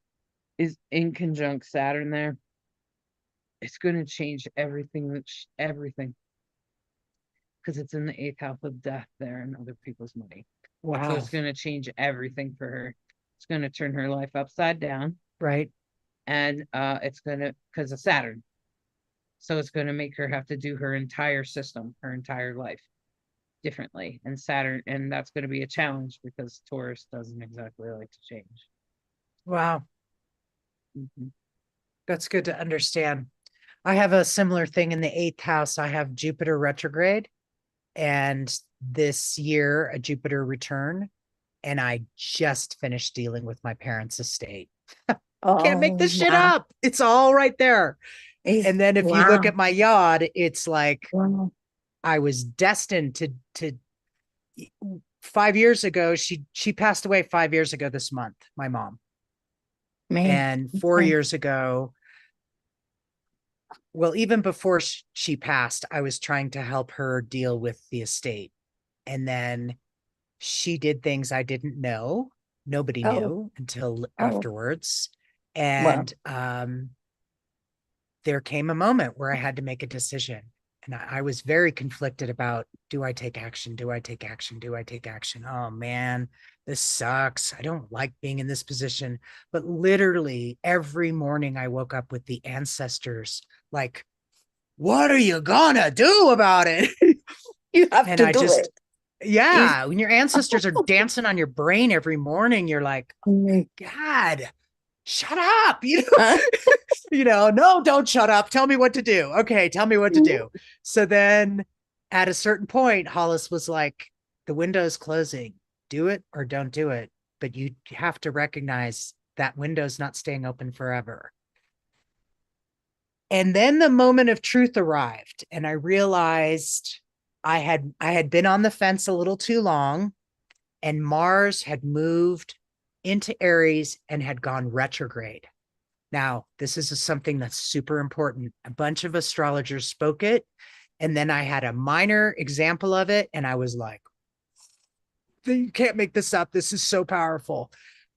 is in conjunct Saturn there? It's going to change everything, because it's in the 8th house of death there and other people's money. Wow. So it's going to change everything for her. It's going to turn her life upside down. Right. And it's going to, because of Saturn. So it's going to make her have to do her entire system, her entire life differently. And Saturn, and that's going to be a challenge because Taurus doesn't exactly like to change. Wow. That's good to understand. I have a similar thing in the 8th house. I have Jupiter retrograde, and this year a Jupiter return. And I just finished dealing with my parents' estate. Can't make this shit wow. up. It's all right there. And then if you look Wow. at my yod, it's like Wow. I was destined to 5 years ago. She passed away 5 years ago this month, my mom. Man. And 4 Okay. years ago, well, even before she passed, I was trying to help her deal with the estate. And then she did things I didn't know. Nobody Oh. knew until Oh. afterwards. Wow. And there came a moment where I had to make a decision. And I was very conflicted about, do I take action? Do I take action? Do I take action? Oh man, this sucks. I don't like being in this position. But literally every morning I woke up with the ancestors like, what are you gonna do about it? You have And to I do just, it. yeah, when your ancestors are dancing on your brain every morning, you're like, Mm. God, shut up. No, don't shut up. Tell me what to do. Okay, tell me what to do. So then at a certain point, Hollis was like, the window's closing. Do it or don't do it. But you have to recognize that window's not staying open forever. And then the moment of truth arrived, and I realized I had been on the fence a little too long, and Mars had moved into Aries and had gone retrograde. Now, this is something that's super important. A bunch of astrologers spoke it, and then I had a minor example of it, and I was like, you can't make this up. This is so powerful.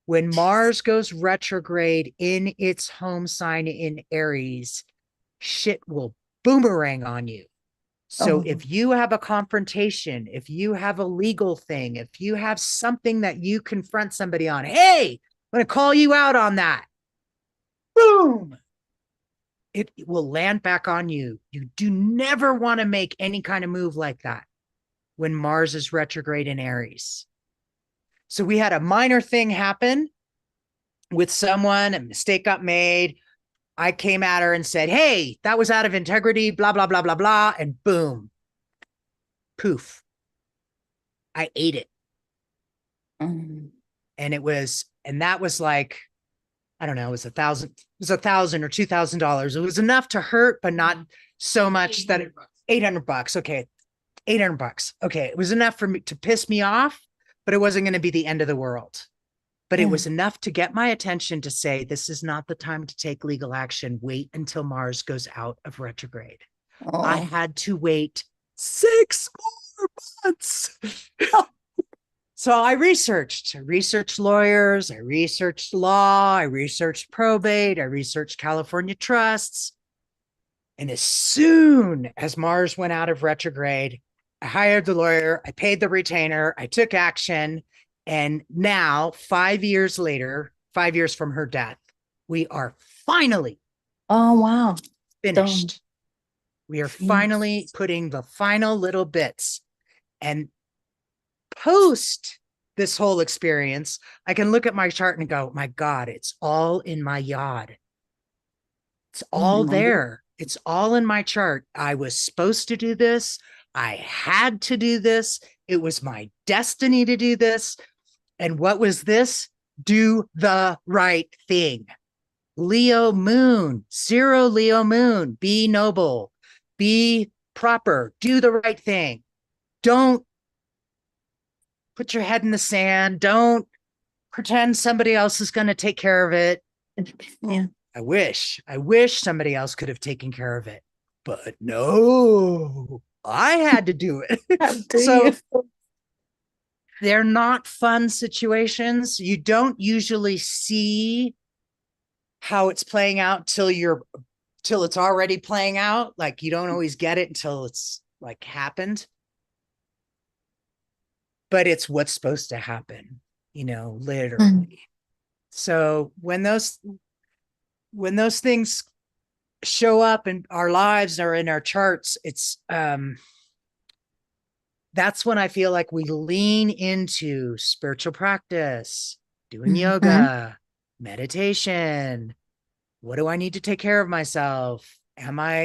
When Mars goes retrograde in its home sign in Aries, shit will boomerang on you. So Oh. if you have a confrontation, if you have a legal thing, if you have something that you confront somebody on, hey, I'm going to call you out on that. Boom. It will land back on you. You do never want to make any kind of move like that when Mars is retrograde in Aries. So we had a minor thing happen with someone, a mistake got made. I came at her and said, hey, that was out of integrity, blah, blah, blah, blah, blah. And boom, poof, I ate it. Mm. And that was like, I don't know, it was $1,000 or $2,000. It was enough to hurt, but not so much that $800. Okay. $800. Okay. It was enough for me to piss me off, but it wasn't going to be the end of the world. But it was enough to get my attention to say, this is not the time to take legal action. Wait until Mars goes out of retrograde. Oh. I had to wait 6 more months. So I researched lawyers, I researched law, I researched probate, I researched California trusts. And as soon as Mars went out of retrograde, I hired the lawyer, I paid the retainer, I took action. And now, 5 years later, 5 years from her death, we are finally Wow. finished. Done. We are finally putting the final little bits. And post this whole experience, I can look at my chart and go, my God, it's all in my yod. It's all there. It's all in my chart. I was supposed to do this. I had to do this. It was my destiny to do this. And what was this? Do the right thing. Leo moon, 0 Leo moon, be noble, be proper, do the right thing. Don't put your head in the sand. Don't pretend somebody else is going to take care of it. Yeah. I wish somebody else could have taken care of it, but no, I had to do it. So they're not fun situations. You don't usually see how it's playing out till it's already playing out. Like you don't always get it until it's like happened. But it's what's supposed to happen, literally. So when those things show up in our lives or in our charts, it's that's when I feel like we lean into spiritual practice, doing yoga, meditation. What do I need to take care of myself? Am I